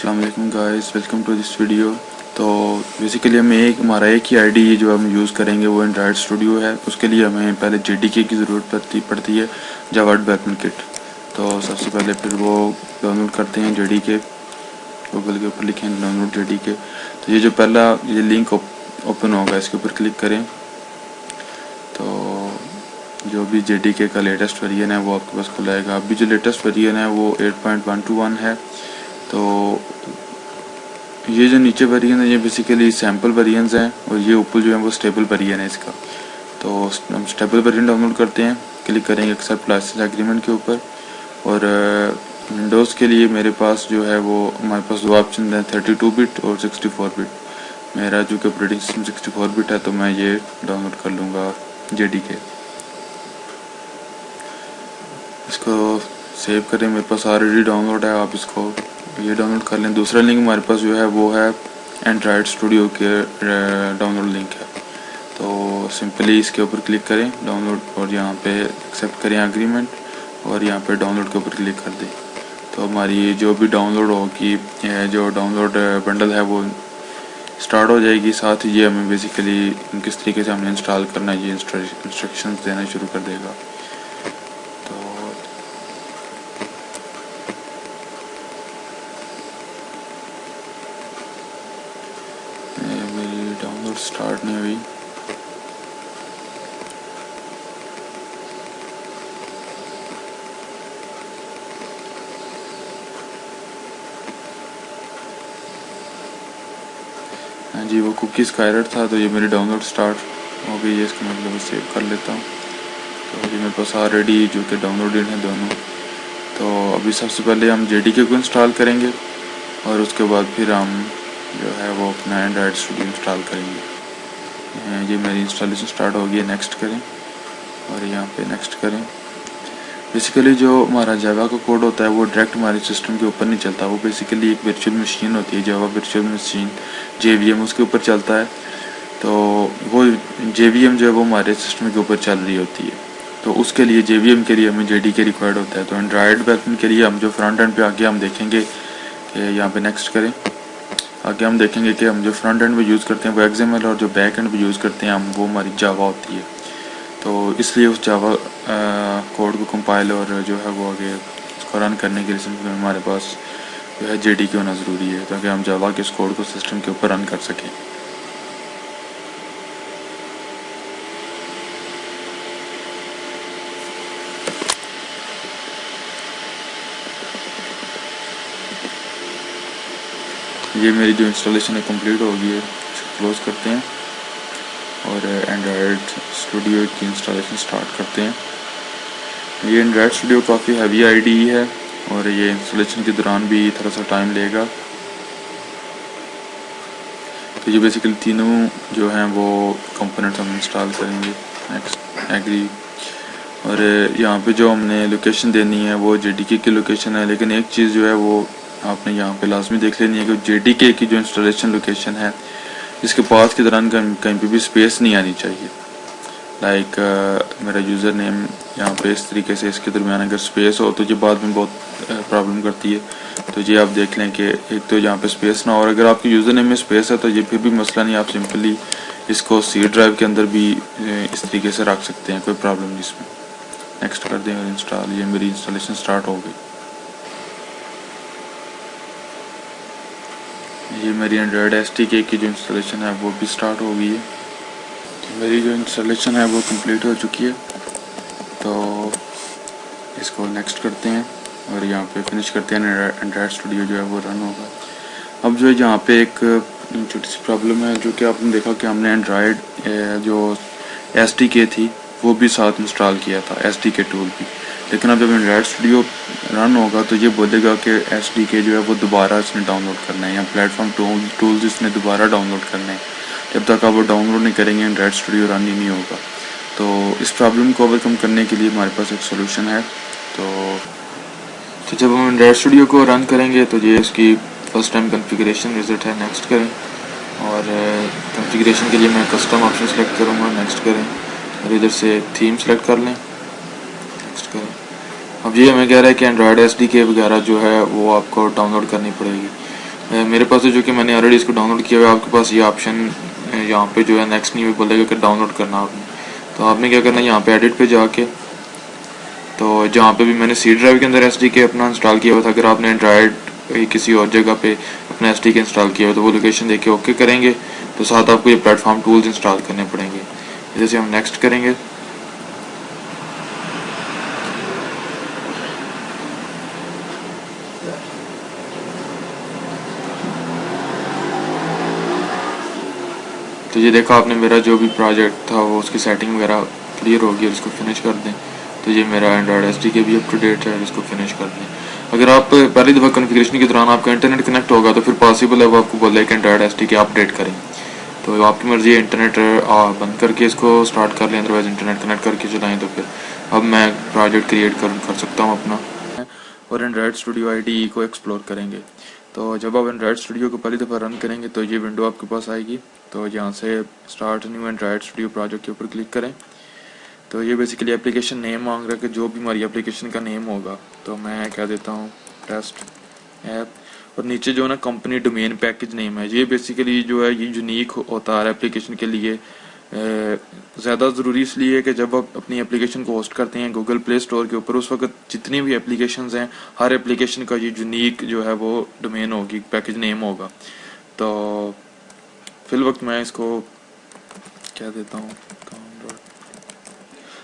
अस्सलाम वालेकुम guys, welcome to this video. तो बेसिकली हमारा एक ही आईडी जो हम यूज़ करेंगे वो एंड्रॉयड स्टूडियो है। उसके लिए हमें पहले जेडीके की ज़रूरत पड़ती है, जावा डेवलपमेंट किट। तो सबसे पहले फिर वो डाउनलोड करते हैं जेडीके, गूगल के ऊपर लिखें डाउनलोड जेडीके। तो ये जो पहला ये लिंक ओपन होगा इसके ऊपर क्लिक करें। तो जो भी जेडीके का लेटेस्ट वेरिएंट है वो आपके पास खुल आएगा। अभी जो लेटेस्ट वेरिएंट है वो 8.121 है। तो ये जो नीचे वेरिएंट है ये बेसिकली सैम्पल वेरिएंट्स हैं और ये ऊपर जो है वो स्टेबल वेरिएंट है इसका। तो हम स्टेबल वेरिएंट डाउनलोड करते हैं, क्लिक करेंगे एक्सेप्ट लाइसेंस एग्रीमेंट के ऊपर। और विंडोज़ के लिए मेरे पास जो है वो हमारे पास दो ऑप्शन हैं, 32 बिट और 64 बिट। मेरा जो कि ऑपरेटिंग सिस्टम 64 बिट है तो मैं ये डाउनलोड कर लूँगा जेडीके। इसको सेव करें, मेरे पास ऑलरेडी डाउनलोड है, आप इसको ये डाउनलोड कर लें। दूसरा लिंक हमारे पास जो है वो है एंड्रॉयड स्टूडियो के डाउनलोड लिंक है। तो सिंपली इसके ऊपर क्लिक करें डाउनलोड और यहाँ पे एक्सेप्ट करें एग्रीमेंट और यहाँ पे डाउनलोड के ऊपर क्लिक कर दें। तो हमारी जो भी डाउनलोड होगी, जो डाउनलोड बंडल है वो स्टार्ट हो जाएगी। साथ ही ये हमें बेसिकली किस तरीके से हमने इंस्टॉल करना है ये इंस्ट्रक्शन देना शुरू कर देगा। मेरी डाउनलोड स्टार्ट नहीं हुई। हाँ जी, वो कुकीज़ का एरर था तो ये मेरी डाउनलोड स्टार्ट हो गई है। इसका मतलब सेव कर लेता हूँ। तो ये मेरे पास ऑलरेडी जो कि डाउनलोडेड हैं दोनों। तो अभी सबसे पहले हम जेडीके को इंस्टॉल करेंगे और उसके बाद फिर हम जो है वो अपना एंड्रॉयड स्टूडियो इंस्टॉल करेंगे। ये मेरी इंस्टॉलेशन स्टार्ट हो गई है, नेक्स्ट करें और यहाँ पे नेक्स्ट करें। बेसिकली जो हमारा जावा का कोड होता है वो डायरेक्ट हमारे सिस्टम के ऊपर नहीं चलता, वो बेसिकली एक वर्चुअल मशीन होती है, जावा वर्चुअल मशीन JVM, उसके ऊपर चलता है। तो वो JVM जो है वो हमारे सिस्टम के ऊपर चल रही होती है। तो उसके लिए JVM के लिए हमें जेडीके रिक्वायर्ड होता है। तो एंड्रॉयड डेवलपमेंट के लिए हम जो फ्रंट एंड पे आगे हम देखेंगे कि यहाँ पे नेक्स्ट करें। आगे हम देखेंगे कि हम जो फ्रंट एंड पे यूज़ करते हैं वो XML और जो बैक एंड पे यूज़ करते हैं हम वो हमारी जावा होती है। तो इसलिए उस जावा कोड को कंपाइल और जो है वो आगे उसको रन करने के लिए हमारे पास जो है जेडीके होना ज़रूरी है ताकि हम जावा के इस कोड को सिस्टम के ऊपर रन कर सकें। ये मेरी जो इंस्टॉलेशन है कंप्लीट हो गई है, इसको क्लोज करते हैं और एंड्रॉयड स्टूडियो की इंस्टॉलेशन स्टार्ट करते हैं। ये एंड्रॉयड स्टूडियो काफ़ी हैवी आईडी है और ये इंस्टॉलेशन के दौरान भी थोड़ा सा टाइम लेगा। तो ये बेसिकली तीनों जो हैं वो कंपोनेंट्स हम इंस्टॉल करेंगे। Next agree. और यहाँ पे जो हमने लोकेशन देनी है वो जेडीके की लोकेशन है, लेकिन एक चीज़ जो है वो आपने यहाँ पे लाजमी देख लेनी है कि जेडीके की जो इंस्टॉलेशन लोकेशन है इसके पास के दौरान कहीं पे भी स्पेस नहीं आनी चाहिए। लाइक मेरा यूज़र नेम यहाँ पे इस तरीके से इसके दरमियान अगर स्पेस हो तो ये बाद में बहुत प्रॉब्लम करती है। तो ये आप देख लें कि एक तो यहाँ पे स्पेस ना हो, और अगर आपके यूज़र नेम में स्पेस है तो ये फिर भी मसला नहीं, आप सिंपली इसको C ड्राइव के अंदर भी इस तरीके से रख सकते हैं, कोई प्रॉब्लम नहीं इसमें। नेक्स्ट कर देंगे इंस्टॉल। ये मेरी इंस्टॉलेशन स्टार्ट हो गई। ये मेरी एंड्रॉयड SDK की जो इंस्टॉलेशन है वो भी स्टार्ट हो गई है। तो मेरी जो इंस्टॉलेशन है वो कंप्लीट हो चुकी है। तो इसको नेक्स्ट करते हैं और यहाँ पे फिनिश करते हैं। एंड्रॉयड स्टूडियो जो है वो रन होगा। अब जो है यहाँ पे एक छोटी सी प्रॉब्लम है जो कि आपने देखा कि हमने एंड्रॉयड जो SDK थी वो भी साथ इंस्टॉल किया था, SDK टूल भी। लेकिन अब जब एंड्रॉयड स्टूडियो रन होगा तो ये बोलेगा कि SDK जो है वो दोबारा इसने डाउनलोड करना है या प्लेटफॉर्म टूल्स इसने दोबारा डाउनलोड करना है। जब तक आप वो डाउनलोड नहीं करेंगे एंड्रॉयड स्टूडियो रन ही नहीं होगा। तो इस प्रॉब्लम को ओवरकम करने के लिए हमारे पास एक सोल्यूशन है। तो जब हम एंड्रॉयड स्टूडियो को रन करेंगे तो ये इसकी फर्स्ट टाइम कॉन्फ़िगरेशन विजिट है, नेक्स्ट करें। और कॉन्फ़िगरेशन के लिए मैं कस्टम ऑप्शन सेलेक्ट करूँगा, नेक्स्ट करें और इधर से थीम सेलेक्ट कर लें, नेक्स्ट करें। अब ये हमें कह रहा है कि एंड्रॉयड SDK वगैरह जो है वो आपको डाउनलोड करनी पड़ेगी। मेरे पास है जो कि मैंने ऑलरेडी इसको डाउनलोड किया हुआ है। आपके पास ये ऑप्शन यहाँ पे जो है नेक्स्ट नहीं बोलेगा कि डाउनलोड करना आपने, तो आपने क्या करना है यहाँ पे एडिट पे जाके, तो जहाँ पे भी मैंने सी ड्राइव के अंदर एसडीके अपना इंस्टॉल किया हुआ था, अगर आपने एंड्रॉयड किसी और जगह पे अपना एसडीके इंस्टॉल किया हुआ तो वो लोकेशन देके ओके करेंगे, तो साथ आपको ये प्लेटफॉर्म टूल्स इंस्टॉल करने पड़ेंगे। जैसे हम नेक्स्ट करेंगे तो ये देखा आपने मेरा जो भी प्रोजेक्ट था वो उसकी सेटिंग वगैरह क्लियर होगी, और इसको फिनिश कर दें तो ये मेरा एंड्रॉयड एसडीके भी अप टू डेट है, इसको फिनिश कर दें। अगर आप पहली दफ़ा कॉन्फ़िगरेशन के दौरान आपका इंटरनेट कनेक्ट होगा तो फिर पॉसिबल है वो आपको बोले कि एंड्रॉयड एसडीके अपडेट करें, तो आपकी मर्ज़ी है इंटरनेट बंद करके इसको स्टार्ट कर लें, अदरवाइज़ इंटरनेट कनेक्ट करके चलाएँ। तो फिर अब मैं प्रोजेक्ट क्रिएट कर सकता हूँ अपना, और एंड्रॉयड स्टूडियो आईडीई को एक्सप्लोर करेंगे। तो जब आप एंड्रॉयड स्टूडियो को पहली दफ़ा रन करेंगे तो ये विंडो आपके पास आएगी, तो यहाँ से start new Android studio project के ऊपर क्लिक करें। तो ये बेसिकली एप्लीकेशन नेम मांग रहा है कि जो भी हमारी एप्लीकेशन का नेम होगा, तो मैं क्या देता हूँ टेस्ट ऐप, और नीचे जो है ना कंपनी डोमेन पैकेज नेम है, ये बेसिकली जो है ये यूनिक होता है एप्लीकेशन के लिए। ज़्यादा ज़रूरी इसलिए है कि जब आप अपनी एप्लीकेशन को होस्ट करते हैं गूगल प्ले स्टोर के ऊपर, उस वक्त जितनी भी एप्लीकेशंस हैं हर एप्लीकेशन का ये यूनिक जो है वो डोमेन होगी, पैकेज नेम होगा। तो फिल वक्त मैं इसको क्या देता हूँ,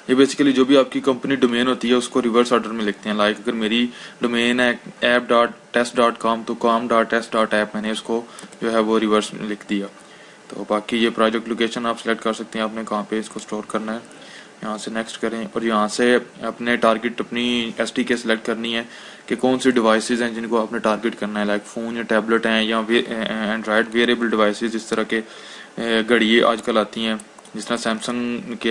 ये बेसिकली जो भी आपकी कंपनी डोमेन होती है उसको रिवर्स ऑर्डर में लिखते हैं। लाइक अगर मेरी डोमेन है app.test.com तो com.test.app मैंने उसको जो है वो रिवर्स में लिख दिया। तो बाकी ये प्रोजेक्ट लोकेशन आप सिलेक्ट कर सकते हैं आपने कहाँ पे इसको स्टोर करना है। यहाँ से नेक्स्ट करें और यहाँ से अपने टारगेट अपनी एसडीके सेलेक्ट करनी है कि कौन सी डिवाइसेस हैं जिनको आपने टारगेट करना है, लाइक फ़ोन या टैबलेट हैं या एंड्रॉयड वेरेबल डिवाइसेस, जिस तरह के घड़ी आजकल आती हैं, जिस तरह सैमसंग की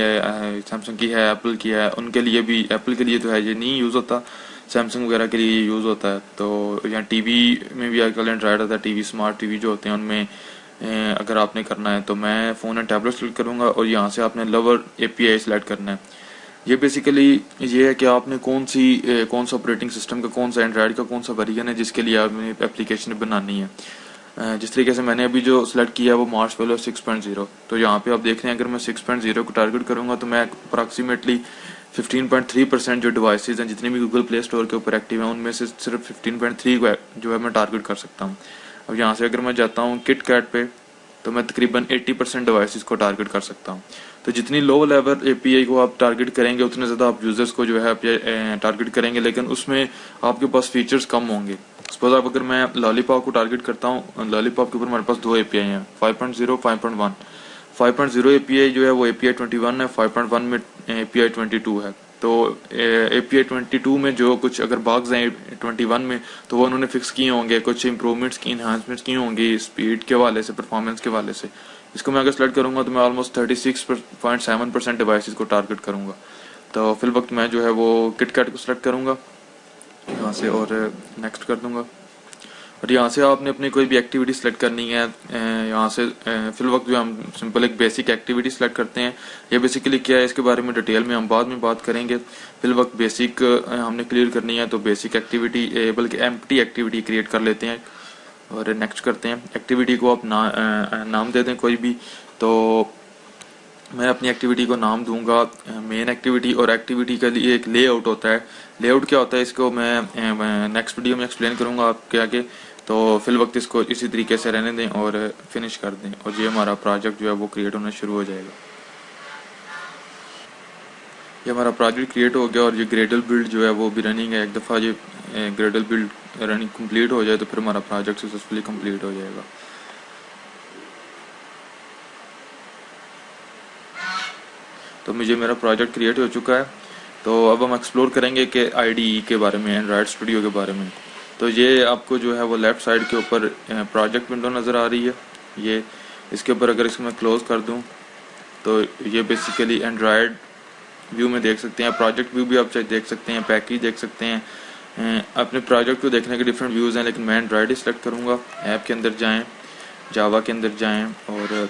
है, एप्पल की है, उनके लिए भी, एप्पल के लिए तो है ये नहीं यूज़ होता, सैमसंग वगैरह के लिए यूज़ होता है। तो या टीवी में भी आजकल एंड्रॉयड आता है, टीवी स्मार्ट टीवी जो होते हैं उनमें अगर आपने करना है तो मैं फ़ोन एंड टैबलेट सेलेक्ट करूँगा और यहाँ से आपने लवर एपीआई सेलेक्ट करना है। ये बेसिकली ये है कि आपने कौन सा ऑपरेटिंग सिस्टम का, कौन सा एंड्रॉयड का कौन सा वर्जन है जिसके लिए आपने एप्लीकेशन बनानी है। जिस तरीके से मैंने अभी जो सिलेक्ट किया है वो मार्शमैलो 6.0, तो यहाँ पे आप देख रहे हैं अगर मैं 6.0 को टारगेट करूँगा तो मैं अप्रॉक्सीमेटली 15.3% जो डिवाइसेज हैं जितने भी गूगल प्ले स्टोर के ऊपर एक्टिव हैं उनमें से सिर्फ 15.3 जो है मैं टारगेट कर सकता हूँ। अब यहाँ से अगर मैं जाता हूँ किट कैट पे तो मैं तकरीबन 80% डिवाइसेस को टारगेट कर सकता हूँ। तो जितनी लो लेवल एपीआई को आप टारगेट करेंगे उतने ज़्यादा आप यूजर्स को जो है टारगेट करेंगे, लेकिन उसमें आपके पास फीचर्स कम होंगे। सपोज आप अगर मैं लॉलीपॉप को टारगेट करता हूँ, लॉलीपॉप के ऊपर हमारे पास दो एपीआई हैं, 5.0 5.1। 5.0 एपीआई जो है वो एपीआई 21 है, 5.1 में एपीआई 22 है। तो एपीआई 22 में जो कुछ अगर बग्स हैं 21 में तो वो उन्होंने फिक्स किए होंगे, कुछ इंप्रूवमेंट्स की इन्हांसमेंट्स की होंगी स्पीड के हवाले से, परफॉर्मेंस के हवाले से। इसको मैं अगर सेलेक्ट करूंगा तो मैं ऑलमोस्ट 36.7% डिवाइसेस को टारगेट करूंगा। तो फिल वक्त मैं जो है वो किटकैट को सिलेक्ट करूंगा यहाँ से और नेक्स्ट कर दूंगा। और यहाँ से आपने अपनी कोई भी एक्टिविटी सेलेक्ट करनी है, यहाँ से फिल वक्त जो हम सिंपल एक बेसिक एक्टिविटी सेलेक्ट करते हैं। ये बेसिकली क्या है इसके बारे में डिटेल में हम बाद में बात करेंगे। फिल वक्त बेसिक हमने क्लियर करनी है तो बेसिक एक्टिविटी बल्कि एम्प्टी एक्टिविटी क्रिएट कर लेते हैं और नेक्स्ट करते हैं। एक्टिविटी को आप नाम दे दें कोई भी, तो मैं अपनी एक्टिविटी को नाम दूंगा मेन एक्टिविटी, और एक्टिविटी के लिए एक लेआउट होता है। लेआउट क्या होता है इसको मैं नेक्स्ट वीडियो में एक्सप्लेन करूंगा आपके आगे। तो फिल वक्त इसको इसी तरीके से रहने दें और फिनिश कर दें और ये हमारा प्रोजेक्ट जो है वो क्रिएट होना शुरू हो जाएगा। ये हमारा प्रोजेक्ट क्रिएट हो गया और ये ग्रेडल बिल्ड जो है वो भी रनिंग है। एक दफ़ा ये ग्रेडल बिल्ड रनिंग कंप्लीट हो जाए तो फिर हमारा प्रोजेक्ट सक्सेसफुली कंप्लीट हो जाएगा। तो मुझे मेरा प्रोजेक्ट क्रिएट हो चुका है। तो अब हम एक्सप्लोर करेंगे कि आईडीई के बारे में, एंड्रॉयड स्टूडियो के बारे में। तो ये आपको जो है वो लेफ्ट साइड के ऊपर प्रोजेक्ट विंडो नज़र आ रही है। ये इसके ऊपर अगर इसको मैं क्लोज कर दूं तो ये बेसिकली एंड्रॉयड व्यू में देख सकते हैं। प्रोजेक्ट व्यू भी आप देख सकते हैं, पैकेज देख सकते हैं। अपने प्रोजेक्ट को देखने के डिफरेंट व्यूज़ हैं, लेकिन मैं एंड्रॉयड ही सेलेक्ट करूँगा। ऐप के अंदर जाएँ, जावा के अंदर जाएँ और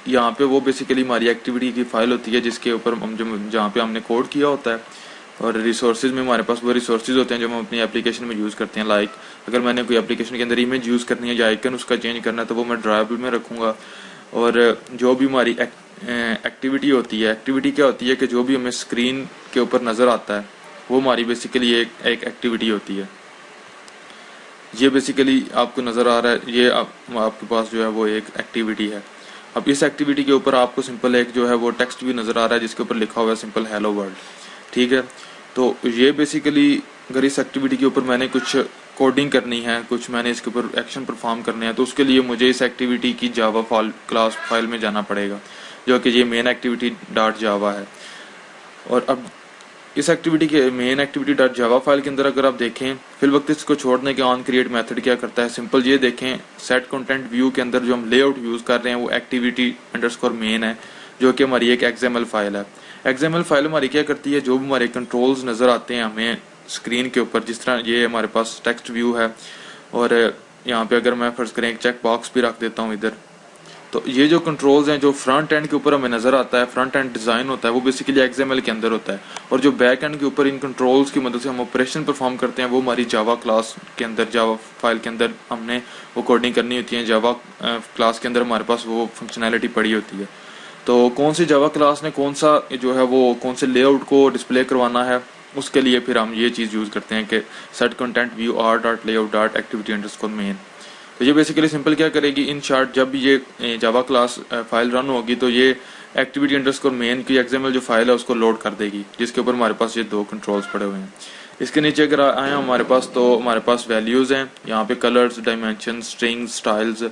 यहाँ पे वो बेसिकली हमारी एक्टिविटी की फाइल होती है जिसके ऊपर हम जहाँ पे हमने कोड किया होता है और रिसोर्सेज में हमारे पास वो रिसोर्सेज होते हैं जो हम अपनी एप्लीकेशन में यूज़ करते हैं। लाइक अगर मैंने कोई एप्लीकेशन के अंदर इमेज यूज़ करनी है या आइकन उसका चेंज करना है तो वो मैं ड्राइवेबल में रखूँगा। और जो भी हमारी एक्टिविटी होती है, एक्टिविटी क्या होती है कि जो भी हमें स्क्रीन के ऊपर नज़र आता है वो हमारी बेसिकली एक एक्टिविटी होती है। ये बेसिकली आपको नज़र आ रहा है, ये आपके पास जो है वो एक एक्टिविटी है। अब इस एक्टिविटी के ऊपर आपको सिंपल एक जो है वो टेक्स्ट भी नज़र आ रहा है जिसके ऊपर लिखा हुआ है सिंपल हेलो वर्ल्ड, ठीक है। तो ये बेसिकली अगर इस एक्टिविटी के ऊपर मैंने कुछ कोडिंग करनी है, कुछ मैंने इसके ऊपर एक्शन परफॉर्म करने हैं, तो उसके लिए मुझे इस एक्टिविटी की जावा क्लास फाइल में जाना पड़ेगा जो कि ये मेन एक्टिविटी डॉट जावा है। और अब इस एक्टिविटी के main activity dot Java file के अंदर अगर आप देखें फिल वक्त इसको छोड़ने के ऑन क्रिएट मेथड क्या करता है, सिंपल ये देखें सेट कंटेंट व्यू के अंदर जो हम लेआउट यूज़ कर रहे हैं वो एक्टिविटी अंडरस्कोर मेन है जो कि हमारी एक XML फाइल है। XML फाइल हमारी क्या करती है, जो भी हमारे कंट्रोल्स नज़र आते हैं हमें स्क्रीन के ऊपर, जिस तरह ये हमारे पास टेक्स्ट व्यू है और यहाँ पे अगर मैं फर्ज करें एक चेक बॉक्स भी रख देता हूँ इधर, तो ये जो कंट्रोल्स हैं जो फ्रंट एंड के ऊपर हमें नज़र आता है, फ्रंट एंड डिज़ाइन होता है वो बेसिकली XML के अंदर होता है। और जो बैक एंड के ऊपर इन कंट्रोल्स की मदद से हम ऑपरेशन परफॉर्म करते हैं वो हमारी जावा क्लास के अंदर, जावा फाइल के अंदर हमने वो कोडिंग करनी होती है। जावा क्लास के अंदर हमारे पास वो फंक्शनैलिटी पड़ी होती है। तो कौन सी जावा क्लास ने कौन सा जो है वो कौन से लेआउट को डिस्प्ले करवाना है, उसके लिए फिर हम ये चीज़ यूज़ करते हैं कि set content view R dot layout dot activity underscore main. तो ये बेसिकली सिंपल क्या करेगी, इन शॉर्ट जब ये जावा क्लास फाइल रन होगी तो ये एक्टिविटी अंडरस्कोर मेन की XML जो फाइल है उसको लोड कर देगी, जिसके ऊपर हमारे पास ये दो कंट्रोल्स पड़े हुए हैं। इसके नीचे अगर आए हमारे पास तो हमारे पास वैल्यूज़ हैं, यहाँ पे कलर्स, डायमेंशन, स्ट्रिंग्स, स्टाइल्स।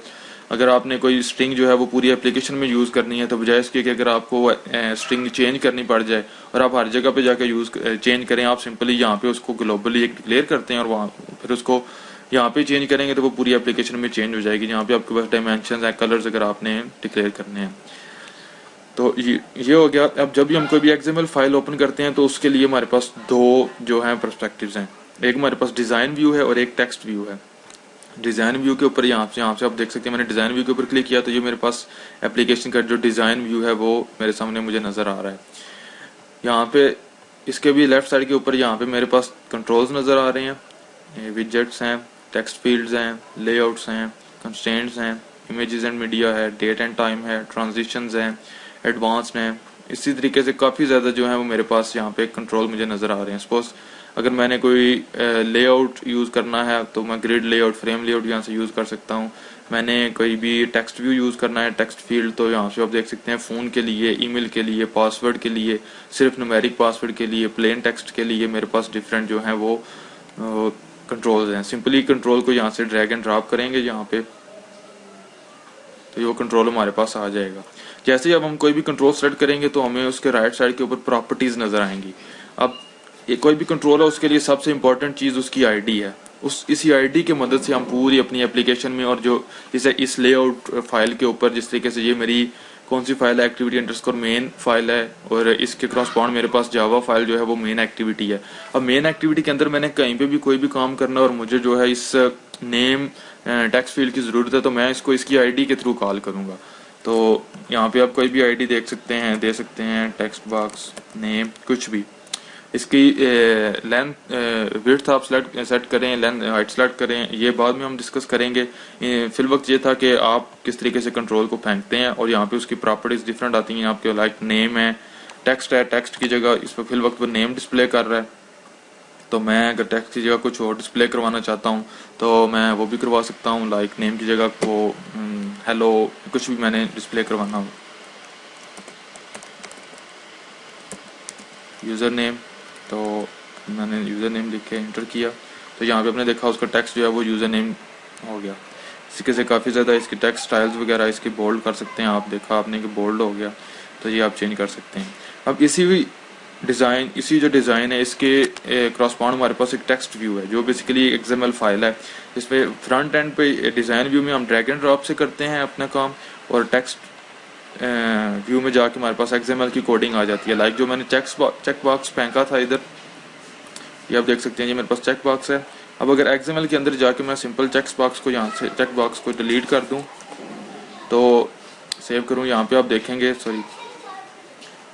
अगर आपने कोई स्ट्रिंग जो है वो पूरी एप्लीकेशन में यूज़ करनी है तो बजाय इसके कि अगर आपको स्ट्रिंग चेंज करनी पड़ जाए और आप हर जगह पे जाकर यूज़ चेंज करें, आप सिंपली यहाँ पे उसको ग्लोबली एक डिक्लेयर करते हैं और वहाँ फिर उसको यहाँ पे चेंज करेंगे तो वो पूरी एप्लीकेशन में चेंज हो जाएगी। यहाँ पे आपके पास डायमेंशन है, कलर्स अगर आपने डिक्लेयर करने हैं तो ये हो गया। अब जब भी हम कोई भी XML फाइल ओपन करते हैं तो उसके लिए हमारे पास दो जो हैं पर्सपेक्टिव्स हैं, एक हमारे पास डिज़ाइन व्यू है और एक टेक्स्ट व्यू है। डिज़ाइन व्यू के ऊपर यहाँ से आप देख सकते हैं मैंने डिज़ाइन व्यू के ऊपर क्लिक किया तो ये मेरे पास एप्लीकेशन का जो डिज़ाइन व्यू है वो मेरे सामने मुझे नज़र आ रहा है। यहाँ पे इसके भी लेफ्ट साइड के ऊपर यहाँ पे मेरे पास कंट्रोल्स नज़र आ रहे हैं, विजेट्स हैं, टेक्स्ट फील्ड्स हैं, लेआउट्स हैं, कंस्ट्रेंट्स हैं, इमेजेस एंड मीडिया है, डेट एंड टाइम है, ट्रांजिशंस हैं, एडवांस्ड हैं। इसी तरीके से काफ़ी ज़्यादा जो है वो मेरे पास यहाँ पे कंट्रोल मुझे नज़र आ रहे हैं। सपोज अगर मैंने कोई लेआउट यूज़ करना है तो मैं ग्रिड लेआउट, फ्रेम लेआउट यहाँ से यूज़ कर सकता हूँ। मैंने कोई भी टेक्स्ट व्यू यूज़ करना है, टेक्स्ट फील्ड, तो यहाँ से आप देख सकते हैं फ़ोन के लिए, ईमेल के लिए, पासवर्ड के लिए, सिर्फ न्यूमेरिक पासवर्ड के लिए, प्लेन टेक्स्ट के लिए मेरे पास डिफरेंट जो हैं वो कंट्रोल्स हैं। सिंपली कंट्रोल को यहाँ से ड्रैग एंड ड्रॉप करेंगे यहाँ पे तो ये कंट्रोल हमारे पास आ जाएगा। जैसे ही अब हम कोई भी कंट्रोल सेलेक्ट करेंगे तो हमें उसके राइट साइड के ऊपर प्रॉपर्टीज नजर आएंगी। अब ये कोई भी कंट्रोल है उसके लिए सबसे इंपॉर्टेंट चीज़ उसकी आईडी है। इसी आईडी की मदद से हम पूरी अपनी एप्लीकेशन में और जो जैसे इस लेआउट फाइल के ऊपर जिस तरीके से ये मेरी कौन सी फाइल है, एक्टिविटी अंडरस्कोर मेन फाइल है और इसके क्रॉसपाउंड मेरे पास जावा फाइल जो है वो मेन एक्टिविटी है। अब मेन एक्टिविटी के अंदर मैंने कहीं पे भी कोई भी काम करना और मुझे जो है इस नेम टेक्स्ट फील्ड की ज़रूरत है तो मैं इसको इसकी आईडी के थ्रू कॉल करूँगा। तो यहाँ पे आप कोई भी आईडी देख सकते हैं, दे सकते हैं, टेक्स्ट बॉक्स, नेम, कुछ भी। इसकी लेंथ विड्थ आप सेट करें, लेंथ हाइट सेलेक्ट करें, ये बाद में हम डिस्कस करेंगे। फिल वक्त ये था कि आप किस तरीके से कंट्रोल को फेंकते हैं और यहाँ पे उसकी प्रॉपर्टीज डिफरेंट आती हैं। आपके लाइक नेम है, टेक्स्ट की जगह इस पर फिल वक्त वो नेम डिस्प्ले कर रहा है, तो मैं अगर टेक्स्ट की जगह कुछ और डिस्प्ले करवाना चाहता हूँ तो मैं वो भी करवा सकता हूँ। लाइक नेम की जगह को हेलो कुछ भी मैंने डिस्प्ले करवाना हो, यूज़र नेम, तो मैंने यूज़र नेम लिख के इंटर किया तो यहाँ पे आपने देखा उसका टेक्स्ट जो है वो यूज़र नेम हो गया। इसी से काफ़ी ज़्यादा इसकी टेक्स्ट स्टाइल्स वगैरह इसकी बोल्ड कर सकते हैं। आप देखा आपने कि बोल्ड हो गया तो ये आप चेंज कर सकते हैं। अब इसी जो डिज़ाइन है इसके क्रॉसपाउंड हमारे पास एक टेक्स्ट व्यू है जो बेसिकली XML फाइल है। इसमें फ्रंट एंड पे डिज़ाइन व्यू में हम ड्रैग एंड ड्रॉप से करते हैं अपना काम और टेक्स्ट व्यू में जाके हमारे पास XML की कोडिंग आ जाती है। लाइक जो मैंने चेक बॉक्स फेंका था इधर, ये आप देख सकते हैं, ये मेरे पास चेक बॉक्स है। अब अगर XML के अंदर जाके मैं सिंपल चेक बॉक्स को यहाँ से चेक बॉक्स को डिलीट कर दूँ तो सेव करूँ, यहाँ पे आप देखेंगे, सॉरी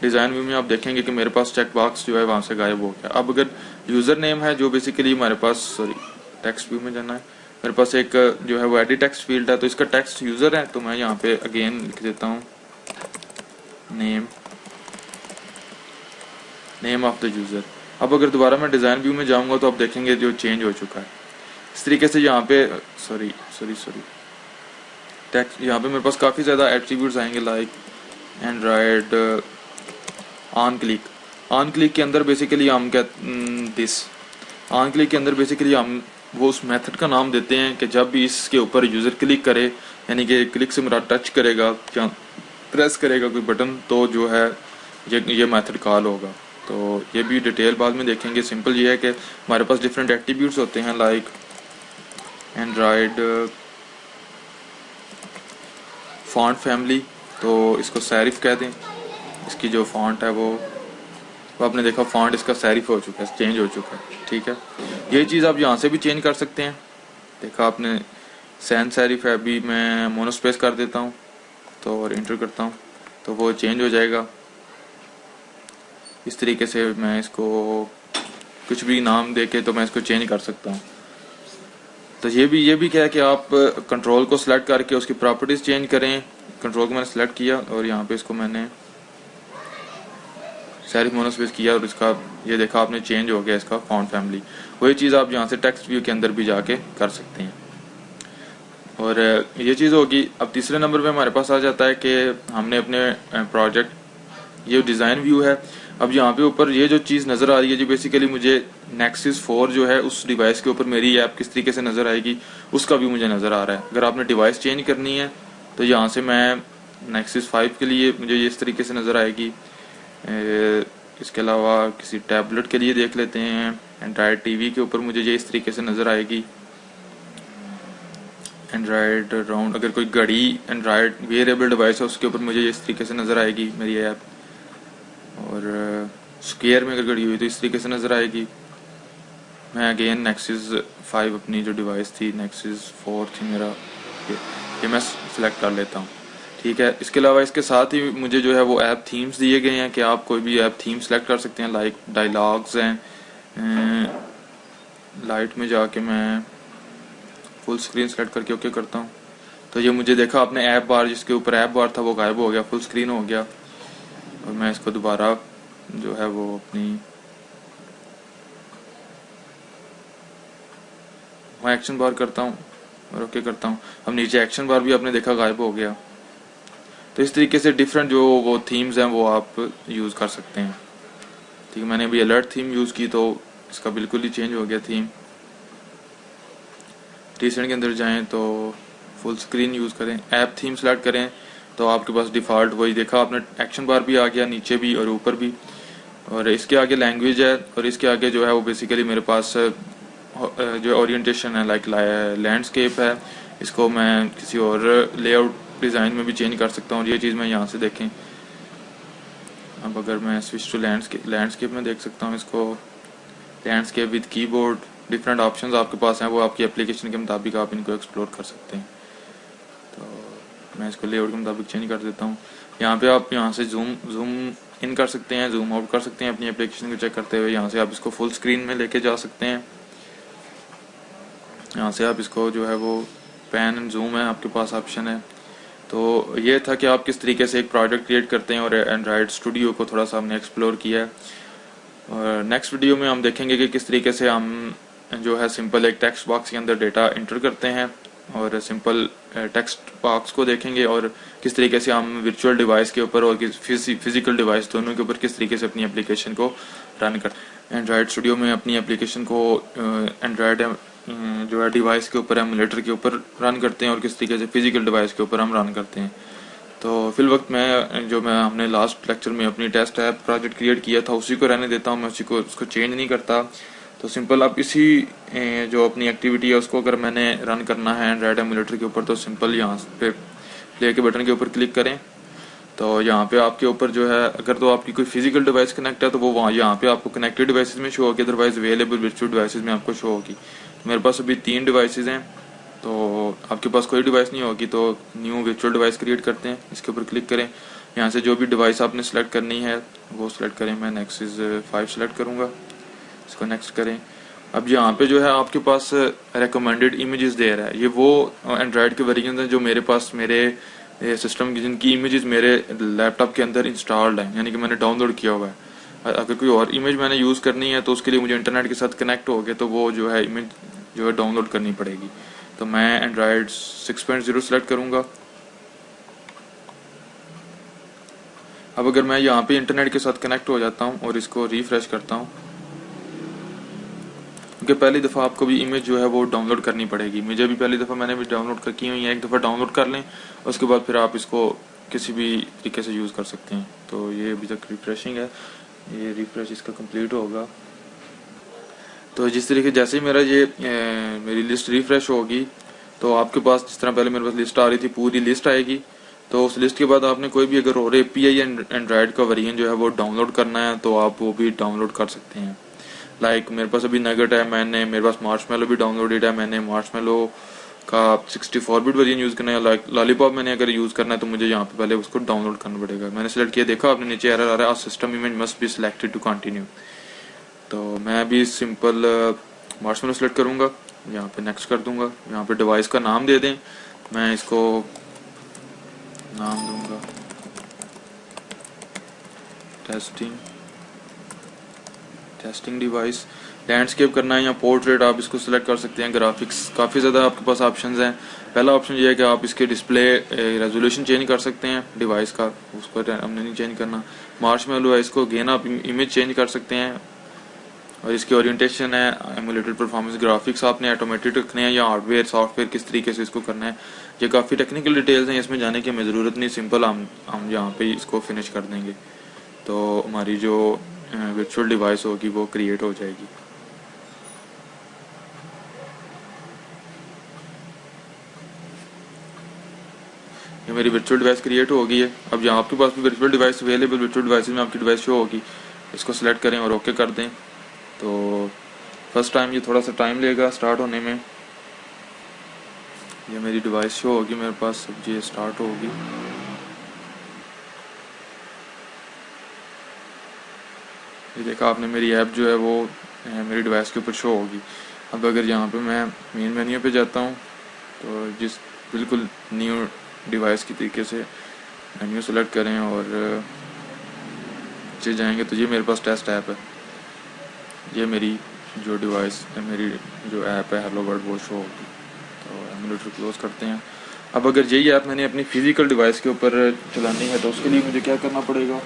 डिज़ाइन व्यू में आप देखेंगे कि मेरे पास चेक बॉक्स जो है वहाँ से गायब हो गया। अब अगर यूज़र नेम है जो बेसिकली हमारे पास, सॉरी टेक्स्ट व्यू में जाना है, मेरे पास एक जो है वो एडिट टेक्स्ट फील्ड है, तो इसका टेक्स्ट यूज़र है, तो मैं यहाँ पे अगेन लिख देता हूँ नेम ऑफ द यूज़र। अब अगर दोबारा मैं डिज़ाइन व्यू में जाऊँगा तो आप देखेंगे जो चेंज हो चुका है। इस तरीके से यहाँ पे सॉरी टेक्स्ट, यहाँ पे मेरे पास काफ़ी ज़्यादा एट्रीब्यूट्स आएंगे, लाइक एंड्रॉयड ऑन क्लिक के अंदर बेसिकली हम क्या दिस ऑन क्लिक के अंदर बेसिकली हम वो उस मेथड का नाम देते हैं कि जब भी इसके ऊपर यूज़र क्लिक करे, यानी कि क्लिक से मेरा टच करेगा या प्रेस करेगा कोई बटन, तो जो है ये मेथड कॉल होगा। तो ये भी डिटेल बाद में देखेंगे। सिंपल ये है कि हमारे पास डिफरेंट एट्रीब्यूट्स होते हैं, लाइक एंड्रॉयड फॉन्ट फैमिली, तो इसको सैरिफ कह दें। इसकी जो फॉन्ट है वो आपने देखा फॉन्ट इसका सैरिफ हो चुका है, चेंज हो चुका है, ठीक है। ये चीज़ आप यहाँ से भी चेंज कर सकते हैं। देखा आपने सैन सैरिफ है, अभी मैं मोनोस्पेस कर देता हूँ तो और इंटर करता हूँ तो वो चेंज हो जाएगा। इस तरीके से मैं इसको कुछ भी नाम दे के तो मैं इसको चेंज कर सकता हूँ। तो ये भी क्या है कि आप कंट्रोल को सिलेक्ट करके उसकी प्रॉपर्टीज चेंज करें। कंट्रोल को मैंने सिलेक्ट किया और यहाँ पे इसको मैंने सैरिफ मोनोस्पेस किया और इसका ये देखा आपने चेंज हो गया इसका फॉन्ट फैमिली। वही चीज़ आप यहाँ से टेक्स्ट व्यू के अंदर भी जाके कर सकते हैं। और ये चीज़ होगी। अब तीसरे नंबर पे हमारे पास आ जाता है कि हमने अपने प्रोजेक्ट, ये डिज़ाइन व्यू है। अब यहाँ पे ऊपर ये जो चीज़ नज़र आ रही है, जो बेसिकली मुझे Nexus 4 जो है उस डिवाइस के ऊपर मेरी ऐप किस तरीके से नज़र आएगी उसका भी मुझे नज़र आ रहा है। अगर आपने डिवाइस चेंज करनी है तो यहाँ से मैं Nexus 5 के लिए मुझे ये इस तरीके से नज़र आएगी। इसके अलावा किसी टैबलेट के लिए देख लेते हैं, एंड्रॉयड टीवी के ऊपर मुझे ये इस तरीके से नज़र आएगी। एंड्रॉयड राउंड, अगर कोई घड़ी एंड्रॉयड वेयरेबल डिवाइस है उसके ऊपर मुझे ये इस तरीके से नज़र आएगी मेरी ऐप। और स्क्वायर में अगर घड़ी हुई तो इस तरीके से नज़र आएगी। मैं अगेन Nexus 5 अपनी जो डिवाइस थी Nexus 4 थी मेरा, ये मैं सिलेक्ट कर लेता हूँ, ठीक है। इसके अलावा इसके साथ ही मुझे जो है वो ऐप थीम्स दिए गए हैं कि आप कोई भी ऐप थीम सेलेक्ट कर सकते हैं, लाइक डायलॉग्स हैं। लाइट में जाके मैं फुल स्क्रीन सेलेक्ट करके ओके करता हूँ तो ये मुझे देखा आपने ऐप बार, जिसके ऊपर ऐप बार था वो गायब हो गया, फुल स्क्रीन हो गया। और मैं इसको दोबारा जो है वो अपनी मैं एक्शन बार करता हूँ और ओके करता हूँ। अब नीचे एक्शन बार भी आपने देखा गायब हो गया। तो इस तरीके से डिफरेंट जो वो थीम्स हैं वो आप यूज़ कर सकते हैं, ठीक है। मैंने अभी अलर्ट थीम यूज़ की तो इसका बिल्कुल ही चेंज हो गया थीम। टीसेंट के अंदर जाएं तो फुल स्क्रीन यूज़ करें, ऐप थीम सेलेक्ट करें तो आपके पास डिफ़ॉल्ट वही देखा आपने, एक्शन बार भी आ गया नीचे भी और ऊपर भी। और इसके आगे लैंग्वेज है और इसके आगे जो है वो बेसिकली मेरे पास जो ओरिएंटेशन है, लाइक लैंडस्केप है। इसको मैं किसी और लेआउट डिज़ाइन में भी चेंज कर सकता हूँ। ये चीज़ मैं यहाँ से देखें, अब अगर मैं स्विच टू लैंडस्केप में देख सकता हूँ इसको, landscape with keyboard, different options आपके पास हैं, वो आपकी एप्लीकेशन के मुताबिक आप इनको एक्सप्लोर कर सकते हैं। तो मैं इसको लेआउट के मुताबिक चेंज कर देता हूँ। यहाँ पे आप यहाँ से जूम इन कर सकते हैं, जूम आउट कर सकते हैं अपनी एप्लीकेशन को चेक करते हुए। यहाँ से आप इसको फुल स्क्रीन में लेके जा सकते हैं। यहाँ से आप इसको जो है वो पैन एंड जूम है आपके पास ऑप्शन है। तो ये था कि आप किस तरीके से एक प्रोजेक्ट क्रिएट करते हैं और एंड्रॉयड स्टूडियो को थोड़ा सा हमने एक्सप्लोर किया है। और नेक्स्ट वीडियो में हम देखेंगे कि किस तरीके से हम जो है सिंपल एक टेक्स्ट बॉक्स के अंदर डेटा इंटर करते हैं और सिंपल टेक्स्ट बॉक्स को देखेंगे और किस तरीके से हम वर्चुअल डिवाइस के ऊपर और फिजिकल डिवाइस दोनों के ऊपर किस तरीके से अपनी एप्लीकेशन को रन कर एंड्रॉयड स्टूडियो में अपनी एप्लीकेशन को एंड्रॉयड जो है डिवाइस के ऊपर एमुलेटर के ऊपर रन करते हैं और किस तरीके से फिजिकल डिवाइस के ऊपर हम रन करते हैं। तो फिल वक्त हमने लास्ट लेक्चर में अपनी टेस्ट ऐप प्रोजेक्ट क्रिएट किया था उसी को रहने देता हूँ, मैं उसको चेंज नहीं करता। तो सिंपल आप इसी जो अपनी एक्टिविटी है उसको अगर मैंने रन करना है एंड्रॉयड एमुलेटर के ऊपर तो सिंपल यहाँ पे प्ले के बटन के ऊपर क्लिक करें। तो यहाँ पे आपके ऊपर जो है अगर तो आपकी कोई फिजिकल डिवाइस कनेक्ट है तो वो वहाँ यहाँ पे आपको कनेक्टेड डिवाइसेस में शो होगी, अदरवाइज अवेलेबल वर्चुअल डिवाइसेस में आपको शो होगी। तो मेरे पास अभी 3 डिवाइसेस हैं, तो आपके पास कोई डिवाइस नहीं होगी तो न्यू वर्चुअल डिवाइस क्रिएट करते हैं, इसके ऊपर क्लिक करें। यहाँ से जो भी डिवाइस आपने सेलेक्ट करनी है वो सिलेक्ट करें। मैं नेक्सस 5 सेलेक्ट करूँगा, इसको नेक्स्ट करें। अब यहाँ पे जो है आपके पास रिकमेंडेड इमेजेस दे रहा है, ये वो एंड्रॉयड के वेरिएंट हैं जो मेरे पास मेरे सिस्टम की, जिनकी इमेजेस मेरे लैपटॉप के अंदर इंस्टॉल्ड हैं, यानी कि मैंने डाउनलोड किया हुआ है। अगर कोई और इमेज मैंने यूज़ करनी है तो उसके लिए मुझे इंटरनेट के साथ कनेक्ट हो गया तो वो जो है इमेज जो है डाउनलोड करनी पड़ेगी। तो मैं एंड्रॉयड 6.0 सेलेक्ट करूँगा। अब अगर मैं यहाँ पे इंटरनेट के साथ कनेक्ट हो जाता हूँ और इसको रिफ्रेश करता हूँ, क्योंकि पहली दफ़ा आपको भी इमेज जो है वो डाउनलोड करनी पड़ेगी। मुझे भी पहली दफ़ा मैंने भी डाउनलोड की हुई है, एक दफ़ा डाउनलोड कर लें उसके बाद फिर आप इसको किसी भी तरीके से यूज़ कर सकते हैं। तो ये अभी तक रिफ्रेशिंग है, ये रिफ्रेश इसका कंप्लीट होगा। तो जिस तरीके जैसे ही मेरा ये मेरी लिस्ट रिफ्रेश होगी तो आपके पास जिस तरह पहले मेरे पास लिस्ट आ रही थी पूरी लिस्ट आएगी। तो उस लिस्ट के बाद आपने कोई भी अगर और API एंड्रॉयड का वेरिएंट जो है वो डाउनलोड करना है तो आप वो भी डाउनलोड कर सकते हैं। लाइक मेरे पास अभी नगेट है, मैंने मेरे पास मार्शमेलो भी डाउनलोडेड है, मैंने मार्शमेलो का 64 बिट वर्जन यूज़ करना है। लाइक लॉलीपॉप मैंने अगर यूज़ करना है तो मुझे यहाँ पे पहले उसको डाउनलोड करना पड़ेगा। मैंने सेलेक्ट किया, देखा आपने नीचे एरर आ रहा है, system image must be selected to continue. तो मैं अभी सिंपल मार्शमेलो सेलेक्ट करूँगा, यहाँ पे नेक्स्ट कर दूंगा। यहाँ पे डिवाइस का नाम दे दें, मैं इसको नाम दूंगा टेस्टिंग डिवाइस। लैंडस्केप करना है या पोर्ट्रेट आप इसको सिलेक्ट कर सकते हैं। ग्राफिक्स काफ़ी ज़्यादा आपके पास ऑप्शंस हैं। पहला ऑप्शन ये है कि आप इसके डिस्प्ले रेजोल्यूशन चेंज कर सकते हैं डिवाइस का, उसको हमने नहीं चेंज करना। मार्शमेलो है, इसको अगेन आप इमेज चेंज कर सकते हैं। और इसकी ओरिएंटेशन है एमुलेटेड परफॉर्मेंस, ग्राफिक्स आपने ऑटोमेटेड रखने हैं या हार्डवेयर सॉफ्टवेयर किस तरीके से इसको करना है। ये काफ़ी टेक्निकल डिटेल्स हैं, इसमें जाने की हमें ज़रूरत नहीं, सिंपल हम यहाँ पे इसको फिनिश कर देंगे तो हमारी जो वर्चुअल डिवाइस होगी वो क्रिएट हो जाएगी। ये मेरी वर्चुअल डिवाइस क्रिएट हो गई है। अब यहाँ आपके पास भी virtual device available, virtual device में आपकी डिवाइस शो होगी, इसको सिलेक्ट करें और ओके कर दें। तो फर्स्ट टाइम ये थोड़ा सा टाइम लेगा स्टार्ट होने में। ये मेरी डिवाइस शो होगी मेरे पास, अब ये स्टार्ट होगी। ये देखा आपने, मेरी ऐप जो है वो मेरी डिवाइस के ऊपर शो होगी। अब अगर यहाँ पे मैं मेन मेन्यू पे जाता हूँ तो जिस बिल्कुल न्यू डिवाइस की तरीके से मेन्यू सेलेक्ट करें और नीचे जाएंगे तो ये मेरे पास टेस्ट ऐप है। ये मेरी जो डिवाइस है, मेरी जो ऐप है हेलो वर्ल्ड वो शो होगी। तो एमुलेटर क्लोज करते हैं। अब अगर यही ऐप मैंने अपनी फिजिकल डिवाइस के ऊपर चलानी है तो उसके लिए मुझे क्या करना पड़ेगा?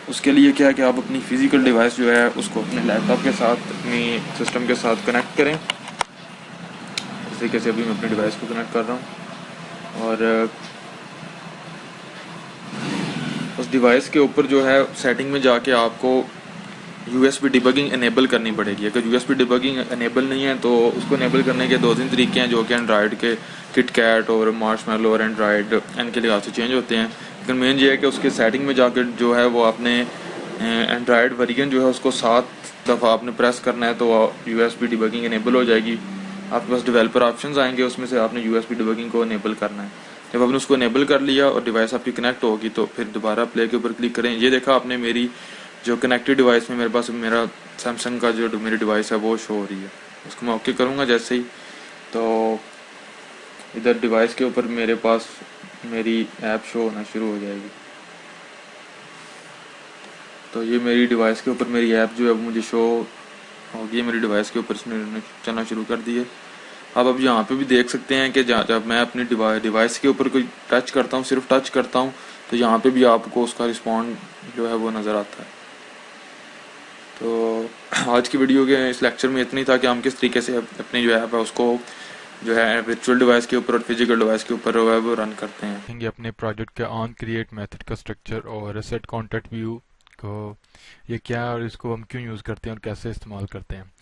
उसके लिए क्या है कि आप अपनी फिजिकल डिवाइस जो है उसको अपने लैपटॉप के साथ, अपनी सिस्टम के साथ कनेक्ट करें। इस तरीके से अभी मैं अपनी डिवाइस को कनेक्ट कर रहा हूँ और उस डिवाइस के ऊपर जो है सेटिंग में जाके आपको USB डिबगिंग इनेबल करनी पड़ेगी। अगर USB डिबगिंग इनेबल नहीं है तो उसको इनेबल करने के 2-3 तरीके हैं जो कि एंड्रॉयड के किटकैट और मार्शमेलो और एंड्रॉयड इनके लिहाज से चेंज होते हैं। लेकिन मेन ये है कि उसके सेटिंग में जाकर जो है वो आपने एंड्रॉयड वर्जन जो है उसको 7 दफ़ा आपने प्रेस करना है तो USB डिबगिंग इनेबल हो जाएगी। आपके पास डेवलपर ऑप्शंस आएंगे, उसमें से आपने USB डिबगिंग को इनेबल करना है। जब आपने उसको इनेबल कर लिया और डिवाइस आपकी कनेक्ट होगी तो फिर दोबारा प्ले के ऊपर क्लिक करें। ये देखा आपने, मेरी जो कनेक्टेड डिवाइस में मेरे पास मेरा सैमसंग का जो मेरी डिवाइस है वो शो हो रही है। उसको मैं ओके करूँगा जैसे ही, तो इधर डिवाइस के ऊपर मेरे पास मेरी ऐप शो होना शुरू हो जाएगी। तो ये मेरी डिवाइस के ऊपर मेरी ऐप जो है मुझे शो होगी, मेरी डिवाइस के ऊपर इसने चलना शुरू कर दी है। अब यहाँ पे भी देख सकते हैं कि जब मैं अपनी डिवाइस के ऊपर कोई टच करता हूँ, सिर्फ टच करता हूँ, तो यहाँ पे भी आपको उसका रिस्पॉन्ड जो है वो नज़र आता है। तो आज की वीडियो के इस लेक्चर में इतनी था कि हम किस तरीके से अपनी जो ऐप है उसको जो है वर्चुअल डिवाइस के ऊपर और फिजिकल डिवाइस के ऊपर वो रन करते हैं। अपने प्रोजेक्ट के ऑन क्रिएट मेथड का स्ट्रक्चर और सेट कॉन्टेक्ट व्यू को ये क्या है और इसको हम क्यों यूज़ करते हैं और कैसे इस्तेमाल करते हैं।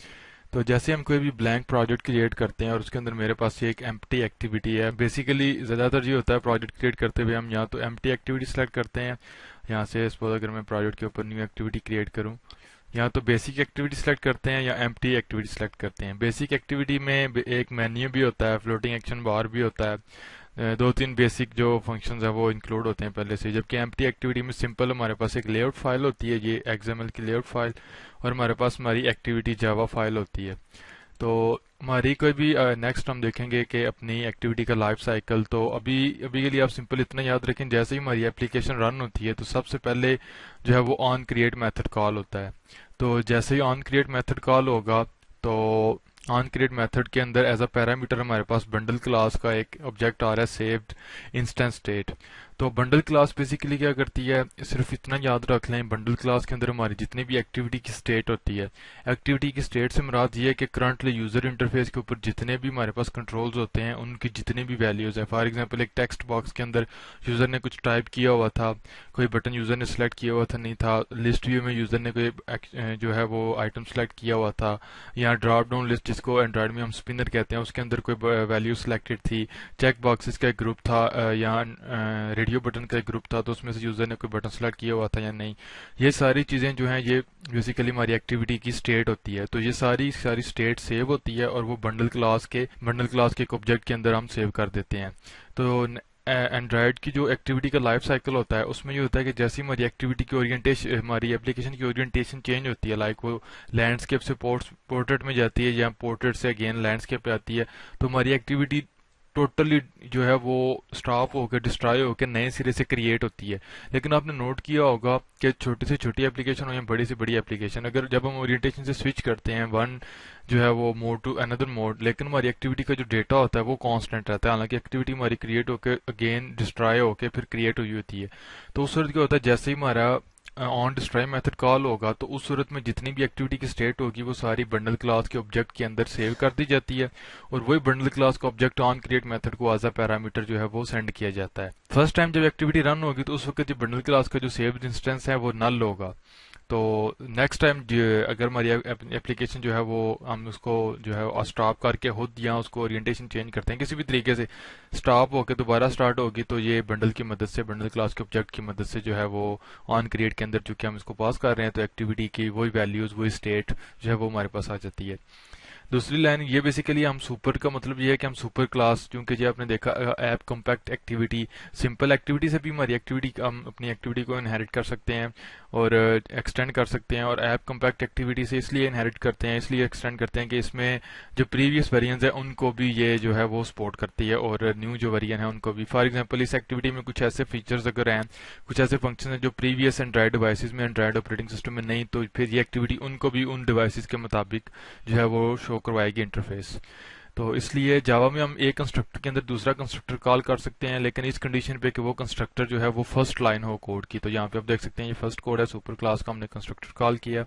तो जैसे हम कोई भी ब्लैंक प्रोजेक्ट क्रिएट करते हैं और उसके अंदर मेरे पास ये एक एम्प्टी एक्टिविटी है। बेसिकली ज़्यादातर ये होता है प्रोजेक्ट क्रिएट करते हुए हम या तो एम्प्टी एक्टिविटी सेलेक्ट करते हैं, यहाँ से सपोज अगर मैं प्रोजेक्ट के ऊपर न्यू एक्टिविटी क्रिएट करूँ, या तो बेसिक एक्टिविटी सेलेक्ट करते हैं या एम्प्टी एक्टिविटी सेलेक्ट करते हैं। बेसिक एक्टिविटी में एक मेन्यू भी होता है, फ्लोटिंग एक्शन बार भी होता है, दो तीन बेसिक जो फंक्शंस है वो इंक्लूड होते हैं पहले से, जबकि एम्प्टी एक्टिविटी में सिंपल हमारे पास एक लेआउट फाइल होती है, ये XML की लेआउट फाइल, और हमारे पास हमारी एक्टिविटी जावा फाइल होती है। तो हमारी कोई भी नेक्स्ट हम देखेंगे कि अपनी एक्टिविटी का लाइफ साइकिल। तो अभी अभी के लिए आप सिंपल इतना याद रखें, जैसे ही हमारी एप्लीकेशन रन होती है तो सबसे पहले जो है वो ऑन क्रिएट मेथड कॉल होता है। तो जैसे ही ऑन क्रिएट मेथड कॉल होगा तो ऑन क्रिएट मेथड के अंदर एज अ पैरामीटर हमारे पास बंडल क्लास का एक ऑब्जेक्ट आ रहा है, सेव्ड इंस्टेंस स्टेट। तो बंडल क्लास बेसिकली क्या करती है, सिर्फ इतना याद रख लें, बंडल क्लास के अंदर हमारी जितनी भी एक्टिविटी की स्टेट होती है, एक्टिविटी की स्टेट से मुराद ये है कि करंटली यूजर इंटरफेस के ऊपर जितने भी हमारे पास कंट्रोल्स होते हैं उनकी जितनी भी वैल्यूज है। फॉर एग्जांपल एक टेक्स्ट बॉक्स के अंदर यूजर ने कुछ टाइप किया हुआ था, कोई बटन यूजर ने सिलेक्ट किया हुआ था नहीं था, लिस्ट व्यू में यूजर ने कोई जो है वो आइटम सिलेक्ट किया हुआ था, या ड्रॉप डाउन लिस्ट जिसको एंड्रॉइड में हम स्पिनर कहते हैं उसके अंदर कोई वैल्यू सिलेक्टेड थी, चेक बॉक्सेस का एक ग्रुप था, या रेडियो बटन का एक ग्रुप था, तो उसमें से यूजर ने कोई बटन सेलेक्ट किया हुआ था या नहीं। ये सारी चीजें जो हैं ये बेसिकली हमारी एक्टिविटी की स्टेट होती है। तो ये सारी सारी स्टेट सेव होती है और वो बंडल क्लास के एक ऑब्जेक्ट के अंदर हम सेव कर देते हैं। तो एंड्रॉयड की जो एक्टिविटी का लाइफ साइकिल होता है उसमें ये होता है कि जैसे ही हमारी एक्टिविटी की ओरिएंटेशन, हमारी एप्लीकेशन की ओरिएंटेशन चेंज होती है, लाइक वो लैंडस्केप से पोर्ट्रेट में जाती है या पोर्ट्रेट से अगेन लैंडस्केप पे आती है, तो हमारी एक्टिविटी टोटली जो है वो स्टॉप होकर डिस्ट्रॉय होकर नए सिरे से क्रिएट होती है। लेकिन आपने नोट किया होगा कि छोटी से छोटी एप्लीकेशन हो या बड़ी से बड़ी एप्लीकेशन, अगर जब हम ओरिएंटेशन से स्विच करते हैं वन जो है वो मोड टू अनदर मोड, लेकिन हमारी एक्टिविटी का जो डेटा होता है वो कांस्टेंट रहता है, हालांकि एक्टिविटी हमारी क्रिएट होकर अगेन डिस्ट्रॉय होकर फिर क्रिएट हुई होती है। तो उस सूरत क्या होता है, जैसे ही हमारा ऑन डिस्ट्रॉय मेथड कॉल होगा तो उस सूरत में जितनी भी एक्टिविटी की स्टेट होगी वो सारी बंडल क्लास के ऑब्जेक्ट के अंदर सेव कर दी जाती है, और वही बंडल क्लास का ऑब्जेक्ट ऑन क्रिएट मेथड को एज अ पैरामीटर जो है वो सेंड किया जाता है। फर्स्ट टाइम जब एक्टिविटी रन होगी तो उस वक्त जो बंडल क्लास का जो सेव्ड इंस्टेंस है वो नल होगा। तो नेक्स्ट टाइम अगर हमारी एप्लीकेशन जो है वो हम उसको जो है स्टॉप करके खुद या उसको ओरिएंटेशन चेंज करते हैं किसी भी तरीके से, स्टॉप होकर दोबारा स्टार्ट होगी, तो ये बंडल की मदद से, बंडल क्लास के ऑब्जेक्ट की मदद से जो है वो ऑन क्रिएट के अंदर चूंकि हम इसको पास कर रहे हैं तो एक्टिविटी की वही वैल्यूज वही स्टेट जो है वो हमारे पास आ जाती है। दूसरी लाइन ये बेसिकली हम सुपर का मतलब ये है कि हम सुपर क्लास, क्योंकि जो आपने देखा app compact activity, simple activity से भी हमारी एक्टिविटी हम अपनी एक्टिविटी को इनहेरिट कर सकते हैं और एक्सटेंड कर सकते हैं, और ऐप कॉम्पैक्ट एक्टिविटी से इसलिए इनहेरिट करते हैं, इसलिए एक्सटेंड करते हैं कि इसमें जो प्रीवियस वेरिएंट्स है उनको भी ये जो है वो सपोर्ट करती है और न्यू जो वेरिएंट है उनको भी। फॉर एग्जांपल इस एक्टिविटी में कुछ ऐसे फीचर्स अगर हैं, कुछ ऐसे फंक्शन हैं जो प्रीवियस एंड्रॉइड डिवाइसेस में, एंड्रॉइड ऑपरेटिंग सिस्टम में नहीं, तो फिर ये एक्टिविटी उनको भी उन डिवाइसेस के मुताबिक जो है वो शो करवाएगी इंटरफेस। तो इसलिए जावा में हम एक कंस्ट्रक्टर के अंदर दूसरा कंस्ट्रक्टर कॉल कर सकते हैं, लेकिन इस कंडीशन पे कि वो कंस्ट्रक्टर जो है वो फर्स्ट लाइन हो कोड की। तो यहाँ पे आप देख सकते हैं ये फर्स्ट कोड है, सुपर क्लास का हमने कंस्ट्रक्टर कॉल किया,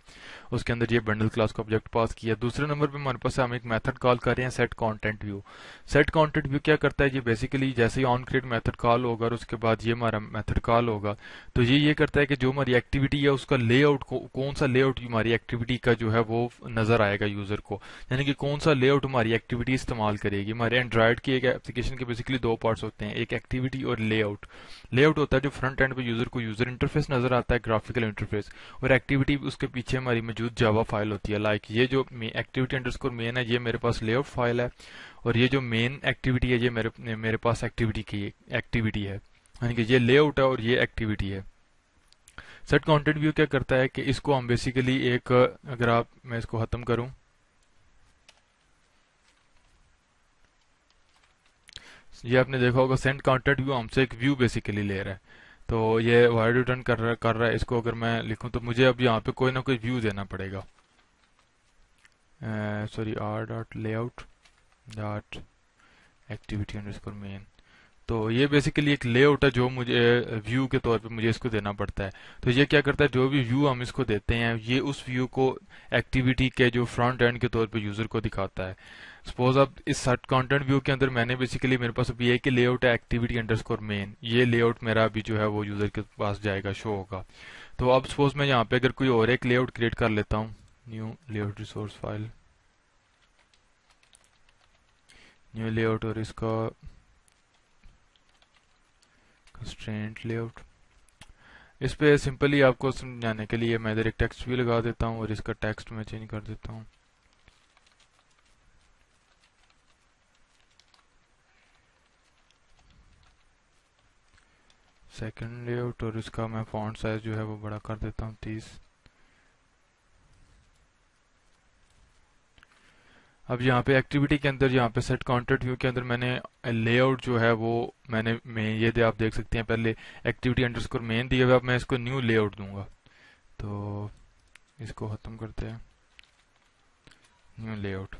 उसके अंदर ये बंडल क्लास का ऑब्जेक्ट पास किया। दूसरे नंबर पे हमारे पास हम एक मेथड कॉल कर रहे हैं set content view. Set content view क्या करता है, ये बेसिकली जैसे ही ऑन क्रिएट मेथड कॉल होगा और उसके बाद ये हमारा मेथड कॉल होगा, तो ये करता है कि जो हमारी एक्टिविटी है उसका लेआउट कौन सा लेआउट हमारी एक्टिविटी का जो है वो नजर आएगा यूजर को, यानी कि कौन सा लेआउट हमारी एक्टिविटी इस्तेमाल करेगी। हमारे एंड्रॉइड की एक एप्लीकेशन के बेसिकली दो पार्ट्स होते हैं, एक एक्टिविटी और लेआउट। लेआउट होता है जो फ्रंट एंड पे यूजर को यूजर इंटरफेस नजर आता है, ग्राफिकल इंटरफेस, और एक्टिविटी उसके पीछे हमारी मौजूद जावा फाइल होती है। लाइक ये जो एक्टिविटी अंडरस्कोर मेन है ये मेरे पास लेआउट फाइल है, और ये जो मेन एक्टिविटी है ये मेरे पास एक्टिविटी है, यानी कि ये लेआउट है और ये एक्टिविटी है। सेट कंटेंट व्यू क्या करता है कि इसको हम बेसिकली एक, अगर आप, मैं इसको खत्म करूं, ये आपने देखा होगा सेंड कंटेंट व्यू हमसे एक व्यू बेसिकली ले रहा है। तो ये वाइड रिटर्न कर रहा है। इसको अगर मैं लिखूं तो मुझे अब यहाँ पे कोई ना कोई व्यू देना पड़ेगा। Sorry, R dot layout dot activity underscore main. तो ये बेसिकली एक लेआउट है जो मुझे व्यू के तौर पे मुझे इसको देना पड़ता है। तो ये क्या करता है, जो भी व्यू हम इसको देते हैं ये उस व्यू को एक्टिविटी के जो फ्रंट एंड के तौर पे यूजर को दिखाता है। सपोज अब इस सेट कंटेंट व्यू के अंदर मैंने बेसिकली, मेरे पास अभी एक ही लेआउट है एक्टिविटी अंडरस्कोर मेन, ये लेआउट मेरा अभी जो है वो यूजर के पास जाएगा, शो होगा। तो अब सपोज मैं यहाँ पे अगर कोई और एक लेआउट क्रिएट कर लेता हूँ, new layout resource file, new layout, और इसका कंस्ट्रेंट लेआउट। इस पे सिंपली आपको समझाने के लिए मैं इधर एक टेक्स्ट भी लगा देता हूँ और इसका टेक्स्ट मैं चेंज कर देता हूँ। सेकंड लेआउट, और इसका मैं फॉन्ट साइज जो है वो बड़ा कर देता हूँ 30। अब यहाँ पे एक्टिविटी के अंदर, यहाँ पे सेट कॉन्टेंट व्यू के अंदर मैंने लेआउट जो है वो मैं ये आप देख सकते हैं, पहले एक्टिविटी अंडरस्कोर मेन दिया हुआ, अब मैं इसको न्यू लेआउट दूंगा। तो इसको खत्म करते हैं, न्यू लेआउट।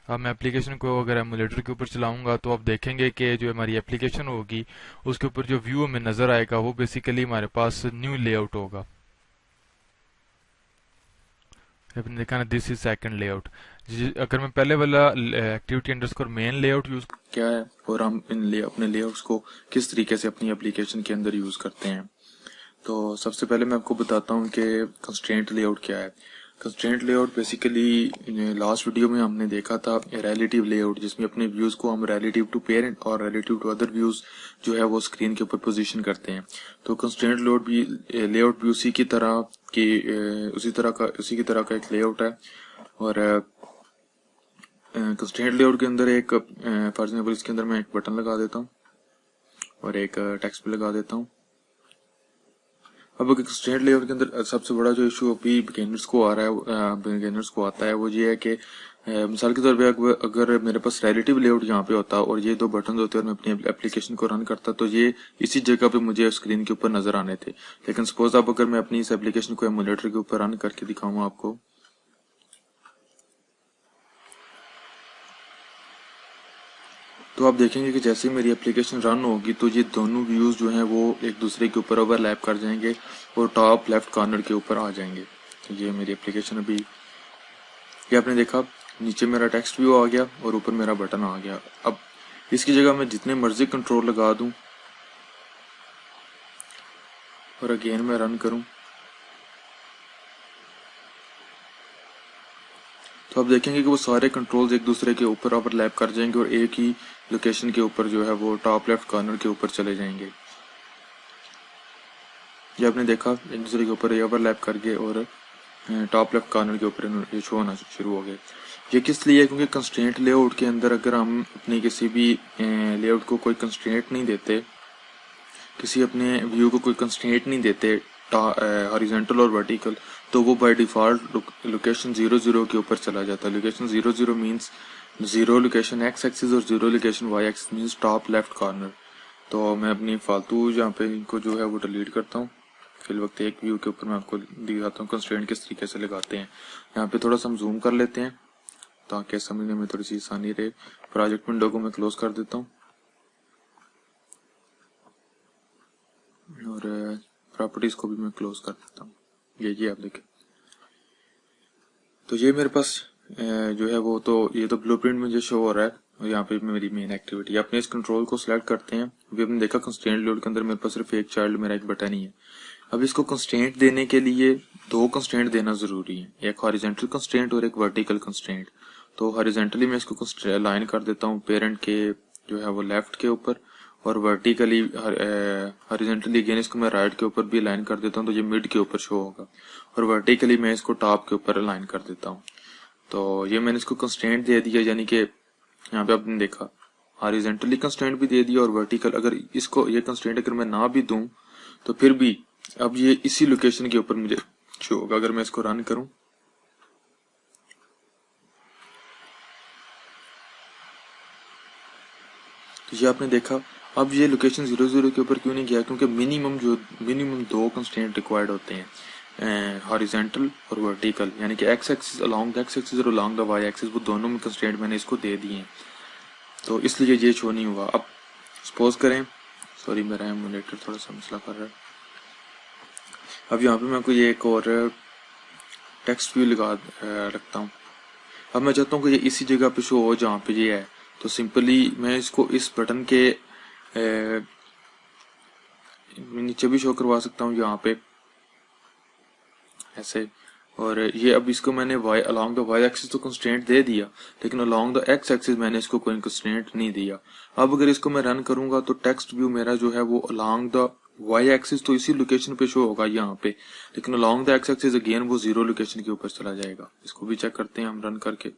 अब मैं एप्लीकेशन को अगर एमुलेटर के ऊपर चलाऊंगा तो आप देखेंगे कि जो हमारी एप्लीकेशन होगी उसके ऊपर जो व्यू हमें नजर आएगा वो बेसिकली हमारे पास न्यू लेआउट होगा। आपने देखा ना, दिस इज सेकंड लेआउट। अगर मैं पहले वाला activity underscore main layout use क्या है और हम अपने लेआउट्स को किस तरीके से अपनी एप्लीकेशन के अंदर यूज करते हैं, तो सबसे पहले मैं आपको बताता हूँ कि कंस्ट्रेंट लेआउट क्या है। Constraint layout basically last video में हमने देखा था रिलेटिव लेआउट, जिसमें अपने व्यूज को हम रिलेटिव टू पेरेंट और रिलेटिव टू अदर व्यूज जो है वो स्क्रीन के ऊपर पोजीशन करते हैं। तो कंस्ट्रेंट लेआउट भी उसी की तरह का एक लेआउट है। और कंस्ट्रेंट लेआउट के अंदर एक फॉर एग्जाम्पल इसके अंदर मैं एक बटन लगा देता हूँ और एक टेक्स्ट भी लगा देता हूँ। अब कंस्ट्रेंट लेआउट के अंदर सबसे बड़ा जो इशू अभी बिगिनर्स को आता है वो ये है कि मिसाल के तौर पे अगर मेरे पास रिलेटिव लेआउट यहाँ पे होता और ये दो बटन होते और मैं अपनी एप्लीकेशन को रन करता तो ये इसी जगह पे मुझे स्क्रीन के ऊपर नजर आने थे। लेकिन सपोज अब अगर मैं अपनी इस एप्लीकेशन को एमुलेटर के ऊपर रन करके दिखाऊं आपको, तो आप देखेंगे कि जैसे ही मेरी एप्लीकेशन रन होगी तो ये दोनों व्यूज जो हैं वो एक दूसरे के ऊपर ओवरलैप कर जाएंगे और टॉप लेफ्ट कॉर्नर के ऊपर आ जाएंगे। तो ये मेरी एप्लीकेशन अभी, ये आपने देखा नीचे मेरा टेक्स्ट व्यू आ गया और ऊपर मेरा बटन आ गया। अब इसकी जगह मैं जितने मर्जी कंट्रोल लगा दूं और अगेन मैं रन करूं तो आप देखेंगे कि वो सारे कंट्रोल्स एक दूसरे के ऊपर ओवरलैप कर जाएंगे और एक ही लोकेशन के ऊपर जो है वो टॉप लेफ्ट कॉर्नर के ऊपर चले जाएंगे। ये आपने देखा एक दूसरे के ऊपर ओवरलैप कर गए और टॉप लेफ्ट कॉर्नर के ऊपर ये शो होना शुरू हो गए। ये किस लिए? क्योंकि कंस्ट्रेंट लेआउट के अंदर अगर हम अपने किसी भी लेआउट को कोई कंस्ट्रेंट नहीं देते, किसी अपने व्यू को कोई कंस्ट्रेंट नहीं देते हॉरिजॉन्टल और वर्टिकल, तो वो बाय डिफॉल्ट लोकेशन 0 0 के ऊपर चला जाता है। Location 0 0 means 0 location X axis और 0 location Y axis means top left corner. तो मैं अपनी फालतू यहाँ पे इनको जो है वो डिलीट करता हूँ। फिल वक्त एक व्यू के ऊपर मैं आपको दिखाता हूँ कंस्ट्रेंट किस तरीके से लगाते हैं। यहाँ पे थोड़ा सा हम जूम कर लेते हैं ताकि समझने में थोड़ी सी आसानी रहे। प्रोजेक्ट विंडो को मैं क्लोज कर देता हूँ और प्रॉपर्टीज को भी मैं क्लोज कर देता हूँ। ये आप देखें तो ये मेरे पास जो है वो, तो ये तो ब्लूप्रिंट मुझे शो हो रहा है और यहाँ पे मेरी मेन एक्टिविटी। अपने इस कंट्रोल को सिलेक्ट करते हैं। अभी आपने देखा कंस्ट्रेंट लेआउट के अंदर मेरे पास सिर्फ एक चाइल्ड, मेरा एक बटन ही है। अब इसको कंस्ट्रेंट देने के लिए दो कंस्ट्रेंट देना जरूरी है, एक हॉरिजॉन्टल कंस्ट्रेंट और एक वर्टिकल कंस्ट्रेंट। तो हॉरिजॉन्टली मैं इसको लाइन कर देता हूँ पेरेंट के जो है वो लेफ्ट के ऊपर, और वर्टिकली हॉरिजॉन्टली अगेन इसको मैं राइट के ऊपर भी लाइन कर देता हूँ तो ये मिड के ऊपर शो होगा, और वर्टिकली मैं इसको टॉप के ऊपर लाइन कर देता हूँ। तो ये मैंने इसको कंस्ट्रेंट दे दिया, यानी कि यहाँ पे आपने देखा हॉरिजॉन्टली कंस्ट्रेंट भी दे दिया और वर्टिकल। अगर इसको ये कंस्ट्रेंट अगर मैं ना भी दूं तो फिर भी अब ये इसी लोकेशन के ऊपर मुझे शो होगा। अगर मैं इसको रन करूं तो ये आपने देखा अब ये लोकेशन 0 0 के ऊपर क्यों नहीं गया, क्योंकि मिनिमम दो कंस्ट्रेंट रिक्वायर्ड होते हैं, हॉरिजॉन्टल और वर्टिकल, यानी कि x axis along the X axis और अलोंग द वाई एक्सिस, वो दोनों में कंस्ट्रेंट मैंने इसको दे दिए हैं, तो इसलिए ये शो नहीं हुआ। अब सपोज करें, सॉरी मेरा एमुलेटर थोड़ा सा मसला कर रहा है। अब यहाँ पे मैं कोई एक और टेक्स्ट व्यू लगा रखता हूँ। अब मैं चाहता हूँ कि ये इसी जगह पे शो हो जहाँ पे ये है, तो सिंपली मैं इसको इस बटन के नीचे भी शो करवा सकता हूँ यहाँ पे ऐसे। और ये अब इसको मैंने Y along the Y axis तो कंस्ट्रेंट दे दिया, लेकिन अलोंग द एक्स एक्सिस मैंने इसको कोई कंस्ट्रेंट नहीं दिया। अब अगर इसको मैं रन करूंगा तो टेक्स्ट व्यू मेरा जो है वो अलोंग द वाई एक्सिस तो इसी लोकेशन पे शो होगा यहाँ पे, लेकिन along the X axis again वो 0 लोकेशन के ऊपर चला जाएगा। इसको भी चेक करते हैं हम रन करके।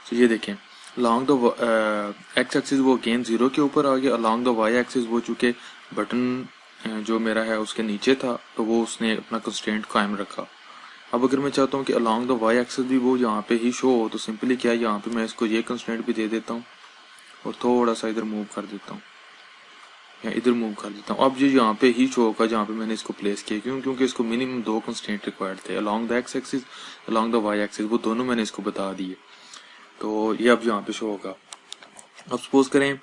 तो ये देखें अलॉन्ग द एक्स एक्सिस वो अगेन 0 के ऊपर आ गया, अलॉन्ग द वाई एक्सिस वो चूंकि बटन जो मेरा है उसके नीचे था तो वो उसने अपना कंस्ट्रेंट कायम रखा। अब अगर मैं चाहता हूँ कि अलॉन्ग द वाई एक्सिस भी वो यहाँ पे ही शो हो तो सिंपली क्या है, यहाँ पे मैं इसको ये कंस्ट्रेंट भी दे देता हूँ और थोड़ा सा इधर मूव कर देता हूँ या इधर मूव कर देता हूँ। अब ये यहाँ पे ही शो होगा जहाँ पे मैंने इसको प्लेस किया, क्यों? क्योंकि इसको मिनिमम 2 कंस्ट्रेंट रिक्वायर्ड थे, along the X axis, along the Y axis, वो दोनों मैंने इसको बता दिए। तो ये अब यहाँ पे शो होगा। अब सपोज करें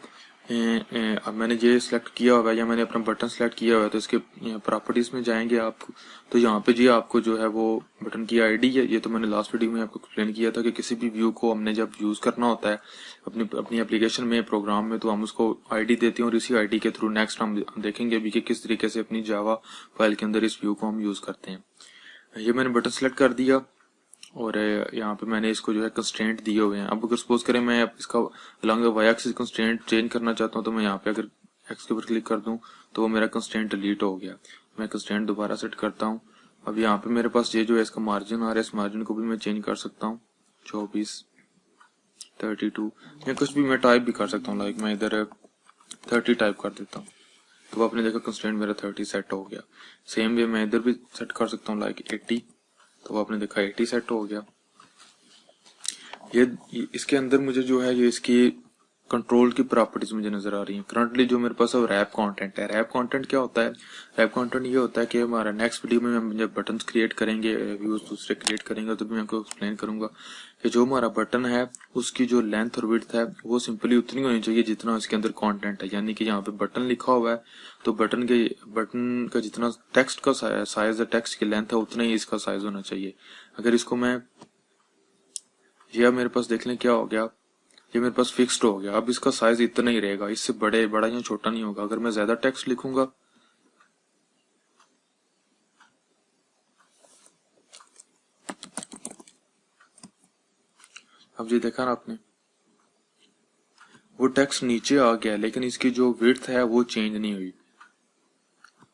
अब मैंने ये सिलेक्ट किया हुआ है या मैंने अपना बटन सिलेक्ट किया हुआ है, तो इसके प्रॉपर्टीज में जाएंगे आप, तो यहाँ पे जी आपको जो है वो बटन की आईडी है। ये तो मैंने लास्ट वीडियो में आपको एक्सप्लेन किया था कि किसी भी व्यू को हमने जब यूज करना होता है अपनी अपनी एप्लीकेशन में, प्रोग्राम में, तो हम उसको आईडी देते हैं और इसी आईडी के थ्रू नेक्स्ट हम देखेंगे भी कि किस तरीके से अपनी जावा फाइल के अंदर इस व्यू को हम यूज करते हैं। ये मैंने बटन सेलेक्ट कर दिया और यहाँ पे मैंने इसको जो है कंस्ट्रेंट दिए हुए हैं। अब अगर सपोज करें मैं इसका along the Y axis constraint change करना चाहता हूँ तो मैं यहाँ पे अगर एक्स के ऊपर क्लिक कर दूं तो वो मेरा कंस्ट्रेंट डिलीट हो गया। मैं कंस्ट्रेंट दोबारा सेट करता हूँ। अब यहाँ पे मेरे पास ये जो है इसका मार्जिन आ रहा है, इस मार्जिन को भी मैं चेंज कर सकता हूँ 24, 32 या कुछ भी मैं टाइप भी कर सकता हूँ, लाइक मैं इधर 30 टाइप कर देता हूँ तो आपने देखा कंस्ट्रेंट मेरा 30 सेट हो गया। सेम वे मैं इधर भी सेट कर सकता हूँ लाइक 80, तो आपने देखा 80 सेट हो गया। ये इसके अंदर मुझे जो है ये इसकी कंट्रोल की प्रॉपर्टीज मुझे नजर आ रही हैं। करंटली जो मेरे पास रैप कंटेंट है, रैप कंटेंट क्या होता है? रैप कंटेंट ये होता है कि हमारा नेक्स्ट वीडियो में हम जब बटन्स क्रिएट करेंगे, व्यूज दूसरे क्रिएट करेंगे, तो भी मैं आपको एक्सप्लेन करूंगा कि जो हमारा बटन है उसकी जो लेंथ और विड्थ है वो सिंपली उतनी होनी चाहिए जितना उसके अंदर कंटेंट है। यानी कि यहाँ पे बटन लिखा हुआ है तो बटन का जितना टेक्स्ट का साइज है, टेक्स्ट की लेंथ है, उतना ही इसका साइज होना चाहिए। अगर इसको मैं ये मेरे पास देख लें क्या हो गया, ये मेरे पास फिक्स्ड हो गया। अब इसका साइज इतना ही रहेगा, इससे बड़ा या छोटा नहीं होगा। अगर मैं ज्यादा टेक्स्ट लिखूंगा अब ये देखा ना आपने, वो टेक्स्ट नीचे आ गया लेकिन इसकी जो विड्थ है वो चेंज नहीं हुई।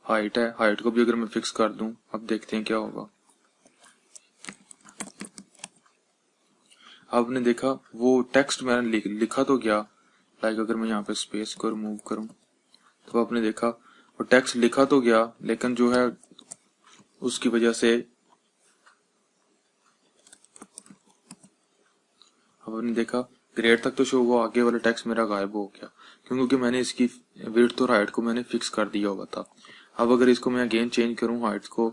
हाइट है, हाइट को भी अगर मैं फिक्स कर दूं, अब देखते हैं क्या होगा। आपने देखा वो टेक्स्ट मैंने लिखा तो गया, लाइक अगर मैं यहाँ पे स्पेस को रिमूव करूं तो आपने देखा वो टेक्स्ट लिखा तो गया लेकिन जो है उसकी वजह से आपने देखा ग्रेड तक तो शो हुआ, आगे वाला टेक्स्ट मेरा गायब हो गया क्योंकि मैंने इसकी विड्थ और हाइट को मैंने फिक्स कर दिया हुआ था। अब अगर इसको मैं अगेन चेंज करूं हाइट को,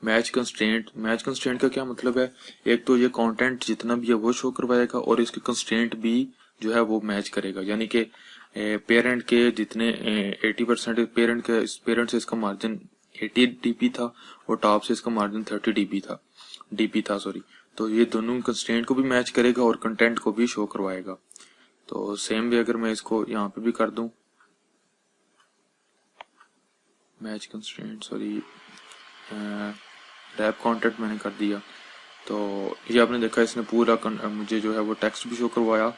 मैच कंस्ट्रेंट का क्या मतलब है? एक तो ये कंटेंट जितना भी है वो शो करवाएगा और इसके कंस्ट्रेंट भी जो है वो मैच करेगा। यानी कि पेरेंट के जितने 80% पेरेंट से इसका मार्जिन 80 डीपी था और टॉप से इसका मार्जिन 30 डीपी था सॉरी। तो ये दोनों कंस्ट्रेंट को भी मैच करेगा और कंटेंट को भी शो करवाएगा। तो सेम वे अगर मैं इसको यहाँ पे भी कर दूं match constraint sorry wrap content मैंने कर दिया, तो ये आपने देखा इसने पूरा मुझे जो है वो टेक्स्ट भी शो करवाया।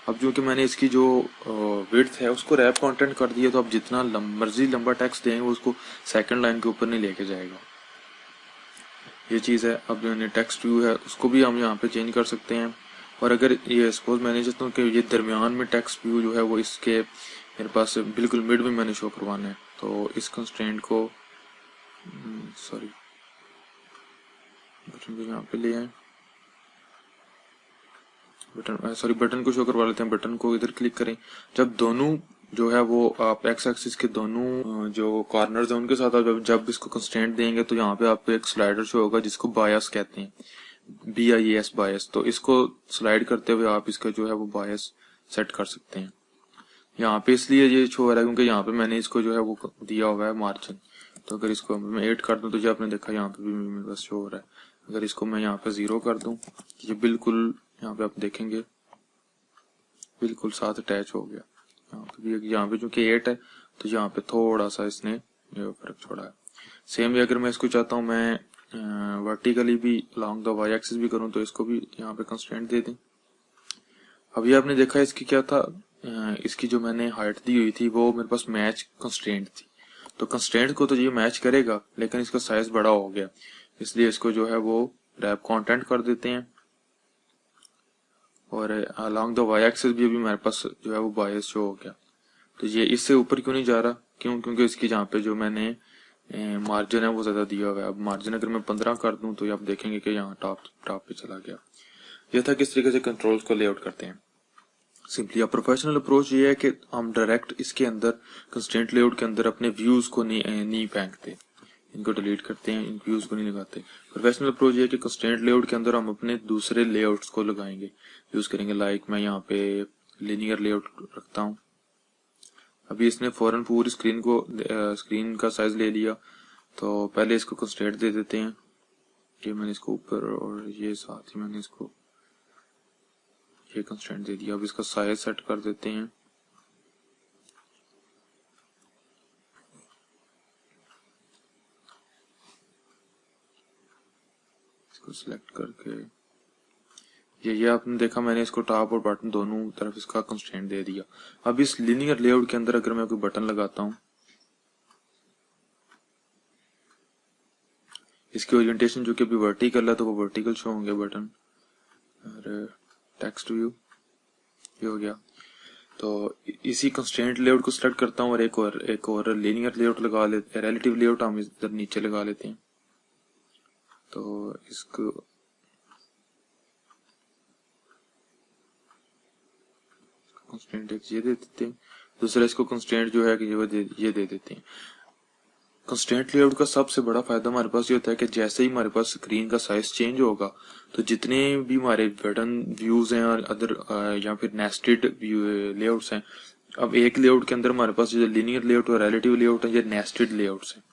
अब जो कि मैंने इसकी जो विड्थ है उसको रैप कंटेंट कर दिया, तो अब जितना मर्जी लंबा टेक्स्ट देंगे उसको सेकंड लाइन के ऊपर नहीं लेके जाएगा। ये चीज है। अब जो टेक्स्ट व्यू है उसको भी हम यहाँ पे चेंज कर सकते हैं। और अगर ये सपोज मैंने चाहता हूँ कि ये दरमियान में टेक्स्ट व्यू जो है वो इसके मेरे पास बिल्कुल मिड में मैंने शो करवाना है, तो इस कंस्ट्रेंट को सॉरी बटन को यहाँ पे ले आए, बटन को शो करवा लेते हैं। बटन को इधर क्लिक करें, जब दोनों जो है वो आप एक्स एक्सिस के दोनों जो कॉर्नर्स है उनके साथ आप जब इसको कंस्ट्रेंट देंगे तो यहाँ पे आपको एक स्लाइडर शो होगा जिसको बायस कहते हैं, BIAS बायस। तो इसको स्लाइड करते हुए आप इसका जो है वो बायस सेट कर सकते हैं। यहाँ पे इसलिए ये शो हो रहा है क्योंकि यहाँ पे मैंने इसको जो है वो दिया हुआ है मार्जिन। तो अगर इसको मैं 8 कर दूं तो ये आपने देखा यहाँ पे भी मेरे पास शो हो रहा है। अगर इसको मैं यहाँ पे 0 कर दूं ये बिल्कुल यहाँ पे आप देखेंगे बिल्कुल साथ अटैच हो गया। यहाँ पे चूंकि 8 है तो यहाँ पे थोड़ा सा इसने फर्क छोड़ा है। सेम वे अगर मैं इसको चाहता हूँ मैं वर्टिकली भी लॉन्ग द वाई एक्सिस भी करूँ तो इसको भी यहाँ पे कंस्ट्रेंट दे दें। अब ये आपने देखा इसकी क्या था, इसकी जो मैंने हाइट दी हुई थी वो मेरे पास मैच कंस्ट्रेंट थी, तो कंस्ट्रेंट को तो ये मैच करेगा लेकिन इसका साइज बड़ा हो गया, इसलिए इसको जो है वो रैप कंटेंट कर देते हैं और अलॉन्ग द वाई एक्सिस भी अभी हमारे पास जो है वो बायस शो हो गया। तो ये इससे ऊपर क्यों नहीं जा रहा, क्योंकि इसकी जहाँ पे जो मैंने मार्जिन है वो ज़्यादा दिया हुआ है। अब मार्जिन अगर मैं 15 कर दूं तो आप देखेंगे कि यहाँ टॉप पे चला गया। यह था किस तरीके से कंट्रोल्स को लेआउट करते हैं। सिंपली अब प्रोफेशनल अप्रोच ये है कि हम डायरेक्ट इसके अंदर कंस्ट्रेंट लेआउट के अंदर अपने व्यूज को नहीं फेंकते, इनको डिलीट करते हैं, इन व्यूज को नहीं लगाते। प्रोफेशनल अप्रोच ये है कि कंस्ट्रेंट लेआउट के अंदर हम अपने दूसरे लेआउट्स को लगाएंगे, यूज करेंगे। लाइक मैं यहाँ पे लिनियर लेआउट रखता हूँ। अभी इसने फौरन पूरी स्क्रीन का साइज ले लिया, तो पहले इसको कंस्ट्रेंट दे देते हैं। ये मैंने इसको ऊपर और ये साथ ही मैंने इसको ये कंस्ट्रेंट दे दिया। अब इसका साइज सेट कर देते हैं। इसको सिलेक्ट करके ये आपने देखा, मैंने इसको टॉप और बटन दोनों तरफ इसका कंस्ट्रेंट दे दिया। अब इस लिनियर लेआउट के अंदर अगर मैं कोई बटन लगाता हूँ, इसकी ओरिएंटेशन जो कि अभी वर्टिकल है तो वो वर्टिकल शो होंगे बटन। और टेक्स्ट व्यू ये हो गया। तो इसी कंस्ट्रेंट लेआउट को सिलेक्ट करता हूँ और एक और लिनियर लेआउट लगा लेते हैं, रिलेटिव लेआउट हम इधर नीचे लगा लेते हैं। तो इसको कंस्ट्रेंट एक ये दे देते हैं, दूसरा इसको कंस्ट्रेंट जो है कि ये दे देते हैं। कंस्ट्रेंट लेआउट का सबसे बड़ा फायदा हमारे पास ये होता है कि जैसे ही हमारे पास स्क्रीन का साइज चेंज होगा तो जितने भी हमारे बटन व्यूज हैं और अदर या फिर नेस्टेड लेआउट्स हैं, अब एक लेआउट के अंदर हमारे पास जो लिनियर लेआउट और रिलेटिव लेआउट है ये नेस्टेड लेआउट्स हैं,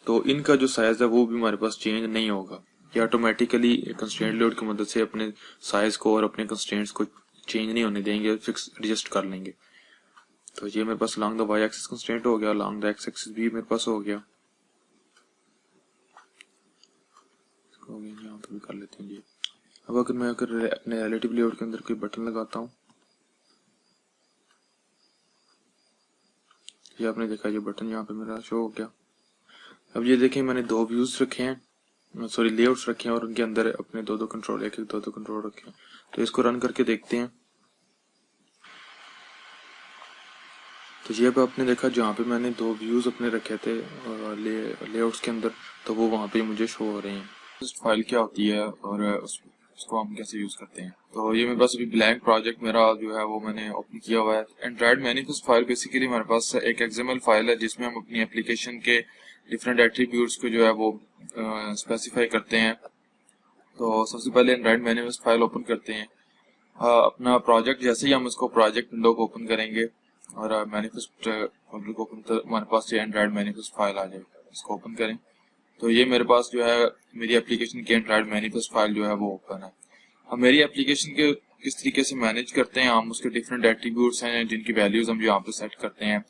तो इनका जो साइज है वो भी हमारे पास चेंज नहीं होगा। ये ऑटोमेटिकली कंस्ट्रेंट लेआउट की मदद से अपने साइज को और अपने कंस्ट्रेंट्स को चेंज नहीं होने देंगे, फिक्स एडजस्ट कर लेंगे। तो ये मेरे पास along the Y axis constraint हो गया, अलॉन्ग द एक्स एक्सिस भी मेरे पास हो गया। इसको यहाँ पे भी कर लेते हैं जी। अब अगर मैं अपने रिलेटिव लेआउट के अंदर कोई बटन लगाता हूँ, ये आपने देखा ये बटन यहाँ पे मेरा शो हो गया। अब ये देखें मैंने दो व्यूज रखे हैं, सॉरी लेआउट्स रखे हैं और उनके अंदर अपने दो कंट्रोल दो कंट्रोल रखे हैं। तो इसको रन करके देखते हैं। तो ये अब आपने देखा जहाँ पे मैंने दो व्यूज अपने रखे थे लेआउट्स के अंदर, तो वो वहाँ पे मुझे शो हो रहे हैं। फाइल क्या होती है और उसको हम कैसे यूज करते हैं। तो ये मेरे पास अभी ब्लैंक प्रोजेक्ट मेरा जो है वो मैंने ओपन किया हुआ है। एंड्रॉइड मैनिफेस्ट फाइल बेसिकली हमारे पास एक एक्सएमएल फाइल है जिसमें हम अपनी एप्लीकेशन के डिफरेंट एट्रीब्यूट्स को जो है वो स्पेसिफाई करते हैं। तो सबसे पहले एंड्रॉइड मैनिफेस्ट फाइल ओपन करते हैं। अपना प्रोजेक्ट जैसे ही हम इसको प्रोजेक्ट विंडो को ओपन करेंगे और मैनिफेस्ट पब्लिक ओपन, तो हमारे पास ये एंड्रॉइड मैनिफेस्ट फाइल आ जाएगी। इसको ओपन करें तो ये मेरे पास जो है मेरी एप्लीकेशन की एंड्रॉइड मैनिफेस्ट फाइल जो है वो ओपन है। हम मेरी एप्लीकेशन के किस तरीके से मैनेज करते हैं, हम उसके डिफरेंट एट्रीब्यूट्स हैं जिनकी वैल्यूज हम यहाँ पे सेट करते हैं।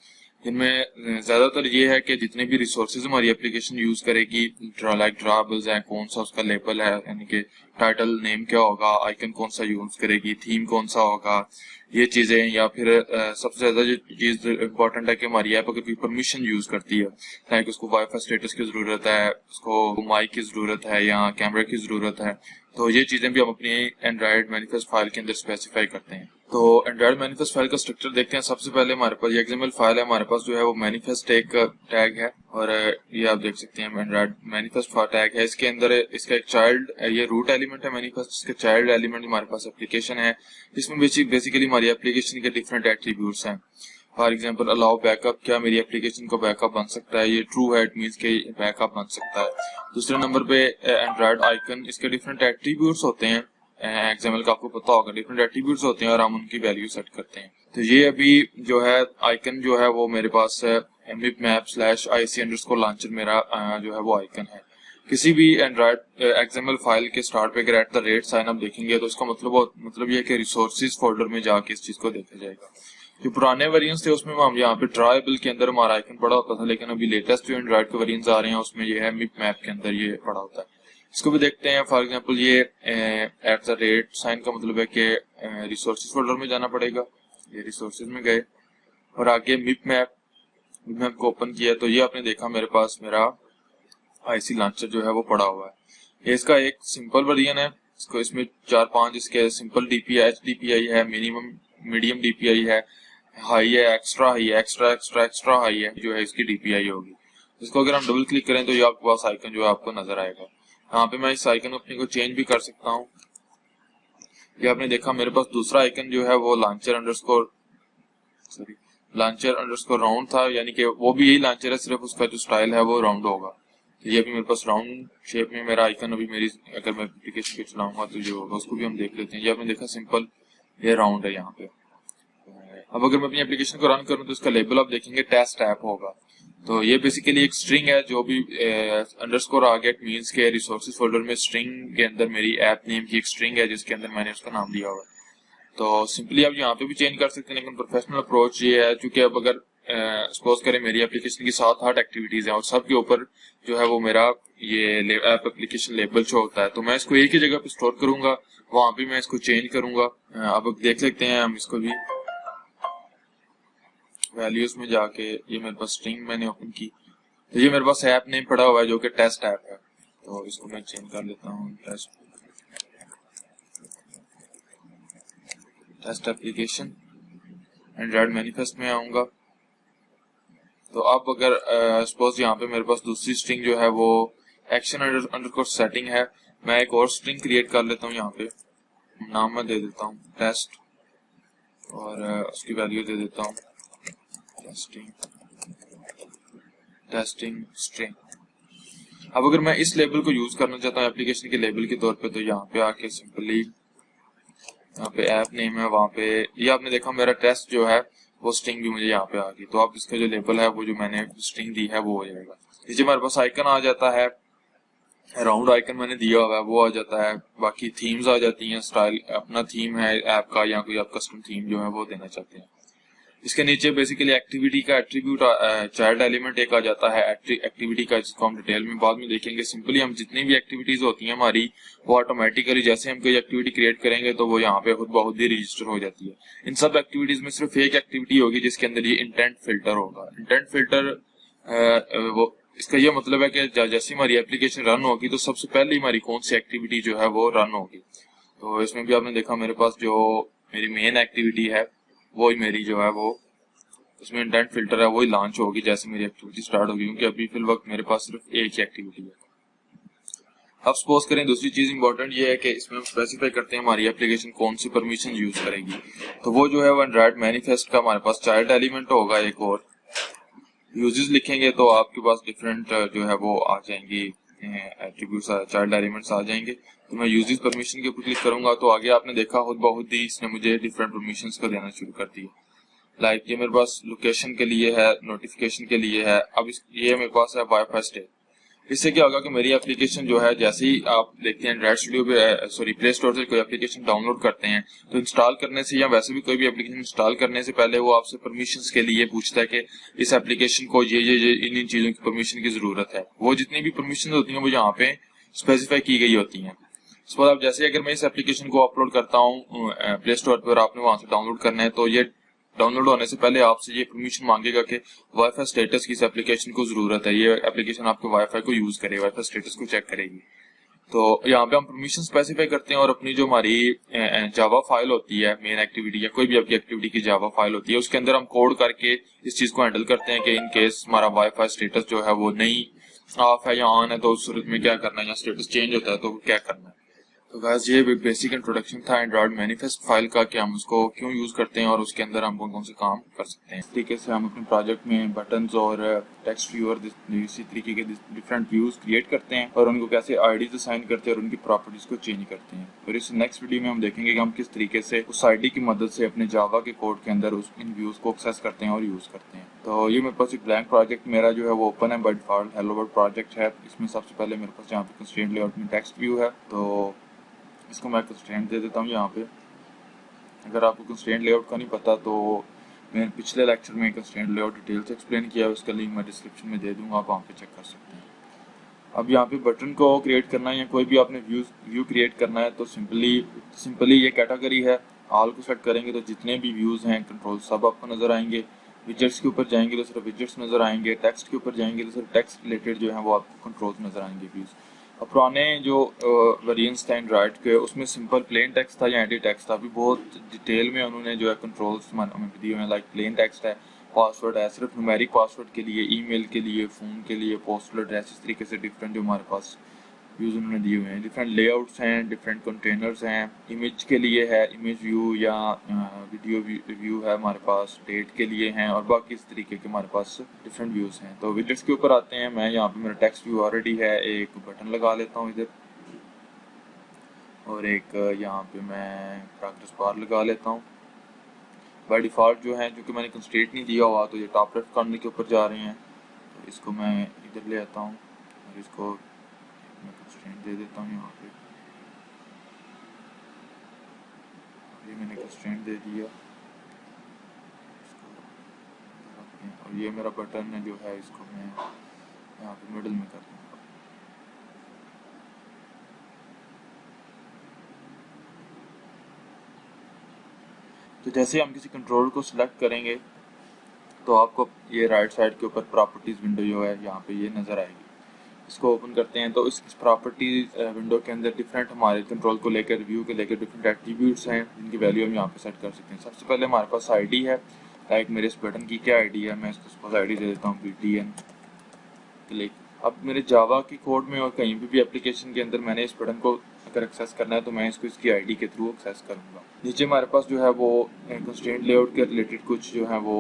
जिनमें ज्यादातर ये है कि जितने भी रिसोर्सेज हमारी एप्लीकेशन यूज करेगी, लाइक ड्राबल्स है, कौन सा उसका लेबल है, यानी कि टाइटल नेम क्या होगा, आइकन कौन सा यूज करेगी, थीम कौन सा होगा, ये चीजें। या फिर सबसे ज्यादा जो चीज इंपॉर्टेंट है कि हमारी ऐप अगर कोई परमिशन यूज करती है, लाइक उसको वाईफाई स्टेटस की जरूरत है, उसको माइक की जरूरत है या कैमरा की जरूरत है, तो ये चीजें भी हम अपनी एंड्रॉइड मैनिफेस्ट फाइल के अंदर स्पेसिफाई करते हैं। तो एंड्रॉइड मैनिफेस्ट फाइल का स्ट्रक्चर देखते हैं। सबसे पहले हमारे पास ये एक्सएमएल फाइल है, हमारे पास जो है वो मैनिफेस्ट एक टैग है और ये आप देख सकते हैं एंड्रॉइड मैनिफेस्ट टैग है। इसके अंदर इसका एक चाइल्ड, ये रूट एलिमेंट है मैनिफेस्ट, इसके चाइल्ड एलिमेंट हमारे पास एप्लीकेशन है। इसमें बेसिकली हमारी एप्लीकेशन के डिफरेंट एट्रीब्यूट्स हैं। फॉर एग्जाम्पल अलाउ बैकअप, क्या मेरी एप्लीकेशन को बैकअप बन सकता है, ये ट्रू है, इट मीन्स के बैकअप बन सकता है। दूसरे नंबर पे एंड्रॉइड आइकन, इसके डिफरेंट एट्रीब्यूट्स होते हैं। एक्सएमएल का आपको पता होगा डिफरेंट एट्रीब्यूट्स होते हैं और हम उनकी वैल्यू सेट करते हैं। तो ये अभी जो है आइकन जो है वो मेरे पास mipmap/ic_launcher मेरा जो है वो आइकन है। किसी भी एंड्रॉइड एक्सएमएल फाइल के स्टार्ट पे अगर @ साइन आप देखेंगे तो इसका मतलब ये है कि रिसोर्सेज फोल्डर में जाके इस चीज को देखा जाएगा। जो पुराने वेरिएंट्स थे उसमें हम यहाँ पे ड्राइबल के अंदर हमारा आइकन पड़ा होता था, लेकिन अभी लेटेस्ट जो एंड्रॉइड के वेरिएंट्स आ रहे हैं उसमें ये है मिप मैप के अंदर ये पड़ा होता है। इसको भी देखते हैं। फॉर एग्जांपल ये @ साइन का मतलब है कि रिसोर्सेज फोल्डर में जाना पड़ेगा। ये रिसोर्सेज में गए और आगे मिप मैप को ओपन किया तो ये आपने देखा मेरे पास मेरा आईसी लॉन्चर जो है वो पड़ा हुआ है। ये इसका एक सिंपल वर्जन है, इसको इसमें 4-5 इसके सिंपल डीपीआई, एचडीपीआई है, मिनिमम मीडियम डीपीआई है, हाई है, एक्स्ट्रा हाई है, एक्स्ट्रा एक्स्ट्रा एक्स्ट्रा हाई है, जो है इसकी डीपीआई होगी। इसको अगर हम डबल क्लिक करें तो ये आपके पास आइकन जो है आपको नजर आएगा। यहाँ पे मैं इस आइकन अपने को चेंज भी कर सकता हूँ। ये आपने देखा मेरे पास दूसरा आइकन जो है वो लॉन्चर अंडरस्कोर राउंड था, यानी कि वो भी यही लॉन्चर है, सिर्फ उसका जो स्टाइल है वो राउंड होगा। तो ये भी मेरे पास राउंड शेप में मेरा आइकन अभी मेरी, अगर मैं एप्लीकेशन पे चलाऊंगा तो जो होगा उसको भी हम देख लेते हैं। ये आपने देखा सिंपल ये राउंड है यहाँ पे। अब अगर मैं अपनी एप्लीकेशन को रन करूँ तो इसका लेबल आप देखेंगे टेस्ट ऐप होगा। तो ये बेसिकली एक स्ट्रिंग है, जो भी अंडरस्कोर आ गया, इट मींस के रिसोर्सेज फोल्डर में स्ट्रिंग के अंदर मेरी ऐप नेम की एक स्ट्रिंग है जिसके अंदर मैंने उसका नाम दिया हुआ है। तो सिंपली आप यहाँ पे भी चेंज कर सकते हैं, लेकिन प्रोफेशनल अप्रोच ये है, चूंकि अब अगर सपोज करें मेरी एप्लीकेशन की 7-8 एक्टिविटीज हैं और सब के ऊपर जो है वो मेरा ये ऐप एप्लीकेशन लेबल शो होता है, तो मैं इसको एक ही जगह पे स्टोर करूंगा, वहां पे मैं इसको चेंज करूंगा। अब देख सकते हैं हम इसको भी वैल्यूज में जाके, ये मेरे पास स्ट्रिंग मैंने ओपन की, तो ये मेरे पास ऐप नेम पड़ा हुआ है जो कि टेस्ट ऐप है। तो इसको मैं चेंज कर लेता हूँ, टेस्ट एप्लीकेशन, एंड्रॉइड मैनिफेस्ट में आऊंगा। तो अब अगर सपोज यहाँ पे मेरे पास दूसरी स्ट्रिंग जो है वो एक्शन अंडरस्कोर सेटिंग है, मैं एक और स्ट्रिंग क्रिएट कर लेता हूँ। यहाँ पे नाम मैं दे देता हूँ टेस्ट और उसकी वैल्यू दे देता हूँ टेस्टिंग स्ट्रिंग। अब अगर मैं इस लेबल को यूज करना चाहता हूँ एप्लीकेशन के लेबल के तौर पे, तो यहाँ पे आके सिंपली यहाँ पे ऐप नेम है, वहां पे ये आपने देखा मेरा टेस्ट जो है वो स्ट्रिंग भी मुझे यहाँ पे आ गई। तो अब इसका जो लेबल है वो जो मैंने स्ट्रिंग दी है वो हो जाएगा। नीचे हमारे पास आइकन आ जाता है, राउंड आइकन मैंने दिया हुआ है वो आ जाता है, बाकी थीम्स आ जाती हैं, स्टाइल अपना थीम है ऐप का या कोई आप कस्टम थीम जो है वो देना चाहते हैं। इसके नीचे बेसिकली एक्टिविटी का एट्रीब्यूट चाइल्ड एलिमेंट एक आ जाता है एक्टिविटी का, जिसको हम डिटेल में बाद में देखेंगे। सिंपली हम जितनी भी एक्टिविटीज होती हैं हमारी वो ऑटोमेटिकली जैसे हम कोई एक्टिविटी क्रिएट करेंगे तो वो यहाँ पे खुद बहुत ही रजिस्टर हो जाती है। इन सब एक्टिविटीज में सिर्फ एक एक्टिविटी होगी जिसके अंदर ये इंटेंट फिल्टर होगा। इंटेंट फिल्टर वो इसका ये मतलब है कि जैसे हमारी एप्लीकेशन रन होगी तो सबसे पहले हमारी कौन सी एक्टिविटी जो है वो रन होगी। तो इसमें भी आपने देखा मेरे पास जो मेरी मेन एक्टिविटी है वही मेरी जो है वो उसमें इंटेंट फिल्टर है वही लॉन्च होगी जैसे मेरी एक्टिविटी स्टार्ट होगी, क्योंकि अभी फिल वक्त मेरे पास सिर्फ एक ही एक्टिविटी है। अब सपोज करें दूसरी चीज इंपॉर्टेंट ये है कि इसमें हम स्पेसिफाई करते हैं हमारी एप्लीकेशन कौन सी परमिशन यूज करेगी। तो वो जो है वो एंड्रॉइड मैनिफेस्ट का हमारे पास चाइल्ड एलिमेंट होगा एक, और यूजेस लिखेंगे तो आपके पास डिफरेंट जो है वो आ जाएंगी एट्रीब्यूट्स, चाइल्ड एलिमेंट्स आ जाएंगे। तो मैं यूजेस परमिशन के ऊपर क्लिक करूंगा तो आगे आपने देखा खुद बहुत ही इसने मुझे डिफरेंट परमिशंस को देना शुरू कर दिया। लाइक ये मेरे पास लोकेशन के लिए है, नोटिफिकेशन के लिए है। अब ये मेरे पास है वाईफाई स्टेट। इससे क्या होगा कि मेरी एप्लीकेशन जो है जैसे ही आप देखते हैं एंड्रॉइड स्टूडियो पे सॉरी प्ले स्टोर से कोई एप्लीकेशन डाउनलोड करते हैं तो इंस्टॉल करने से या वैसे भी कोई भी एप्लीकेशन इंस्टॉल करने से पहले वो आपसे परमिशंस के लिए पूछता है कि इस एप्लीकेशन को ये इन चीजों की परमिशन की जरूरत है। वो जितनी भी परमिशन होती हैं वो यहाँ पे स्पेसिफाई की गई होती हैं। सपोज अब जैसे अगर मैं इस एप्लीकेशन को अपलोड करता हूँ प्ले स्टोर पर, आपने वहां से डाउनलोड करना है, तो ये डाउनलोड होने से पहले आपसे ये परमिशन मांगेगा कि वाईफाई स्टेटस की इस एप्लीकेशन को जरूरत है, ये एप्लीकेशन आपके वाईफाई को यूज करे, वाईफाई स्टेटस को चेक करेगी। तो यहाँ पे हम परमिशन स्पेसिफाई करते हैं और अपनी जो हमारी जावा फाइल होती है मेन एक्टिविटी या कोई भी आपकी एक्टिविटी की जावा फाइल होती है उसके अंदर हम कोड करके इस चीज को हैंडल करते हैं कि इन केस हमारा वाईफाई स्टेटस जो है वो नहीं ऑफ है या ऑन है तो उस सूरत में क्या करना है, या स्टेटस चेंज होता है तो क्या करना है। तो गाइस ये बेसिक इंट्रोडक्शन था एंड्रॉइड मैनिफेस्ट फाइल का कि हम उसको क्यों यूज करते हैं और उसके अंदर हम कौन कौन से काम कर सकते हैं। इस तरीके से हम अपने प्रोजेक्ट में बटन्स और टेक्स्ट व्यू और इसी तरीके के डिफरेंट व्यूज क्रिएट करते हैं और उनको कैसे आईडीज असाइन करते हैं और उनकी प्रॉपर्टीज को चेंज करते हैं। और इस नेक्स्ट वीडियो में हम देखेंगे कि हम किस तरीके से उस आईडी की मदद से अपने जावा के कोड के अंदर उस इन व्यूज को एक्सेस करते हैं और यूज करते हैं। तो ये मेरे पास एक ब्लैंक प्रोजेक्ट मेरा जो है वो ओपन है, by default hello world project है। इसमें सबसे पहले मेरे पास यहाँ पे कंस्ट्रेंट लेआउट में टेक्स्ट व्यू है, तो इसको मैं कंस्ट्रेंट दे देता हूँ यहाँ पे। अगर आपको कंस्ट्रेंट लेआउट का नहीं पता तो मैंने पिछले लेक्चर में कंस्ट्रेंट लेआउट डिटेल से एक्सप्लेन किया है, उसका लिंक मैं डिस्क्रिप्शन में दे दूंगा, आप वहाँ पे चेक कर सकते हैं। अब यहाँ पे बटन को क्रिएट करना है या कोई भी आपने व्यू क्रिएट करना है तो सिंपली ये कैटेगरी है, ऑल को सेट करेंगे तो जितने भी व्यूज हैं कंट्रोल सब आपको नजर आएंगे। विजेट्स के ऊपर जाएंगे तो सिर्फ विजेट्स नजर आएंगे, टेक्स्ट के ऊपर जाएंगे तो सिर्फ टेक्स्ट रिलेटेड जो है वो आपको कंट्रोल्स नजर आएंगे व्यूज। अब पुराने जो वेरिएंट्स थे एंड्रॉयड के, उसमें सिंपल प्लेन टेक्स्ट था या एडिट टेक्स्ट था। अभी बहुत डिटेल में उन्होंने जो है कंट्रोल्स हमें दिए हुए हैं। लाइक प्लेन टेक्स्ट है, पासवर्ड है, सिर्फ न्यूमेरिक पासवर्ड के लिए, ईमेल के लिए, फ़ोन के लिए, पोस्टल एड्रेस, इस तरीके से डिफरेंट जो हमारे पास व्यूज़ उन्होंने दिए हुए हैं। डिफरेंट लेआउट्स हैं, डिफरेंट कंटेनर्स हैं। इमेज के लिए है इमेज व्यू या वीडियो व्यू है हमारे पास, डेट के लिए हैं, और बाकी इस तरीके के हमारे पास डिफरेंट व्यूज़ हैं। तो विजेट्स के ऊपर आते हैं। मैं यहाँ पे मेरा टेक्स्ट व्यू ऑलरेडी है, एक बटन लगा लेता हूँ इधर, और एक यहाँ पे मैं प्रोग्रेस बार लगा लेता हूँ। बाय डिफ़ॉल्ट जो है, क्योंकि मैंने कंस्ट्रेंट नहीं दिया हुआ, तो ये टॉप लेफ्ट कॉर्नर के ऊपर जा रहे हैं। तो इसको मैं इधर ले आता हूँ और इसको मैं कंस्ट्रेंट दे देता हूँ यहाँ पे। ये मैंने कंस्ट्रेंट दे दिया इसको, और ये मेरा बटन है जो है, इसको मैं यहाँ पे मिडिल में कर दूँगा। तो जैसे हम किसी कंट्रोल को सिलेक्ट करेंगे तो आपको ये राइट साइड के ऊपर प्रॉपर्टीज़ विंडो जो है यहाँ पे ये नज़र आएगी। इसको ओपन करते हैं तो इस प्रॉपर्टीज विंडो के अंदर डिफरेंट हमारे कंट्रोल को लेकर, व्यू को लेकर डिफरेंट एट्रीब्यूट्स हैं जिनकी वैल्यू हम यहाँ पे सेट कर सकते हैं। सबसे पहले हमारे पास आईडी है। लाइक मेरे इस बटन की क्या आईडी है, मैं इसको सपोज आईडी दे देता हूँ BTN क्लिक। अब मेरे जावा की कोड में और कहीं भी एप्लीकेशन के अंदर मैंने इस बटन को अगर एक्सेस करना है तो मैं इसको इसकी आईडी के थ्रू एक्सेस करूँगा। नीचे हमारे पास जो है वो कंस्ट्रेंट लेआउट के रिलेटेड कुछ जो है वो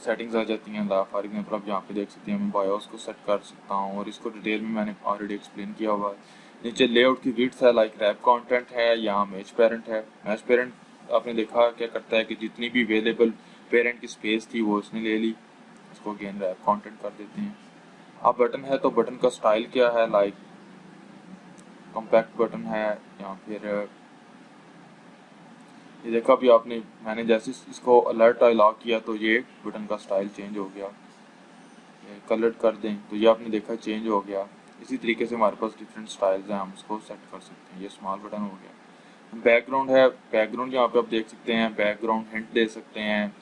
सेटिंग्स आ जाती हैं। फॉर एग्जाम्पल आप यहाँ पे देख सकते हैं, मैं बायोस को सेट कर सकता हूँ और इसको डिटेल में मैंने ऑलरेडी एक्सप्लेन किया हुआ है। नीचे लेआउट की विड्थ है, लाइक रैप कंटेंट है या मैच पेरेंट है। मैच पेरेंट आपने देखा क्या करता है कि जितनी भी अवेलेबल पेरेंट की स्पेस थी वो उसने ले ली, इसको अगेन रैप कंटेंट कर देते हैं। अब बटन है तो बटन का स्टाइल क्या है, लाइक कॉम्पैक्ट बटन है या फिर ये देखा भी आपने, मैंने जैसे इसको अलर्ट लॉक किया तो ये बटन का स्टाइल चेंज हो गया। कलर कर दें तो ये आपने देखा चेंज हो गया। इसी तरीके से हमारे पास डिफरेंट स्टाइल्स हैं, हम उसको सेट कर सकते हैं। ये स्मॉल बटन हो गया। बैकग्राउंड है, बैकग्राउंड यहाँ पे आप देख सकते हैं, बैकग्राउंड हिंट दे सकते हैं,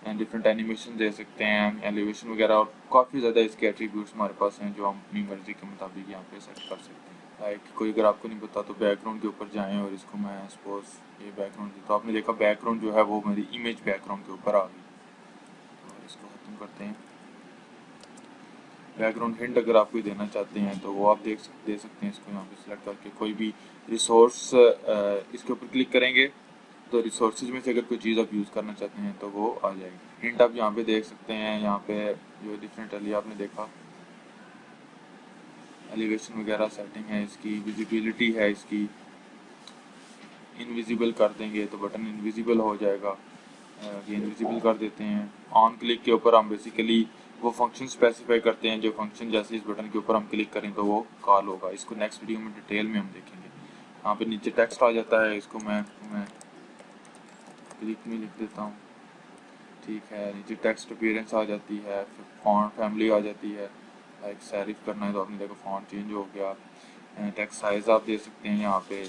डिफरेंट एनिमेशन दे सकते हैं, एलिवेशन वगैरह, और काफ़ी ज़्यादा इसके एट्रीब्यूट्स हमारे पास हैं जो हम अपनी मर्जी के मुताबिक यहाँ पे सेट कर सकते हैं। लाइक कोई अगर आपको नहीं पता तो बैकग्राउंड के ऊपर जाएं और इसको मैं सपोज ये बैकग्राउंड, तो आपने देखा बैकग्राउंड जो है वो मेरी इमेज बैकग्राउंड के ऊपर आ गई। तो इसको ख़त्म करते हैं। बैकग्राउंड हिंट अगर आप कोई देना चाहते हैं तो वो आप दे सकते हैं। इसको यहाँ पे सिलेक्ट करके कोई भी रिसोर्स इसके ऊपर क्लिक करेंगे तो रिसोर्सेज में से अगर कोई चीज़ आप यूज़ करना चाहते हैं तो वो आ जाएगी। हिंट आप यहाँ पे देख सकते हैं। यहाँ पे जो डिफरेंट एलिया आपने देखा, एलिवेशन वगैरह सेटिंग है, इसकी विजिबिलिटी है, इसकी इनविजिबल कर देंगे तो बटन इनविजिबल हो जाएगा। ये इनविजिबल कर देते हैं। ऑन क्लिक के ऊपर हम बेसिकली वो फंक्शन स्पेसिफाई करते हैं, जो फंक्शन जैसे इस बटन के ऊपर हम क्लिक करें तो वो कॉल होगा। इसको नेक्स्ट वीडियो में डिटेल में हम देखेंगे। यहाँ पे नीचे टेक्स्ट आ जाता है, इसको मैं क्लिक में लिख देता हूँ, ठीक है। नीचे टेक्स्ट अपीयरेंस आ जाती है, फिर फॉन्ट फैमिली आ जाती है। लाइक सैरिफ करना है तो आपने देखा फॉन्ट चेंज हो गया। टेक्स्ट साइज आप दे सकते हैं यहाँ पे,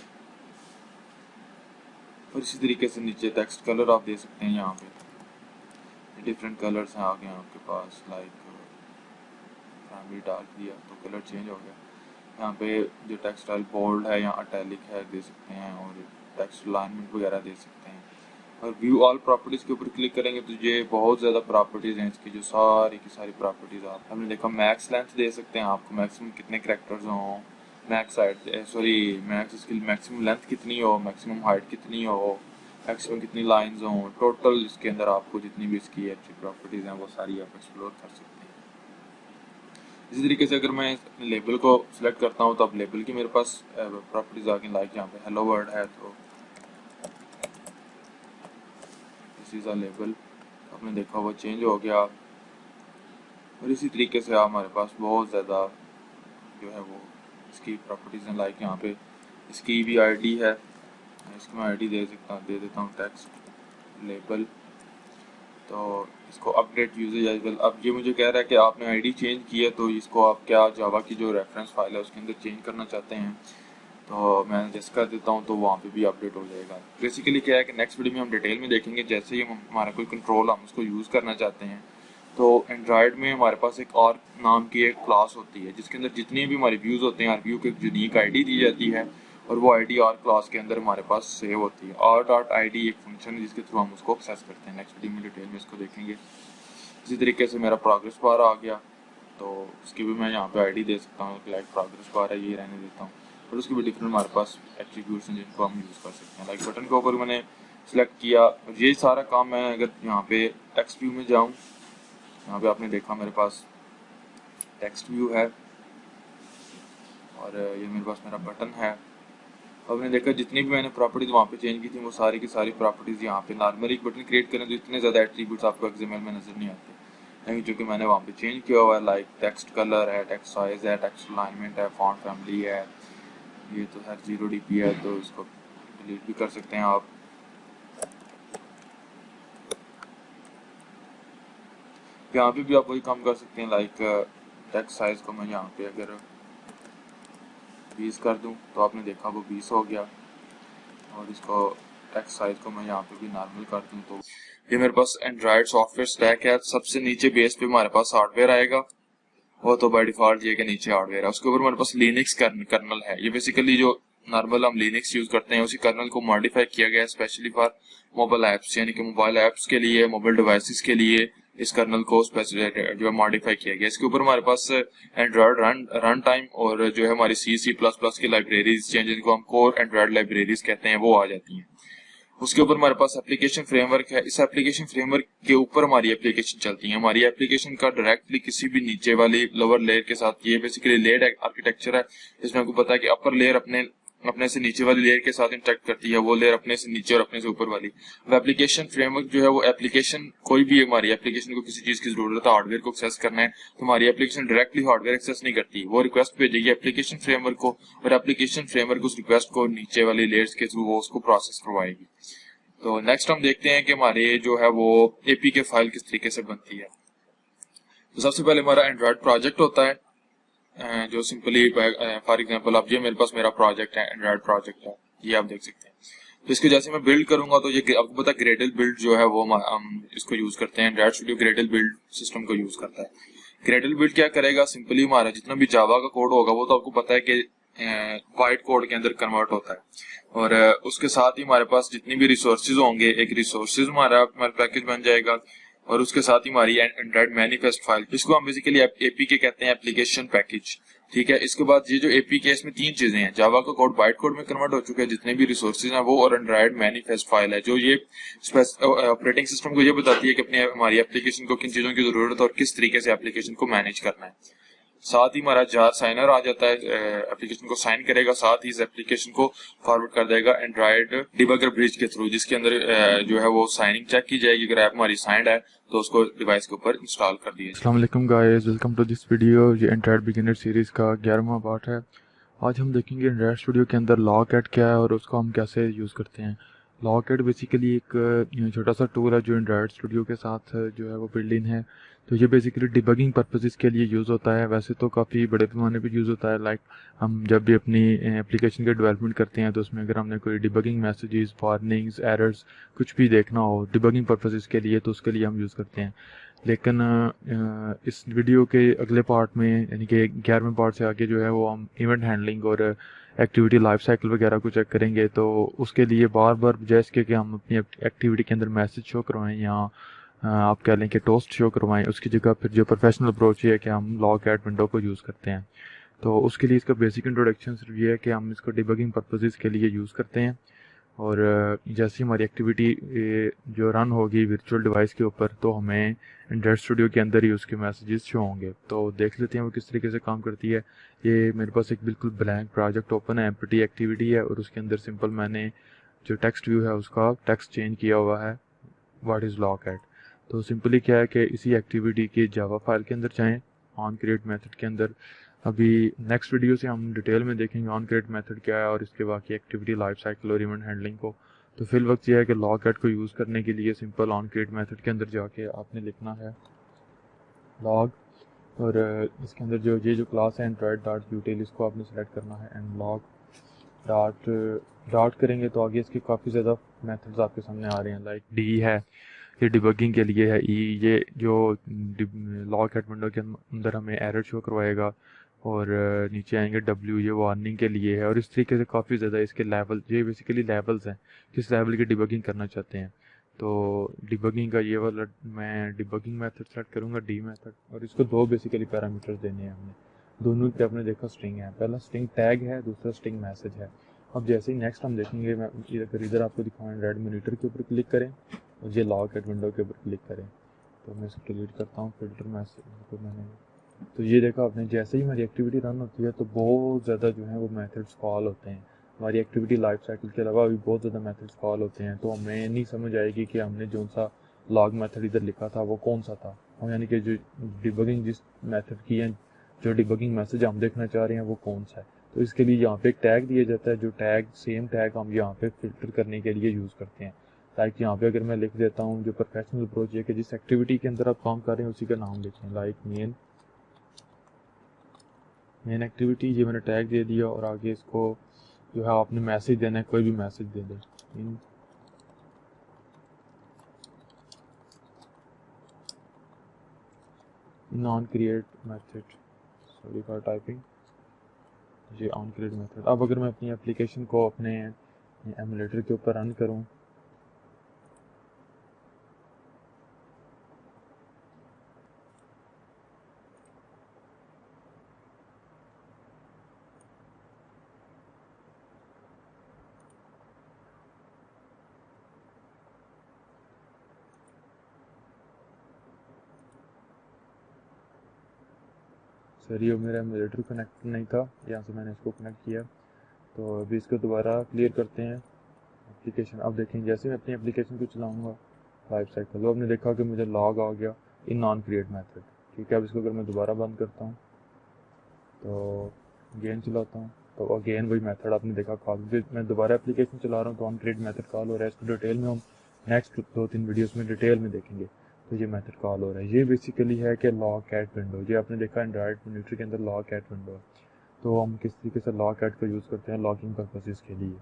और इसी तरीके से नीचे टेक्स्ट कलर आप दे सकते हैं। यहाँ पे डिफरेंट कलर्स हैं आगे आपके पास, लाइक फैमिली डार्क दिया तो कलर चेंज हो गया। यहाँ पे जो टेक्स्ट स्टाइल बोल्ड है या अटैलिक है दे सकते हैं, और टेक्स्ट अलाइनमेंट वगैरह दे सकते हैं। और व्यू ऑल प्रॉपर्टीज़ के ऊपर क्लिक करेंगे तो ये बहुत ज़्यादा प्रॉपर्टीज़ हैं इसकी, जो सारी की सारी प्रॉपर्टीज़ आप हमने देखा। मैक्स लेंथ दे सकते हैं, आपको मैक्सिमम कितने कैरेक्टर्स हों, मैक्स हाइट मैक्स इसकी मैक्सिमम लेंथ कितनी हो, मैक्सिमम हाइट कितनी हो, मैक्सिमम कितनी लाइंस हों, टोटल इसके अंदर आपको जितनी भी इसकी अच्छी प्रॉपर्टीज़ हैं वो सारी आप एक्सप्लोर कर सकते हैं। इसी तरीके से अगर मैं लेबल को सिलेक्ट करता हूँ तो अब लेबल की मेरे पास प्रॉपर्टीज आ गई। लाइक यहाँ पे हेलो वर्ड है तो दिस इज अ लेबल, आपने देखा वो चेंज हो गया। और इसी तरीके से हमारे पास बहुत ज़्यादा जो है वो इसकी प्रॉपर्टीज़ हैं। लाइक यहाँ पे इसकी भी आईडी है, इसको मैं आईडी दे देता हूँ टेक्स्ट लेबल। तो इसको अपडेट यूजेज एज वेल। अब ये मुझे कह रहा है कि आपने आईडी चेंज की है तो इसको आप क्या जावा की जो रेफरेंस फाइल है उसके अंदर चेंज करना चाहते हैं तो मैं जैसे कर देता हूँ तो वहाँ पे भी अपडेट हो जाएगा। बेसिकली क्या है कि नेक्स्ट वीडियो में हम डिटेल में देखेंगे, जैसे ही हमारा कोई कंट्रोल हम उसको यूज़ करना चाहते हैं तो एंड्रॉयड में हमारे पास एक और नाम की एक क्लास होती है जिसके अंदर जितने भी हमारे व्यूज़ होते हैं हर व्यू को एक यूनिक आईडी दी जाती है और वो आईडी और क्लास के अंदर हमारे पास सेव होती है। और डॉट आईडी एक फंक्शन है जिसके थ्रू हम उसको एक्सेस करते हैं। नेक्स्ट वीडियो में डिटेल में इसको देखेंगे। इसी तरीके से मेरा प्रोग्रेस बार आ गया तो उसकी भी मैं यहाँ पे आईडी दे सकता हूँ, लाइक प्रोग्रेस बार है, यही रहने देता हूँ। और उसकी भी डिफरेंट हमारे पास एट्रीब्यूट्स हैं जिनको हम यूज़ कर सकते हैं। लाइक बटन के ऊपर मैंने सिलेक्ट किया और ये सारा काम मैं अगर यहाँ पे टेक्स्ट व्यू में जाऊँ, यहाँ पे आपने देखा मेरे पास टेक्स्ट व्यू है और ये मेरे पास मेरा बटन है। अब मैंने देखा जितनी भी मैंने प्रॉपर्टीज वहाँ पे चेंज की थी वो सारी की सारी प्रॉपर्टीज यहाँ पे नॉर्मली एक बटन क्रिएट करें तो इतने ज़्यादा एट्रीब्यूट्स आपको एक्सएमएल में नजर नहीं आते, लेकिन चूँकि मैंने वहाँ पे चेंज किया हुआ है, लाइक टेक्स्ट कलर है, टेक्स्ट साइज है, टेक्स्ट अलाइनमेंट है, फॉन्ट फैमिली है, ये तो हर 0 dp है तो इसको डिलीट भी कर सकते हैं आप। यहाँ पे भी आप वही काम कर सकते हैं, लाइक टेक्स्ट साइज को मैं यहाँ पे अगर 20 कर दूं तो आपने देखा वो 20 हो गया और इसको टेक्स्ट साइज को मैं यहाँ पे भी नॉर्मल कर दूं तो ये मेरे पास एंड्रॉयड सॉफ्टवेयर स्टैक है। सबसे नीचे बेस पे हमारे पास हार्डवेयर आएगा, वो तो बाय डिफॉल्ट ये के नीचे हार्डवेयर है। उसके ऊपर हमारे पास लिनक्स कर्नल है। ये बेसिकली जो नॉर्मल हम लिनक्स यूज करते हैं उसी कर्नल को मॉडिफाई किया गया है स्पेशली फॉर मोबाइल ऐप्स, यानी कि मोबाइल ऐप्स के लिए, मोबाइल डिवाइसेस के लिए इस कर्नल को जो है मॉडिफाई किया गया। इसके ऊपर हमारे पास एंड्रॉयड रन टाइम और जो है हमारी C++ की लाइब्रेरीज जिनको हम कोर एंड्रॉयड लाइब्रेरीज कहते हैं वो आ जाती हैं। उसके ऊपर हमारे पास एप्लीकेशन फ्रेमवर्क है। इस एप्लीकेशन फ्रेमवर्क के ऊपर हमारी एप्लीकेशन चलती है। हमारी एप्लीकेशन का डायरेक्टली किसी भी नीचे वाली लोअर लेयर के साथ, ये बेसिकली लेयर आर्किटेक्चर है जिसमें आपको पता है कि अपर लेयर अपने से नीचे वाली लेयर के साथ इंटरेक्ट करती है, वो लेयर अपने से नीचे और अपने से ऊपर वाली। अब एप्लीकेशन फ्रेमवर्क जो है वो एप्लीकेशन, कोई भी हमारी एप्लीकेशन को किसी चीज की जरूरत है हार्डवेयर को एक्सेस करना है तो हमारी एप्लीकेशन डायरेक्टली हार्डवेयर एक्सेस नहीं करती, वो रिक्वेस्ट भेजेगी एप्लीकेशन फ्रेमवर्क को और एप्लीकेशन फ्रेमवर्क उस रिक्वेस्ट को नीचे वाली लेयर्स के थ्रू वो उसको प्रोसेस करवाएगी। तो नेक्स्ट हम देखते हैं कि हमारे जो है वो एपीके फाइल किस तरीके से बनती है। तो सबसे पहले हमारा एंड्रॉयड प्रोजेक्ट होता है जो सिंपली फॉर एग्जांपल अब ये मेरे पास मेरा प्रोजेक्ट है, एंड्रॉयड प्रोजेक्ट है, ये आप देख सकते हैं। तो इसको जैसे मैं बिल्ड करूंगा तो ये आपको पता है ग्रेडल बिल्ड जो है वो हम इसको यूज करते हैं। Android studio Gradle build system को यूज करता है। ग्रेडल बिल्ड क्या करेगा, सिंपली हमारा जितना भी जावा का कोड होगा वो तो आपको पता है कि वाइट कोड के अंदर कन्वर्ट होता है और उसके साथ ही हमारे पास जितनी भी रिसोर्सेज होंगे, एक रिसोर्सेज हमारा पैकेज बन जाएगा और उसके साथ ही हमारी एंड्रॉयड मैनिफेस्ट फाइल, इसको हम बेसिकली एपीके कहते हैं, एप्लीकेशन पैकेज। ठीक है, इसके बाद ये जो एपीके इसमें 3 चीजें हैं। जावा का कोड बाइट कोड में कन्वर्ट हो चुका है, जितने भी रिसोर्सेज हैं वो, और एंड्रॉयड मैनिफेस्ट फाइल है जो ये ऑपरेटिंग सिस्टम को ये बताती है कि अपने हमारी एप्लीकेशन को किन चीजों की जरूरत है और किस तरीके से एप्लीकेशन को मैनेज करना है। साथ ही हमारा जार साइनर आ जाता है, एप्लीकेशन को साइन करेगा, साथ ही इस एप्लीकेशन को फॉरवर्ड कर देगा एंड्रॉयड डिबगर ब्रिज के थ्रू, जिसके अंदर जो है वो साइनिंग चेक की जाएगी। अगर ऐप हमारी साइंड है तो उसको डिवाइस के ऊपर इंस्टॉल कर दिया। अस्सलाम वालेकुम guys, welcome to this video. ये एंड्रॉयड बिगिनर सीरीज़ का 11वां पार्ट है। आज हम देखेंगे एंड्रॉयड स्टूडियो के अंदर लॉगएट क्या है और उसको हम कैसे यूज़ करते हैं। लॉगएट बेसिकली एक छोटा सा टूल है जो एंड्रॉयड स्टूडियो के साथ जो है वो बिल्ड इन है। तो ये बेसिकली डिबगिंग पर्पसेस के लिए यूज़ होता है। वैसे तो काफ़ी बड़े पैमाने पे यूज़ होता है, लाइक हम जब भी अपनी एप्लीकेशन के डेवलपमेंट करते हैं तो उसमें अगर हमने कोई डिबगिंग मैसेजेस, वार्निंग्स, एरर्स कुछ भी देखना हो डिबगिंग पर्पसेस के लिए तो उसके लिए हम यूज़ करते हैं। लेकिन इस वीडियो के अगले पार्ट में यानी कि 11वें पार्ट से आगे जो है वो हम इवेंट हैंडलिंग और एक्टिविटी लाइफ साइकिल वगैरह को चेक करेंगे। तो उसके लिए बार बार जैसे कि हम अपनी एक्टिविटी के अंदर मैसेज शो करवाएं या आप कह लें कि टोस्ट शो करवाएं, उसकी जगह फिर जो प्रोफेशनल अप्रोच है कि हम लॉगएट विंडो को यूज़ करते हैं। तो उसके लिए इसका बेसिक इंट्रोडक्शन सिर्फ ये है कि हम इसको डिबगिंग पर्पसेस के लिए यूज़ करते हैं और जैसे हमारी एक्टिविटी जो रन होगी वर्चुअल डिवाइस के ऊपर तो हमें एंड्रॉयड स्टूडियो के अंदर ही उसके मैसेजेस शो होंगे। तो देख लेते हैं वो किस तरीके से काम करती है। ये मेरे पास एक बिल्कुल ब्लैंक प्रोजेक्ट ओपन है, एम्प्टी एक्टिविटी है और उसके अंदर सिंपल मैंने जो टेक्स्ट व्यू है उसका टेक्स्ट चेंज किया हुआ है, व्हाट इज़ लॉगएट। तो सिंपली क्या है कि इसी एक्टिविटी के जावा फाइल के अंदर जाएँ, ऑन क्रिएट मेथड के अंदर। अभी नेक्स्ट वीडियो से हम डिटेल में देखेंगे ऑन क्रिएट मेथड क्या है और इसके बाकी एक्टिविटी लाइफ साइकिल और इवेंट हैंडलिंग को। तो फिल वक्त यह है कि लॉगएट को यूज़ करने के लिए सिंपल ऑन क्रिएट मेथड के अंदर जाके आपने लिखना है लॉग और इसके अंदर जो क्लास है एंड्रॉयड डॉट यूटिल, इसको आपने सेलेक्ट करना है एंड लॉग डॉट करेंगे तो आगे इसके काफ़ी ज़्यादा मेथड्स आपके सामने आ रहे हैं, लाइक डी है ये डिबगिंग के लिए है। ये जो लॉग एट विंडो के अंदर हमें एरर शो करवाएगा, और नीचे आएंगे डब्ल्यू, ये वार्निंग के लिए है। और इस तरीके से काफ़ी ज़्यादा इसके लेवल, ये बेसिकली लेवल्स हैं किस लेवल की डिबगिंग करना चाहते हैं। तो डिबगिंग का ये वाला मैं डिबगिंग मेथड सेलेक्ट करूँगा, डी मेथड, और इसको दो बेसिकली पैरामीटर्स देने हैं हमने। दोनों पे आपने देखा स्ट्रिंग है, पहला स्ट्रिंग टैग है, दूसरा स्ट्रिंग मैसेज है। अब जैसे ही नेक्स्ट हम देखेंगे, मैं इधर आपको दिखाऊँ, एंड्रॉइड मॉनिटर के ऊपर क्लिक करें और ये लॉग एट विंडो के ऊपर क्लिक करें। तो मैं इसको डिलीट करता हूँ, फिल्टर मैसेज को मैंने। तो ये देखा आपने, जैसे ही हमारी एक्टिविटी रन होती है तो बहुत ज़्यादा जो है वो मेथड्स कॉल होते हैं। हमारी एक्टिविटी लाइफ साइकिल के अलावा भी बहुत ज़्यादा मेथड्स कॉल होते हैं। तो हमें नहीं समझ आएगी कि हमने जो सा लॉग मेथड इधर लिखा था वो कौन सा था। हम यानी कि जो डिबगिंग जिस मेथड की है, जो डिबगिंग मैसेज हम देखना चाह रहे हैं वो कौन सा है। तो इसके लिए यहाँ पे एक टैग दिया जाता है, जो टैग सेम टैग हम यहाँ पे फिल्टर करने के लिए यूज़ करते हैं। लाइक यहाँ पे अगर मैं लिख देता हूँ, जो प्रोफेशनल अप्रोच है कि जिस एक्टिविटी के अंदर आप काम कर रहे हैं उसी का नाम लिखें, लाइक मेन एक्टिविटी, ये मैंने टैग दे दिया। और आगे इसको जो है आपने मैसेज देना है, कोई भी मैसेज दे दें, in on create method, sorry for typing, ये ऑन क्रिएट मेथड। अब अगर मैं अपनी एप्लीकेशन को अपने एमुलेटर के ऊपर रन करूँ, सर ये मेरा एमुलेटर कनेक्ट नहीं था, यहाँ से मैंने इसको कनेक्ट किया। तो अभी इसको दोबारा क्लियर करते हैं एप्लीकेशन। अब देखें, जैसे मैं अपनी एप्लीकेशन को चलाऊँगा लाइफ साइकिल, तो आपने देखा कि मुझे लॉग आ गया इन नॉन क्रिएट मेथड। ठीक है, अब इसको अगर मैं दोबारा बंद करता हूँ तो अगेन चलाता हूँ, तो अगेन वही मेथड आपने देखा कॉल। मैं दोबारा एप्लीकेशन चला रहा हूँ तो ऑन क्रिएट मेथड कॉल हो रहा है। इसको डिटेल में हम नेक्स्ट 2-3 वीडियोस में डिटेल में देखेंगे। तो ये मेथड कॉल हो रहा है। ये बेसिकली है कि लॉग एट विंडो, ये आपने देखा एंड्रॉइड मॉनिटर के अंदर लॉग एट विंडो है। तो हम किस तरीके से लॉग एट का यूज़ करते हैं लॉगिंग पर्पसेस के लिए।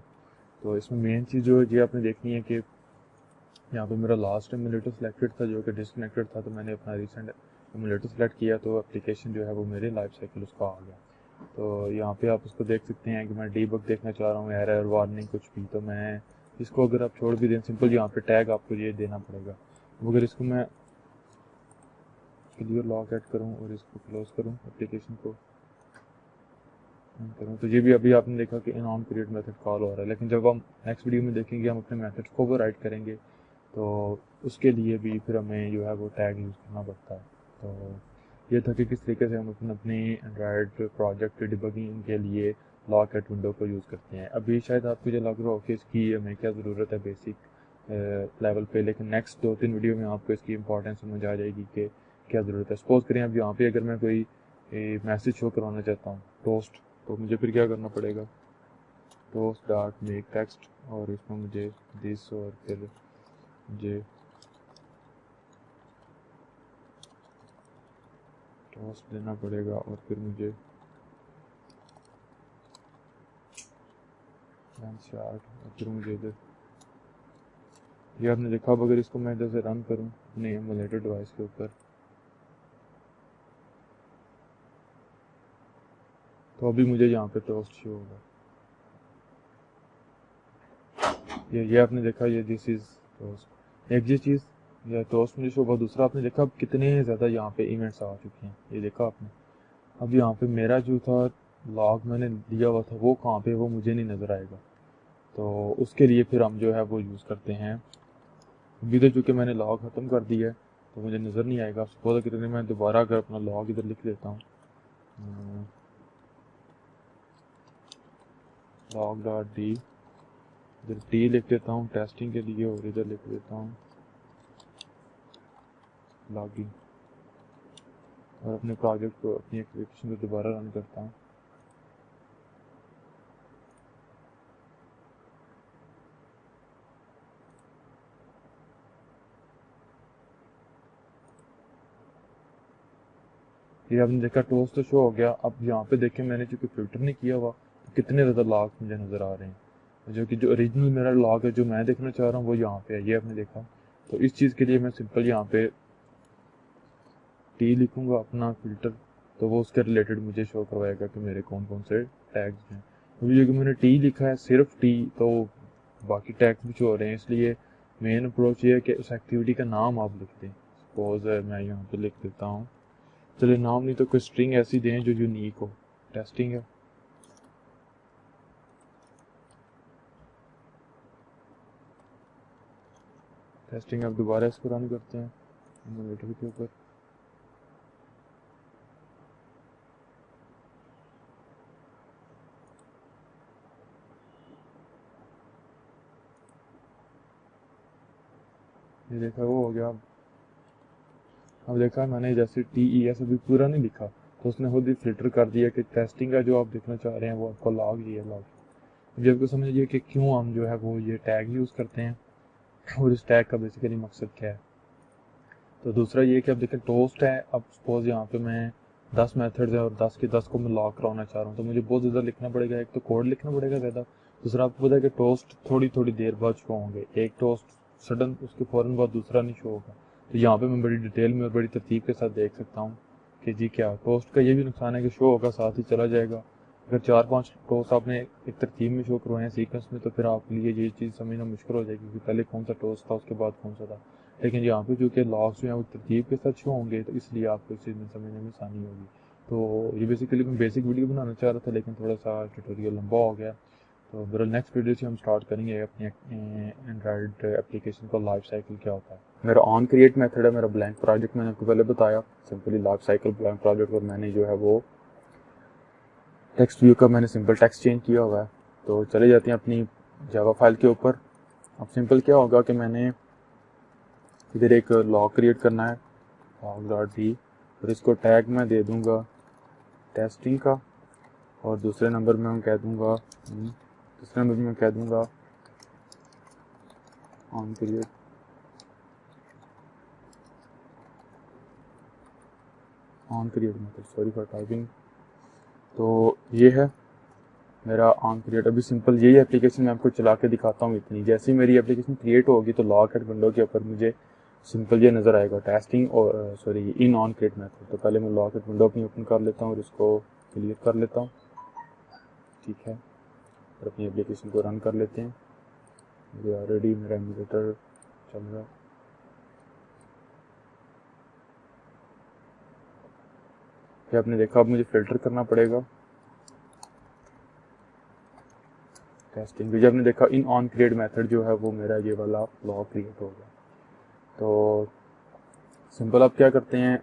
तो इसमें मेन चीज़ जो है ये आपने देखनी है कि यहाँ पे मेरा लास्ट एमुलेटर सेलेक्टेड था जो कि डिस्कनेक्टेड था, तो मैंने अपना रिसेंट एमुलेटर सेलेक्ट किया, तो एप्लीकेशन जो है वो मेरे लाइफ साइकिल उसका आ गया। तो यहाँ पे आप उसको देख सकते हैं कि मैं डीबग देखना चाह रहा हूँ, एरर वार्निंग कुछ भी, तो मैं इसको अगर आप छोड़ भी दें, सिंपल यहाँ पे टैग आपको ये देना पड़ेगा। अगर इसको मैं क्लियर लॉग ऐड करूँ और इसको क्लोज करूँ, एप्लीकेशन को करूँ, तो ये भी अभी आपने देखा कि in on create method call हो रहा है। लेकिन जब हम नेक्स्ट वीडियो में देखेंगे, हम अपने मेथड्स को ओवरराइड करेंगे, तो उसके लिए भी फिर हमें जो है वो टैग यूज़ करना पड़ता है। तो ये था कि किस तरीके से हम अपनी एंड्रॉयड प्रोजेक्ट डिबगिंग के लिए लॉग एट विंडो को यूज़ करते हैं। अभी शायद आपको जो लग रहा हो कि इसकी हमें क्या ज़रूरत है बेसिक लेवल पे, लेकिन नेक्स्ट 2-3 वीडियो में आपको इसकी इंपॉर्टेंस समझ आ जाएगी कि क्या ज़रूरत है। सपोज करें अब यहाँ पे अगर मैं कोई मैसेज शो करवाना चाहता हूँ टोस्ट, तो मुझे फिर क्या करना पड़ेगा, टोस्ट डॉट मेक टेक्स्ट, और इसमें मुझे दिस, और फिर मुझे टोस्ट देना पड़ेगा, और फिर मुझे चार्ट, और फिर मुझे इधर ये आपने देखा। अब अगर इसको मैं इधर से रन करूँ अपने एमुलेटर डिवाइस के ऊपर, तो अभी मुझे यहाँ पे टोस्ट शो होगा। ये आपने देखा, ये दिस इज टोस्ट। एक ये चीज़, ये टोस्ट मुझे शो होगा। दूसरा आपने देखा अब कितने ज़्यादा यहाँ पे इवेंट्स आ चुके हैं, ये देखा आपने। अब यहाँ पे मेरा जो था लॉग मैंने दिया हुआ था वो कहाँ पे, वो मुझे नहीं नज़र आएगा। तो उसके लिए फिर हम जो है वो यूज़ करते हैं, अभी तो चूँकि मैंने लॉग ख़त्म कर दिया है तो मुझे नज़र नहीं आएगा। सपोज अगर मैं दोबारा अगर अपना लॉग इधर लिख देता हूँ, लॉग डॉट डी, इधर डी लिख देता हूँ टेस्टिंग के लिए, और इधर लिख देता हूँ लॉगिंग, और अपने प्रोजेक्ट को, अपनी एप्लीकेशन को दोबारा रन करता हूँ। ये आपने देखा टोस्ट तो शो हो गया। अब यहाँ पे देखें, मैंने चूँकि फिल्टर नहीं किया हुआ तो कितने ज़्यादा लॉग मुझे नज़र आ रहे हैं, जो कि जो ओरिजिनल मेरा लॉग है जो मैं देखना चाह रहा हूँ वो यहाँ पे है। ये आपने देखा तो इस चीज़ के लिए मैं सिंपल यहाँ पे टी लिखूंगा अपना फिल्टर, तो वो उसके रिलेटेड मुझे शो करवाएगा कि मेरे कौन कौन से टैग्स हैं। अभी जो कि मैंने टी लिखा है सिर्फ टी, तो बाकी टैग्स भी शो हो रहे हैं। इसलिए मेन अप्रोच ये है कि उस एक्टिविटी का नाम आप लिख दें। सपोज मैं यहाँ पे लिख देता हूँ, चलिए नाम नहीं तो कोई स्ट्रिंग ऐसी दें जो यूनिक हो। टेस्टिंग है, टेस्टिंग अब दोबारा इसको रन करते हैं एमुलेटर के ऊपर। ये देखा वो हो गया। अब देखा मैंने जैसे TES अभी पूरा नहीं लिखा, तो उसने खुद ही फिल्टर कर दिया कि टेस्टिंग का जो आप देखना चाह रहे हैं वो आपको लॉग ही है। लॉग जब को समझिए कि क्यों हम जो है वो ये टैग यूज़ करते हैं और इस टैग का बेसिकली मकसद क्या है। तो दूसरा ये कि अब देखें टोस्ट है, अब सपोज यहाँ पे मैं 10 मेथड्स है और 10 के 10 को मैं लॉक कराना चाह रहा हूँ, तो मुझे बहुत ज़्यादा लिखना पड़ेगा। एक तो कोड लिखना पड़ेगा ज़्यादा, दूसरा आपको पता है कि टोस्ट थोड़ी थोड़ी देर बाद शो होंगे। एक टोस्ट सडन उसके फ़ौरन बाद दूसरा नहीं शो होगा। तो यहाँ पे मैं बड़ी डिटेल में और बड़ी तरतीब के साथ देख सकता हूँ कि जी क्या टोस्ट का ये भी नुकसान है कि शो होगा साथ ही चला जाएगा। अगर 4-5 टोस्ट आपने एक तरतीब में शो करवाए हैं सीक्वेंस में, तो फिर आपके लिए ये चीज़ समझना मुश्किल हो जाएगी कि पहले कौन सा टोस्ट था उसके बाद कौन सा था। लेकिन यहाँ पे जो कि लॉग्स जो हैं वो तरतीब के साथ शो होंगे, तो इसलिए आपको इस चीज़ में समझने में आसानी होगी। तो ये बेसिकली मैं बेसिक वीडियो बनाना चाह रहा था, लेकिन थोड़ा सा ट्यूटोरियल लंबा हो गया। तो मेरा नेक्स्ट वीडियो से हम स्टार्ट करेंगे अपनी एंड्रॉयड एप्लीकेशन का लाइफ साइकिल क्या होता है। मेरा ऑन क्रिएट मेथड है, मेरा ब्लैंक प्रोजेक्ट मैंने आपको पहले बताया, simply life cycle blank project, और मैंने जो है वो टेक्स्ट व्यू का मैंने सिंपल टेक्स्ट चेंज किया हुआ है। तो चले जाते हैं अपनी जावा फाइल के ऊपर। अब सिंपल क्या होगा कि मैंने इधर एक लॉग क्रिएट करना है, log.d, और इसको टैग मैं दे दूंगा टेस्टिंग का, और दूसरे नंबर में मैं कह दूंगा on create method, sorry for typing. तो ये है मेरा ऑन क्रिएट। अभी सिंपल यही एप्लीकेशन मैं आपको चला के दिखाता हूँ इतनी। जैसे ही मेरी एप्लीकेशन क्रिएट होगी तो लॉग एट विंडो के ऊपर मुझे सिंपल ये नज़र आएगा टेस्टिंग और sorry in on create method. तो पहले मैं लॉग एट विंडो अपनी ओपन कर लेता हूँ और इसको क्लियर कर लेता हूँ, ठीक है, और अपनी एप्लीकेशन को रन कर लेते हैं। मुझे ऑलरेडी मेरा एमुलेटर चल रहा है। फिर आपने देखा अब मुझे फिल्टर करना पड़ेगा टेस्टिंग भी। जब आपने देखा इन ऑन क्रिएट मेथड जो है वो मेरा ये वाला लॉग क्रिएट हो गया। तो सिंपल आप क्या करते हैं,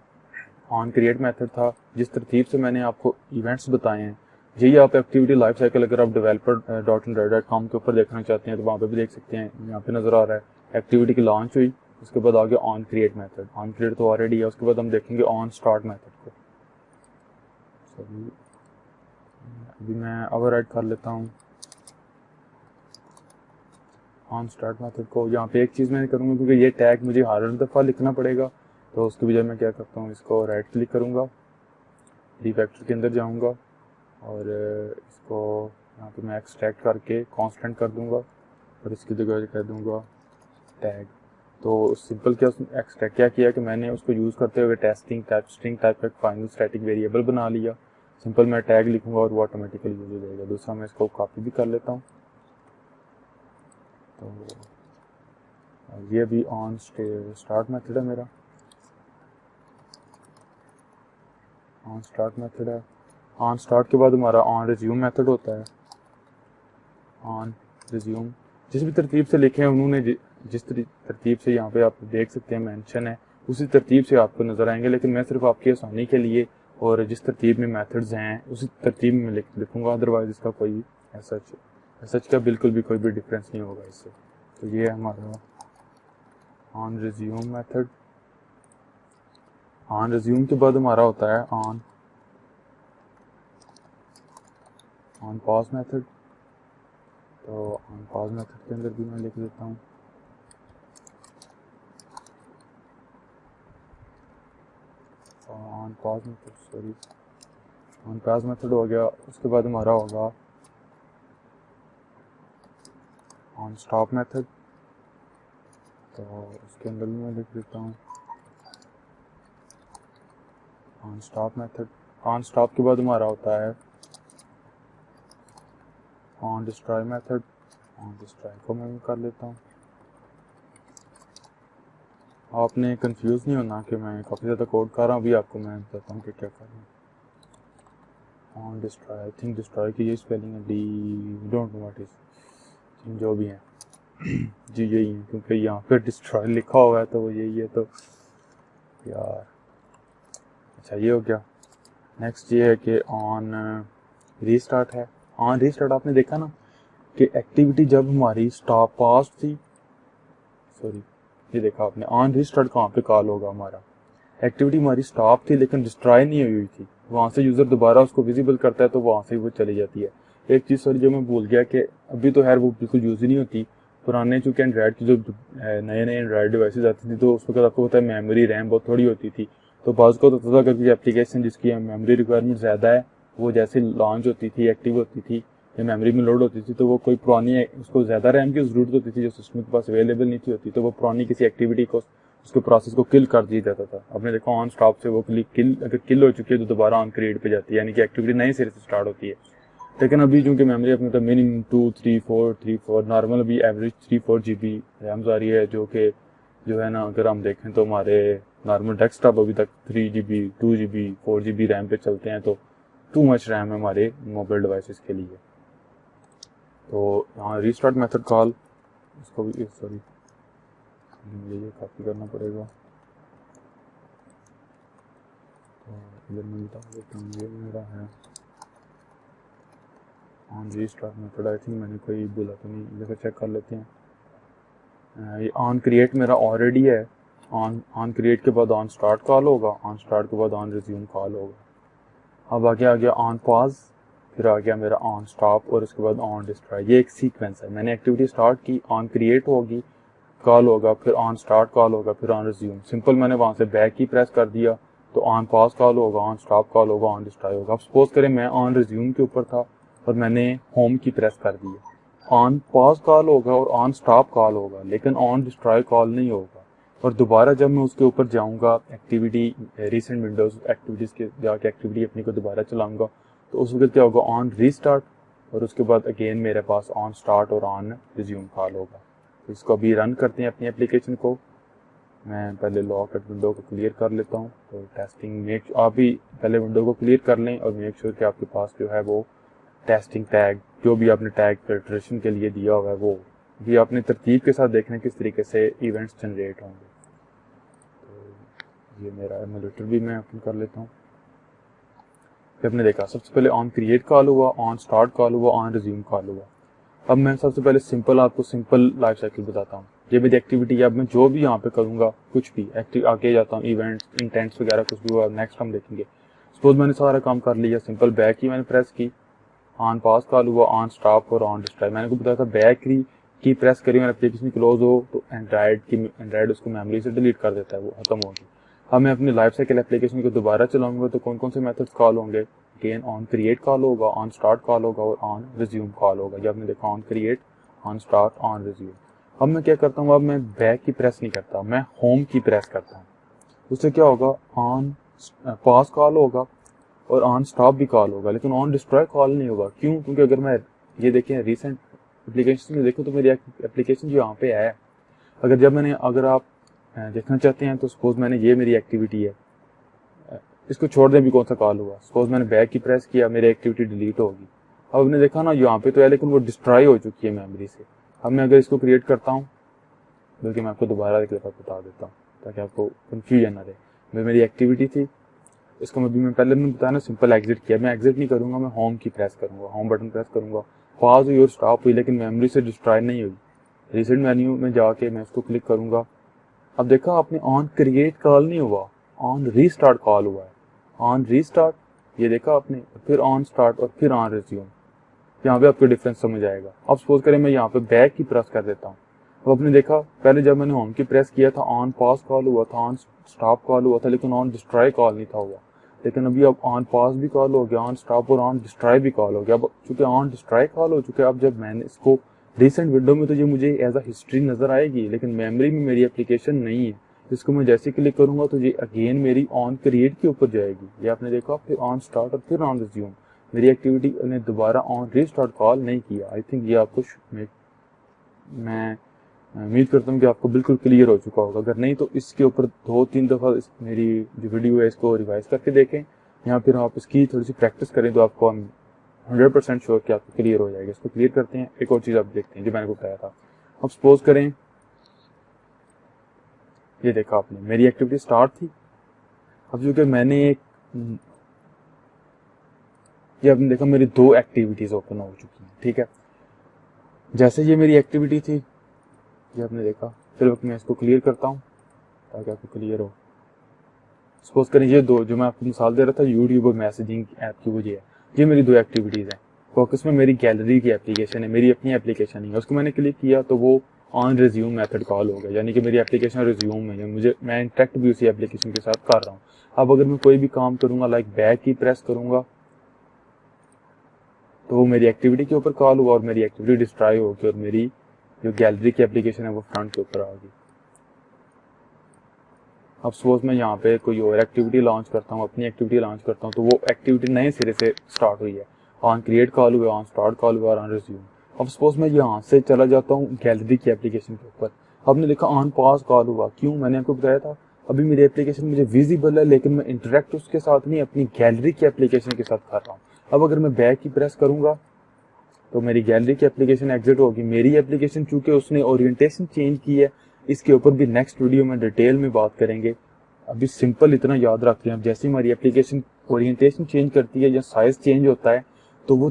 ऑन क्रिएट मेथड था, जिस तरतीब से मैंने आपको इवेंट्स बताए हैं, यही आप एक्टिविटी लाइफ साइकिल अगर आप developer.android.com के ऊपर देखना चाहते हैं तो वहाँ पे भी देख सकते हैं। यहाँ पे नज़र आ रहा है एक्टिविटी की लॉन्च हुई, उसके बाद आगे on create method. On create तो ऑलरेडी है, उसके बाद हम देखेंगे ऑन स्टार्ट मेथड को। अभी मैं ओवरराइड कर लेता हूँ ऑन स्टार्ट मेथड को। यहाँ पे एक चीज़ मैं करूँगा, क्योंकि ये टैग मुझे हर दफ़ा लिखना पड़ेगा, तो उसके बजाय मैं क्या करता हूँ, इसको राइट क्लिक करूँगा, रिफैक्टर के अंदर जाऊँगा और इसको यहाँ पे मैं एक्सट्रैक्ट करके कांस्टेंट कर दूँगा और इसकी जगह कह दूँगा टैग। तो सिंपल क्या एक्सट्रैक्ट क्या किया कि मैंने उसको यूज़ करते हुए टेस्टिंग टाइप स्ट्रिंग टाइप का फाइनल स्टैटिक वेरिएबल बना लिया। सिंपल मैं टैग लिखूँगा और वो ऑटोमेटिकली यूज हो जाएगा। दूसरा मैं इसको कॉपी भी कर लेता हूँ। तो ये भी ऑन स्टार्ट मेथड है, मेरा ऑन स्टार्ट मेथड है। ऑन स्टार्ट के बाद हमारा ऑन रिज्यूम मेथड होता है। ऑन रिज्यूम जिस भी तरतीब से लिखे हैं उन्होंने जिस तरतीब से यहाँ पे आप देख सकते हैं मेंशन है, उसी तरतीब से आपको नज़र आएंगे। लेकिन मैं सिर्फ आपकी आसानी के लिए और जिस तरतीब में मेथड्स हैं उसी तरतीब में लिखूँगा, अदरवाइज इसका कोई सच का बिल्कुल भी कोई भी डिफरेंस नहीं होगा इससे। तो ये है हमारा on resume method. On resume के बाद हमारा होता है ऑन पॉज मेथड। तो ऑन पॉज मेथड के अंदर भी मैं लिख देता हूँ on pause method, sorry on pause method हो गया। उसके बाद हमारा होगा ऑन स्टॉप मेथड। तो उसके अंदर भी मैं लिख देता हूँ on stop method. On stop के बाद हमारा होता है on destroy method. On destroy को मैं कर लेता हूँ। आपने कंफ्यूज नहीं होना कि मैं काफ़ी ज़्यादा कोड कर रहा हूँ, अभी आपको मैं बताता हूँ कि क्या कर रहा हूँ। On destroy, I think destroy की ये स्पेलिंग है, D don't know what is, जो भी है जी यही है, क्योंकि यहाँ पे डिस्ट्रॉय लिखा हुआ है तो वो यही है। तो यार अच्छा ये हो गया। नेक्स्ट ये है कि ऑन रीस्टार्ट है। ऑन रीस्टार्ट आपने देखा ना कि एक्टिविटी जब हमारी स्टॉप पास थी, सॉरी ये देखा आपने, ऑन रीस्टार्ट कहाँ पे कॉल होगा, हमारा एक्टिविटी हमारी स्टॉप थी लेकिन डिस्ट्रॉय नहीं हुई थी, वहाँ से यूज़र दोबारा उसको विजिबल करता है तो वहाँ से वो चली जाती है। एक चीज़ सॉरी जो मैं भूल गया कि अभी तो खैर वो बिल्कुल यूज़ ही नहीं होती, पुराने चूँकि एंड्रॉयड की जो नए नए एंड्रॉयड डिवाइसेज आती थी तो उस वक्त आपको पता है मेमोरी रैम बहुत थोड़ी होती थी, तो बाज़ को तो होता था अगर एप्लीकेशन जिसकी मेमोरी रिक्वायरमेंट ज़्यादा है वो जैसे लॉन्च होती थी, एक्टिव होती थी या मेमोरी में लोड होती थी, तो वो कोई पुरानी उसको ज़्यादा रैम की ज़रूरत होती थी जो सिस्टम के पास अवेलेबल नहीं थी होती, तो वो पुरानी किसी एक्टिविटी को उसके प्रोसेस को किल कर दिया जाता था। आपने देखा ऑन स्टॉप से वो किल अगर किल हो चुकी है तो दोबारा ऑन क्रिएट पे जाती है, यानी कि एक्टिविटी नई सिरे से स्टार्ट होती है। लेकिन अभी चूंकि मेमोरी अपने तो मिनिमम 2 3 4 नॉर्मल अभी एवरेज 3 4 GB रैम्स आ रही है, जो है ना अगर हम देखें तो हमारे नॉर्मल डेस्कटॉप अभी तक 3 GB 2 GB 4 GB रैम पे चलते हैं, तो टू मच रैम है हमारे मोबाइल डिवाइसेस के लिए। तो यहाँ रीस्टार्ट मेथड कॉल, इसको भी सॉरी ये कॉपी करना पड़ेगा, तो इधर मैं बता देता हूँ ये मेरा है on restart method. I think मैंने कोई बोला तो नहीं, जैसे चेक कर लेते हैं। ये ऑन क्रिएट मेरा ऑलरेडी है, ऑन क्रिएट के बाद ऑन स्टार्ट कॉल होगा, ऑन स्टार्ट के बाद ऑन रिज्यूम कॉल होगा। अब आगे आ गया ऑन पॉज, फिर आ गया मेरा ऑन स्टॉप और उसके बाद ऑन डिस्ट्रॉय। ये एक सीक्वेंस है, मैंने एक्टिविटी स्टार्ट की, ऑन क्रिएट होगी कॉल होगा, फिर ऑन स्टार्ट कॉल होगा, फिर ऑन रिज्यूम। सिंपल मैंने वहाँ से बैक की प्रेस कर दिया तो ऑन पॉज कॉल होगा, ऑन स्टॉप कॉल होगा, ऑन डिस्ट्रॉय होगा। अब सपोज करें मैं ऑन रिज्यूम के ऊपर था और मैंने होम की प्रेस कर दी, ऑन पॉज कॉल होगा और ऑन स्टॉप कॉल होगा, लेकिन ऑन डिस्ट्रॉय कॉल नहीं होगा। और दोबारा जब मैं उसके ऊपर जाऊँगा एक्टिविटी रिसेंट विंडोज एक्टिविटीज़ के जाके एक्टिविटी अपनी को दोबारा चलाऊँगा तो उस वक्त क्या होगा, ऑन रीस्टार्ट और उसके बाद अगेन मेरे पास ऑन स्टार्ट और ऑन रिज्यूम कॉल होगा। तो इसको अभी रन करते हैं अपनी एप्लीकेशन को। मैं पहले लॉक एट विंडो को क्लियर कर लेता हूँ, तो टेस्टिंग मेक आप भी पहले विंडो को क्लियर कर लें और मेक श्योर कि आपके पास जो है वो टेस्टिंग टैग जो भी आपने टैग फिल्ट्रेशन के लिए दिया हुआ है वो भी आपने तरतीब के साथ देखना किस तरीके से इवेंट्स जनरेट होंगे। तो ये मेरा एमुलेटर भी मैं ओपन कर लेता हूँ। फिर आपने देखा सबसे पहले ऑन क्रिएट कॉल हुआ, ऑन स्टार्ट कॉल हुआ, ऑन रिज्यूम कॉल हुआ। अब मैं सबसे पहले आपको सिंपल लाइफ साइकिल बताता हूँ। ये मेरी एक्टिविटी है, अब मैं जो भी यहाँ पे करूँगा कुछ भी आगे जाता हूँ, इवेंट्स इंटेंट्स वगैरह कुछ भी हुआ नेक्स्ट हम देखेंगे। सपोज मैंने सारा काम कर लिया, सिंपल बैक की मैंने प्रेस की, ऑन पास कॉल हुआ, ऑन स्टॉप और ऑन डिस्ट्रॉय। मैंने को बताया था बैक की प्रेस करी और एप्लीकेशन क्लोज हो तो एंड्राइड उसको मेमोरी से डिलीट कर देता है, वो खत्म होगी। अब मैं अपनी लाइफ साइकिल एप्लीकेशन को दोबारा चलाऊंगा तो कौन कौन से मेथड्स कॉल होंगे, अगेन ऑन क्रिएट कॉल होगा, ऑन स्टार्ट कॉल होगा और ऑन रिज्यूम कॉल होगा। जब आपने देखा on create, on start, on resume. अब मैं क्या करता हूँ, अब मैं बैक की प्रेस नहीं करता, मैं होम की प्रेस करता हूँ। उससे क्या होगा, ऑन पास कॉल होगा और ऑन स्टॉप भी कॉल होगा, लेकिन ऑन डिस्ट्रॉय कॉल नहीं होगा। क्यों? क्योंकि अगर मैं ये देखें रिसेंट एप्लीकेशन में देखो तो मेरी एप्लीकेशन जो यहाँ पे है, अगर आप देखना चाहते हैं तो सपोज मैंने ये मेरी एक्टिविटी है, इसको छोड़ दें भी कौन सा कॉल हुआ, सपोज मैंने बैक की प्रेस किया, मेरी एक्टिविटी डिलीट होगी। अब आपने देखा ना यहाँ पे तो है लेकिन वो डिस्ट्रॉय हो चुकी है मेमोरी से। अब मैं अगर इसको क्रिएट करता हूँ, बल्कि मैं आपको दोबारा एक दफा बता देता हूँ ताकि आपको कंफ्यूजन ना रहे। मेरी एक्टिविटी थी, इसको मैं पहले मैंने बताया ना सिंपल एग्जिट किया, मैं एग्जिट नहीं करूंगा, मैं होम की प्रेस करूंगा, होम बटन प्रेस करूंगा, पॉज हुई और स्टॉप हुई लेकिन मेमोरी से डिस्ट्रॉय नहीं हुई। रिसेंट मेन्यू में जाके मैं इसको क्लिक करूंगा। अब देखा आपने ऑन क्रिएट कॉल नहीं हुआ, ऑन रीस्टार्ट कॉल हुआ है। ऑन रीस्टार्ट ये देखा आपने, फिर ऑन स्टार्ट और फिर ऑन रिज्यूम। यहाँ पे आपको डिफरेंस समझ आएगा। अब सपोज करें मैं यहाँ पे बैक की प्रेस कर देता हूँ। अब आपने देखा पहले जब मैंने होम की प्रेस किया था ऑन पॉज कॉल हुआ था, ऑन स्टॉप कॉल हुआ था, लेकिन ऑन डिस्ट्रॉय कॉल नहीं था हुआ। लेकिन अभी अब ऑन पॉज भी कॉल हो गया, ऑन स्टॉप और ऑन डिस्ट्रॉय भी कॉल हो गया। अब चूंकि ऑन डिस्ट्रॉय कॉल हो चुका है, अब जब मैंने इसको रिसेंट विंडो में तो ये मुझे एज अ हिस्ट्री नज़र आएगी, लेकिन मेमोरी में मेरी एप्लीकेशन नहीं है। इसको मैं जैसे क्लिक करूंगा तो ये अगेन मेरी ऑन क्रिएट के ऊपर जाएगी। ये आपने देखा, फिर ऑन स्टार्ट और फिर ऑन रिज्यूम। मेरी एक्टिविटी ने दोबारा ऑन रीस्टार्ट कॉल नहीं किया। आई थिंक ये आपको मैं उम्मीद करता हूँ कि आपको बिल्कुल क्लियर हो चुका होगा। अगर नहीं तो इसके ऊपर 2-3 दफ़ा मेरी जो वीडियो है इसको रिवाइज करके देखें, या फिर आप इसकी थोड़ी सी प्रैक्टिस करें तो आपको 100% श्योर कि आपको क्लियर हो जाएगा। इसको क्लियर करते हैं। एक और चीज़ आप देखते हैं जो मैंने बताया था। अब सपोज करें, ये देखा आपने मेरी एक्टिविटी स्टार्ट थी। अब जो कि मैंने ये आपने देखा मेरी 2 एक्टिविटीज़ ओपन हो चुकी हैं, ठीक है। जैसे ये मेरी एक्टिविटी थी, ये आपने देखा। फिर वक्त मैं इसको क्लियर करता हूँ ताकि आपको क्लियर हो। सपोज करें ये 2 जो मैं आपको मिसाल दे रहा था यूट्यूब और मैसेजिंग ऐप की, वो ये मेरी 2 एक्टिविटीज़ हैं। फोकस में मेरी गैलरी की एप्लीकेशन है, मेरी अपनी एप्लीकेशन नहीं है। उसको मैंने क्लिक किया तो वो ऑन रिज्यूम मेथड कॉल हो गया, यानी कि मेरी एप्लीकेशन रिज्यूम है। मैं इंटरेक्ट भी उसी एप्लीकेशन के साथ कर रहा हूँ। अब अगर मैं कोई भी काम करूँगा, लाइक बैक की प्रेस करूँगा, तो वो मेरी एक्टिविटी के ऊपर कॉल हुआ और मेरी एक्टिविटी डिस्ट्रॉय होगी और मेरी जो गैलरी की एप्लीकेशन है वो फ्रंट के ऊपर आ गई। अब सपोज मैं यहाँ पे कोई और एक्टिविटी लॉन्च करता हूँ, अपनी एक्टिविटी लॉन्च करता हूँ, तो वो एक्टिविटी नए सिरे से स्टार्ट हुई है। ऑन क्रिएट कॉल हुआ, ऑन स्टार्ट कॉल हुआ और ऑन रिज्यूम। अब सपोज मैं यहाँ से चला जाता हूँ गैलरी की एप्लीकेशन के ऊपर। आपने देखा ऑन पॉज कॉल हुआ। क्यों? मैंने आपको बताया था अभी मेरी एप्लीकेशन मुझे विजिबल है, लेकिन मैं इंटरेक्ट उसके साथ नहीं, अपनी गैलरी की एप्लीकेशन के साथ कर रहा हूँ। अब अगर मैं बैक की प्रेस करूंगा तो मेरी गैलरी की एप्लीकेशन एग्जिट होगी। मेरी एप्लीकेशन चूंकि उसने ओरिएंटेशन चेंज की है, इसके ऊपर भी नेक्स्ट वीडियो में डिटेल में बात करेंगे। अभी सिंपल इतना याद रखते हैं, अब जैसे हमारी एप्लीकेशन ओरिएंटेशन चेंज करती है या साइज चेंज होता है तो वो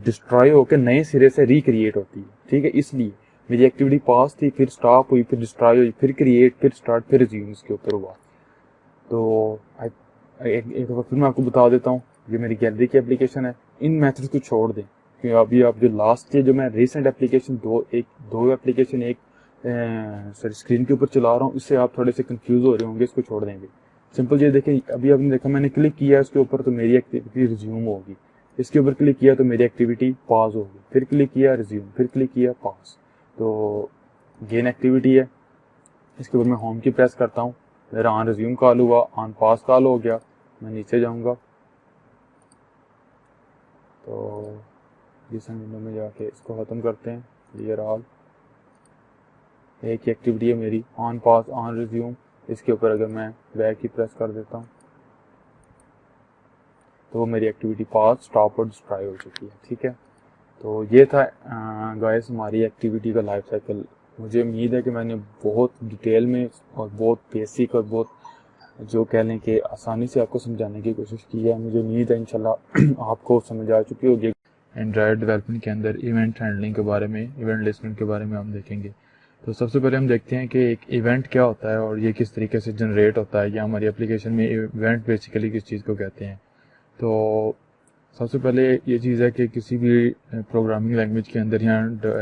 डिस्ट्रॉय होकर नए सिरे से रिक्रिएट होती है, ठीक है। इसलिए मेरी एक्टिविटी पास थी, फिर स्टॉप हुई, फिर डिस्ट्रॉय हुई, फिर क्रिएट, फिर स्टार्ट, फिर रिज्यूम इसके ऊपर हुआ। तो एक फिर मैं आपको बता देता हूँ, ये मेरी गैलरी की एप्लीकेशन है। इन मेथड्स को छोड़ दें, क्योंकि अभी आप जो लास्ट जो मैं रिसेंट एप्लीकेशन दो एप्लीकेशन एक स्क्रीन के ऊपर चला रहा हूँ, इससे आप थोड़े से कंफ्यूज हो रहे होंगे। इसको छोड़ देंगे। सिंपल ये देखें, अभी आपने देखा मैंने क्लिक किया इसके ऊपर तो मेरी एक्टिविटी रिज्यूम होगी। इसके ऊपर क्लिक किया तो मेरी एक्टिविटी पॉज होगी, फिर क्लिक किया रिज्यूम, फिर क्लिक किया पॉज। तो गेन एक्टिविटी है, इसके ऊपर मैं होम की प्रेस करता हूँ, मेरा ऑन रिज्यूम कॉल हुआ, ऑन पॉज कॉल हो गया। मैं नीचे जाऊँगा तो जिस विंडो में जाके इसको ख़त्म करते हैं। क्लियर ऑल, एक ही एक्टिविटी है मेरी, ऑन पॉज ऑन रिज्यूम। इसके ऊपर अगर मैं बैक की प्रेस कर देता हूँ तो वो मेरी एक्टिविटी पॉज, स्टॉप और डिस्ट्रॉय हो चुकी है, ठीक है। तो ये था गाइस हमारी एक्टिविटी का लाइफ साइकिल। मुझे उम्मीद है कि मैंने बहुत डिटेल में और बहुत बेसिक और बहुत जो कह लें कि आसानी से आपको समझाने की कोशिश की है। मुझे उम्मीद है इंशाल्लाह आपको समझ आ चुकी होगी। एंड्रॉयड डेवलपमेंट के अंदर इवेंट हैंडलिंग के बारे में, इवेंट लिस्टिंग के बारे में हम देखेंगे। तो सबसे पहले हम देखते हैं कि एक इवेंट क्या होता है और ये किस तरीके से जनरेट होता है, या हमारी एप्लीकेशन में इवेंट बेसिकली किस चीज़ को कहते हैं। तो सबसे पहले ये चीज़ है कि किसी भी प्रोग्रामिंग लैंग्वेज के अंदर या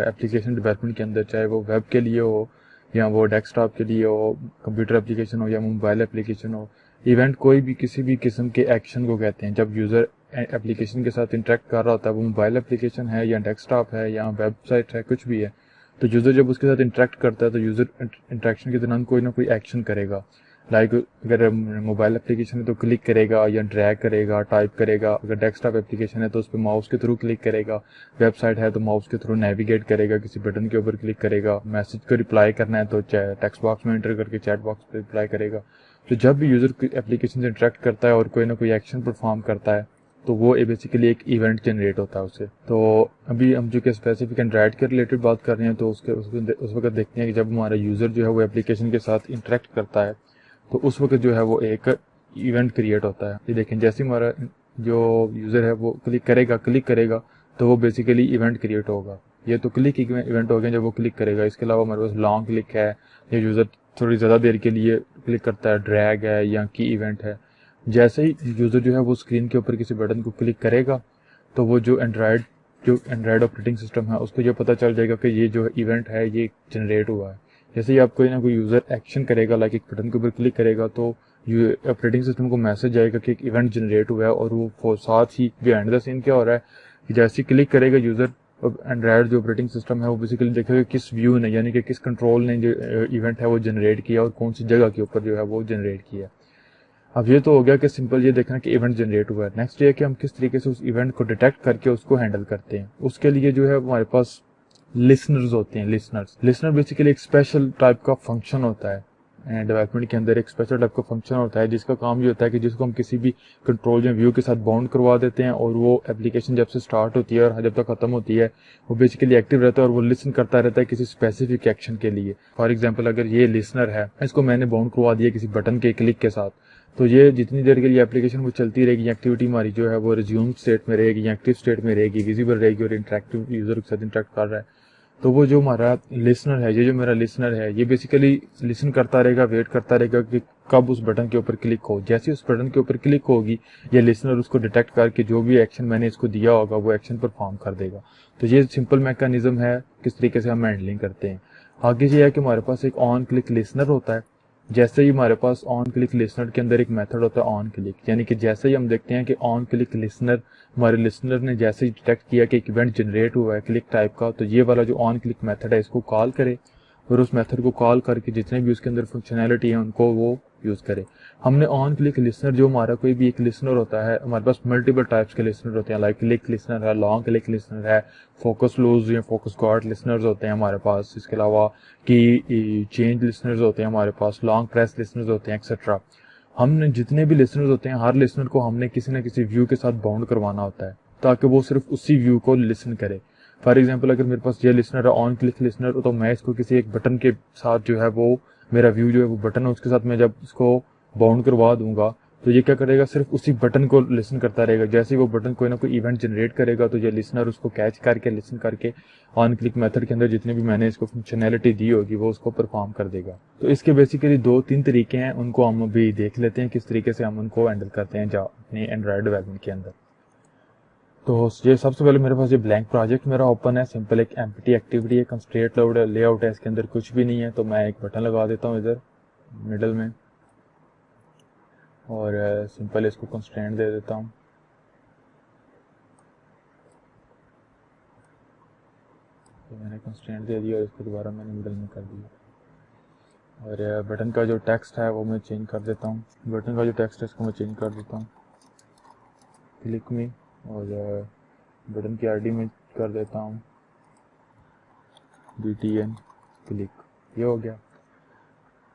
एप्लीकेशन डेवलपमेंट के अंदर, चाहे वो वेब के लिए हो या वो डेस्कटॉप के लिए हो, कंप्यूटर एप्लीकेशन हो या मोबाइल एप्लीकेशन हो, इवेंट कोई भी किसी भी किस्म के एक्शन को कहते हैं। जब यूज़र एप्लीकेशन के साथ इंटरेक्ट कर रहा होता है, वो मोबाइल एप्लीकेशन है या डेस्कटॉप है या वेबसाइट है, कुछ भी है, तो यूज़र जब उसके साथ इंटरेक्ट करता है तो यूज़र इंटरेक्शन के दौरान कोई ना कोई एक्शन करेगा। लाइक अगर मोबाइल एप्लीकेशन है तो क्लिक करेगा या ड्रैग करेगा, टाइप करेगा। अगर डेस्कटॉप एप्लीकेशन है तो उस पर माउस के थ्रू क्लिक करेगा। वेबसाइट है तो माउस के थ्रू नेविगेट करेगा, किसी बटन के ऊपर क्लिक करेगा। मैसेज को रिप्लाई करना है तो टेक्स्ट बॉक्स में एंटर करके चैट बॉक्स पर रिप्लाई करेगा। तो जब भी यूज़र एप्लीकेशन से इंटरेक्ट करता है और कोई ना कोई एक्शन परफॉर्म करता है तो वो बेसिकली एक इवेंट जनरेट होता है उससे। तो अभी हम जो कि स्पेसिफिक एंड्रॉयड के रिलेटेड बात कर रहे हैं, तो उस वक्त देखते हैं कि जब हमारा यूज़र जो है वो एप्लीकेशन के साथ इंटरेक्ट करता है तो उस वक्त जो है वो एक इवेंट क्रिएट होता है। ये देखें, जैसे हमारा जो यूज़र है वो क्लिक करेगा तो वो बेसिकली इवेंट क्रिएट होगा। ये तो क्लिक इवेंट हो गया जब वो क्लिक करेगा। इसके अलावा हमारे पास लॉन्ग क्लिक है, ये यूज़र थोड़ी ज़्यादा देर के लिए क्लिक करता है, ड्रैग है या की इवेंट है। जैसे ही यूज़र जो है वो स्क्रीन के ऊपर किसी बटन को क्लिक करेगा तो वो जो एंड्रॉयड ऑपरेटिंग सिस्टम है उसको ये पता चल जाएगा कि ये जो इवेंट है ये जनरेट हुआ है। जैसे ही आप कोई ना कोई यूज़र एक्शन करेगा, लाइक एक बटन के ऊपर क्लिक करेगा, तो ऑपरेटिंग सिस्टम को मैसेज आएगा कि एक इवेंट जनरेट हुआ है। और वो साथ ही बिहाइंड द सीन क्या हो रहा है कि जैसे ही क्लिक करेगा यूज़र एंड्रॉयड जो ऑपरेटिंग सिस्टम है वो बेसिकली देखेगा किस व्यू ने यानी कि किस कंट्रोल ने जो इवेंट है वो जनरेट किया और कौन सी जगह के ऊपर जो है वो जनरेट किया। अब ये तो हो गया कि सिंपल ये देखना कि इवेंट जनरेट हुआ है। नेक्स्ट ये कि हम किस तरीके से उस इवेंट को डिटेक्ट करके उसको हैंडल करते हैं। उसके लिए जो है हमारे पास लिसनर्स होते हैं। लिसनर बेसिकली एक स्पेशल टाइप का फंक्शन होता है डेवलपमेंट के अंदर, एक स्पेशल टाइप का फंक्शन होता है जिसका काम ये होता है कि जिसको हम किसी भी कंट्रोल या व्यू के साथ बाउंड करवा देते हैं और वो एप्लीकेशन जब से स्टार्ट होती है और जब तक खत्म होती है वो बेसिकली एक्टिव रहता है और वो लिसन करता रहता है किसी स्पेसिफिक एक्शन के लिए। फॉर एग्जाम्पल अगर ये लिसनर है, इसको मैंने बाउंड करवा दिया किसी बटन के क्लिक के साथ, तो ये जितनी देर के लिए एप्लीकेशन वो चलती रहेगी, एक्टिविटी हमारी जो है वो रिज्यूम स्टेट में रहेगी या एक्टिव स्टेट में रहेगी, विजिबल रहेगी और इंटरेक्टिव यूजर के साथ इंटरेक्ट कर रहा है। तो वो जो हमारा लिसनर है, ये जो मेरा लिसनर है, ये बेसिकली लिसन करता रहेगा, वेट करता रहेगा कि कब उस बटन के ऊपर क्लिक हो। जैसे उस बटन के ऊपर क्लिक होगी ये लिसनर उसको डिटेक्ट करके जो भी एक्शन मैंने इसको दिया होगा वो एक्शन परफॉर्म कर देगा। तो ये सिंपल मैकेनिज्म है किस तरीके से हम हैंडलिंग करते हैं। आगे ये है कि हमारे पास एक ऑन क्लिक लिसनर होता है। जैसे ही हमारे पास ऑन क्लिक लिसनर के अंदर एक मेथड होता है ऑन क्लिक, यानी कि जैसे ही हम देखते हैं कि ऑन क्लिक लिसनर, हमारे लिसनर ने जैसे ही डिटेक्ट किया कि एक इवेंट जनरेट हुआ है क्लिक टाइप का, तो ये वाला जो ऑन क्लिक मेथड है इसको कॉल करे और उस मेथड को कॉल करके जितने भी उसके अंदर फंक्शनैलिटी है उनको वो यूज करे। हमने ऑन क्लिक लिसनर जो हमारा कोई भी एक लिसनर होता है, हमारे पास मल्टीपल टाइप्स के लिसनर होते हैं, लाइक क्लिक लिसनर है, लॉन्ग क्लिक लिसनर है, फोकस क्लोज या फोकस गार्ड लिसनर्स होते हैं हमारे पास, इसके अलावा की चेंज लिसनर्स होते हैं हमारे पास, लॉन्ग प्रेस लिसनर्स होते हैं एक्सेट्रा। हमने जितने भी लिसनर्स होते हैं हर लिसनर को हमने किसी न किसी व्यू के साथ बाउंड करवाना होता है ताकि वो सिर्फ उसी व्यू को लिसन करे। फॉर एग्जाम्पल अगर मेरे पास ये लिसनर है ऑन क्लिक लिसनर, तो मैं इसको किसी एक बटन के साथ जो है वो मेरा व्यू जो है वो बटन है उसके साथ मैं जब इसको बाउंड करवा दूंगा तो ये क्या करेगा, सिर्फ उसी बटन को लिसन करता रहेगा। जैसे ही वो बटन कोई ना कोई इवेंट जनरेट करेगा तो ये लिसनर उसको कैच करके लिसन करके ऑन क्लिक मेथड के अंदर जितने भी मैंने इसको फंक्शनैलिटी दी होगी वो उसको परफॉर्म कर देगा। तो इसके बेसिकली 2-3 तरीके हैं, उनको हम अभी देख लेते हैं किस तरीके से हम उनको हैंडल करते हैं अपने एंड्रॉयड डेवलपमेंट के अंदर। तो ये सबसे पहले मेरे पास ये ब्लैंक प्रोजेक्ट मेरा ओपन है, सिंपल एक एम्प्टी एक्टिविटी है, कंस्ट्रेंट लेआउट है, इसके अंदर कुछ भी नहीं है। तो मैं एक बटन लगा देता हूँ इधर मिडल में और सिंपल इसको कंस्ट्रेंट दे देता हूँ। तो मैंने कंस्ट्रेंट दे दिया और इसको दोबारा मैंने मिडल में कर दिया। और बटन का जो टेक्स्ट है वो मैं चेंज कर देता हूँ, बटन का जो टेक्स्ट है इसको मैं चेंज कर देता हूँ क्लिक में, और बटन की आईडी में कर देता हूँ BTN क्लिक। ये हो गया।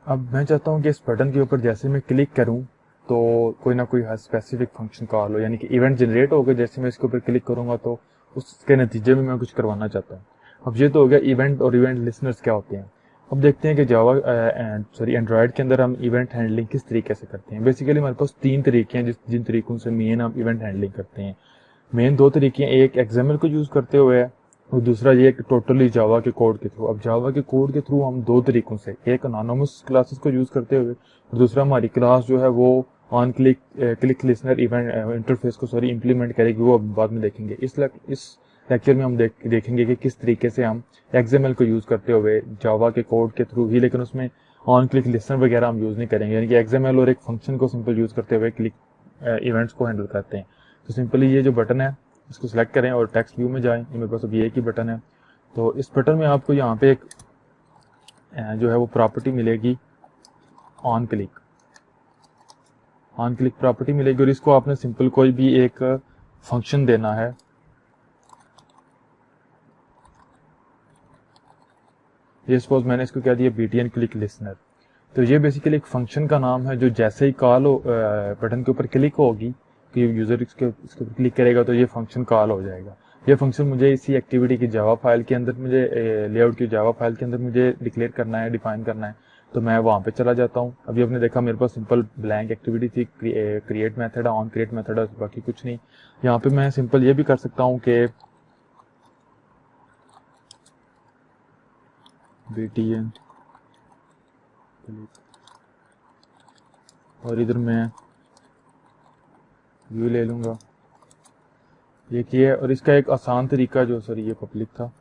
अब मैं चाहता हूँ कि इस बटन के ऊपर जैसे मैं क्लिक करूँ तो कोई ना कोई स्पेसिफिक फंक्शन कॉल हो, यानी कि इवेंट जनरेट होगा जैसे मैं इसके ऊपर क्लिक करूँगा तो उसके नतीजे में मैं कुछ करवाना चाहता हूँ। अब ये तो हो गया इवेंट और इवेंट लिसनर्स क्या होते हैं। अब देखते हैं कि एंड्रॉयड के अंदर हम इवेंट हैंडलिंग किस तरीके से करते हैं। बेसिकली हमारे पास 3 तरीके हैं जिन तरीकों से मेन हम इवेंट हैंडलिंग करते हैं। मेन 2 तरीके हैं, एक XML को यूज करते हुए है और दूसरा ये टोटली जावा के कोड के थ्रू। अब जावा के कोड के थ्रू हम 2 तरीकों से, एक अनोनिमस क्लासेस को यूज करते हुए और दूसरा हमारी क्लास जो है वो on click listener event interface को इंप्लीमेंट करेगी, वो अब बाद में देखेंगे। इस लेक्चर में हम देखेंगे कि किस तरीके से हम XML को यूज करते हुए जावा के कोड के थ्रू ही, लेकिन उसमें ऑन क्लिक लिसनर वगैरह हम यूज नहीं करेंगे, यानी कि XML और एक फंक्शन को सिंपल यूज करते हुए क्लिक इवेंट्स को हैंडल करते हैं। तो सिंपली ये जो बटन है इसको सिलेक्ट करें और टेक्स्ट व्यू में जाएं। ये मेरे पास अभी एक ही बटन है। तो इस बटन में आपको यहाँ पे एक जो है वो प्रॉपर्टी मिलेगी ऑन क्लिक प्रॉपर्टी मिलेगी और इसको आपने सिंपल कोई भी एक फंक्शन देना है। ये सपोज मैंने इसको क्या दिया BTN क्लिक लिसनर। तो ये बेसिकली एक फंक्शन का नाम है जो जैसे ही कॉल हो बटन के ऊपर क्लिक होगी कि यूजर इसके ऊपर क्लिक करेगा तो ये फंक्शन कॉल हो जाएगा। ये फंक्शन मुझे इसी एक्टिविटी की जावा फाइल के अंदर मुझे लेआउट की जावा फाइल के अंदर मुझे डिक्लेयर करना है, डिफाइन करना है। तो मैं वहाँ पे चला जाता हूँ। अभी आपने देखा मेरे पास सिंपल ब्लैंक एक्टिविटी थी, क्रिएट मेथड है, ऑन क्रिएट मेथड है, बाकी कुछ नहीं। यहाँ पे मैं सिंपल ये भी कर सकता हूँ कि BTN और इधर मैं व्यू ले लूँगा, ये किया। और इसका एक आसान तरीका ये पब्लिक था,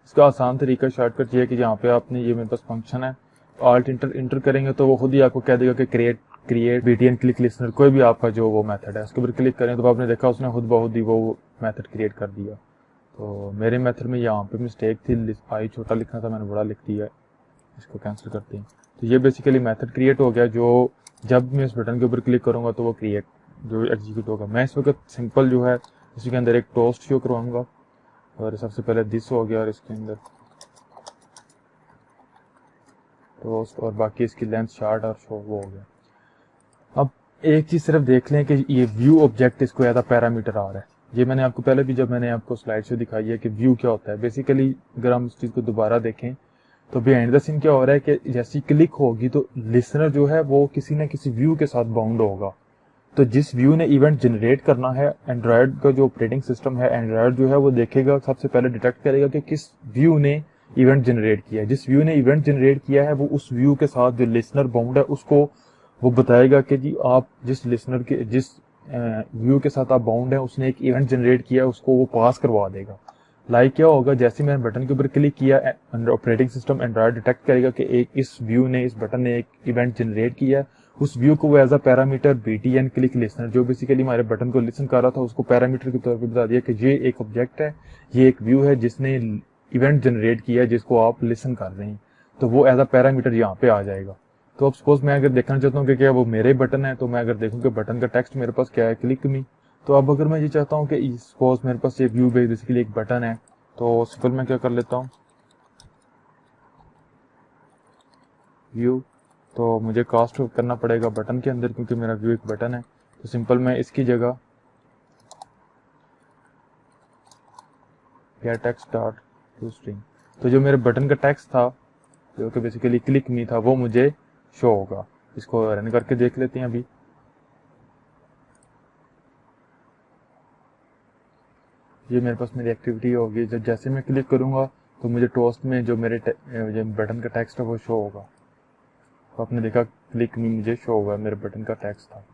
इसका आसान तरीका शॉर्टकट ये है कि यहाँ पे आपने ये मेरे पास फंक्शन है, ऑल्ट इंटर करेंगे तो वो खुद ही आपको कह देगा कि क्रिएट BTN क्लिक लिसनर, कोई भी आपका जो वो मेथड है उसके ऊपर क्लिक करें तो आपने देखा उसने खुद बहुत ही वो मेथड क्रिएट कर दिया। तो मेरे मेथड में यहाँ पे मिस्टेक थी, आई छोटा लिखना था, मैंने बड़ा लिख दिया, इसको कैंसिल करते हैं। तो ये बेसिकली मेथड क्रिएट हो गया, जो जब मैं इस बटन के ऊपर क्लिक करूंगा तो वो क्रिएट जो एग्जीक्यूट होगा। मैं इस वक्त सिंपल जो है इसके अंदर एक टोस्ट शो करवाऊंगा, और सबसे पहले दिस हो गया और इसके अंदर टोस्ट, और बाकी इसकी लेंथ शार्ट और शो वो हो गया। अब एक चीज सिर्फ देख लें कि ये व्यू ऑब्जेक्ट इसको एज पैरामीटर आ रहा है। ये मैंने आपको पहले भी जब मैंने आपको स्लाइड शो दिखाई है कि व्यू क्या होता है। बेसिकली अगर हम इस चीज को दोबारा देखें तो बिहाइंड द सीन क्या हो रहा है कि जैसी क्लिक होगी तो लिसनर जो है वो किसी न किसी व्यू के साथ बाउंड होगा। तो जिस व्यू ने इवेंट जनरेट करना है, एंड्रॉयड का जो ऑपरेटिंग सिस्टम है, एंड्रॉयड जो है वो देखेगा, सबसे पहले डिटेक्ट करेगा कि किस व्यू ने इवेंट जनरेट किया है। जिस व्यू ने इवेंट जनरेट किया है वो उस व्यू के साथ जो लिसनर बाउंड है उसको वो बताएगा कि जी आप जिस लिसनर के जिस व्यू के साथ आप बाउंड है उसने एक इवेंट जनरेट किया है, उसको वो पास करवा देगा। लाइक क्या होगा, जैसे मैंने बटन के ऊपर क्लिक किया, ऑपरेटिंग सिस्टम एंड्रॉयड डिटेक्ट करेगा कि एक इस व्यू ने, इस बटन ने एक इवेंट जनरेट किया है। उस व्यू को वो as a parameter BTN click listener, जो बेसिकली हमारे बटन को लिसन कर रहा था, उसको पैरामीटर के तौर पे बता दिया कि ये एक ऑब्जेक्ट है, ये एक व्यू है जिसने इवेंट जनरेट किया है जिसको आप लिसन कर रहे हैं। तो वो एज अ पैरामीटर यहाँ पे आ जाएगा। तो अब सपोज मैं अगर देखना चाहता हूँ कि क्या वो मेरे बटन है, तो मैं अगर देखूँ कि बटन का टेक्स्ट मेरे पास क्या है, क्लिक मी। तो अब अगर मैं ये चाहता हूँ कि सपोज मेरे पास एक व्यू बेसिकली एक बटन है, तो सिंपल मैं क्या कर लेता हूँ, व्यू, तो मुझे कास्ट करना पड़ेगा बटन के अंदर क्योंकि मेरा व्यू एक बटन है। तो सिंपल मैं इसकी जगह gate text dot to string, तो जो मेरे बटन का टेक्स्ट था जो कि बेसिकली क्लिक मी था वो मुझे शो होगा। इसको रन करके देख लेते हैं अभी। ये मेरे पास मेरी एक्टिविटी होगी। जब जैसे मैं क्लिक करूंगा तो मुझे टोस्ट में जो मेरे जो बटन का टेक्स्ट है वो शो होगा। तो आपने देखा क्लिक में मुझे शो होगा, मेरे बटन का टेक्स्ट था।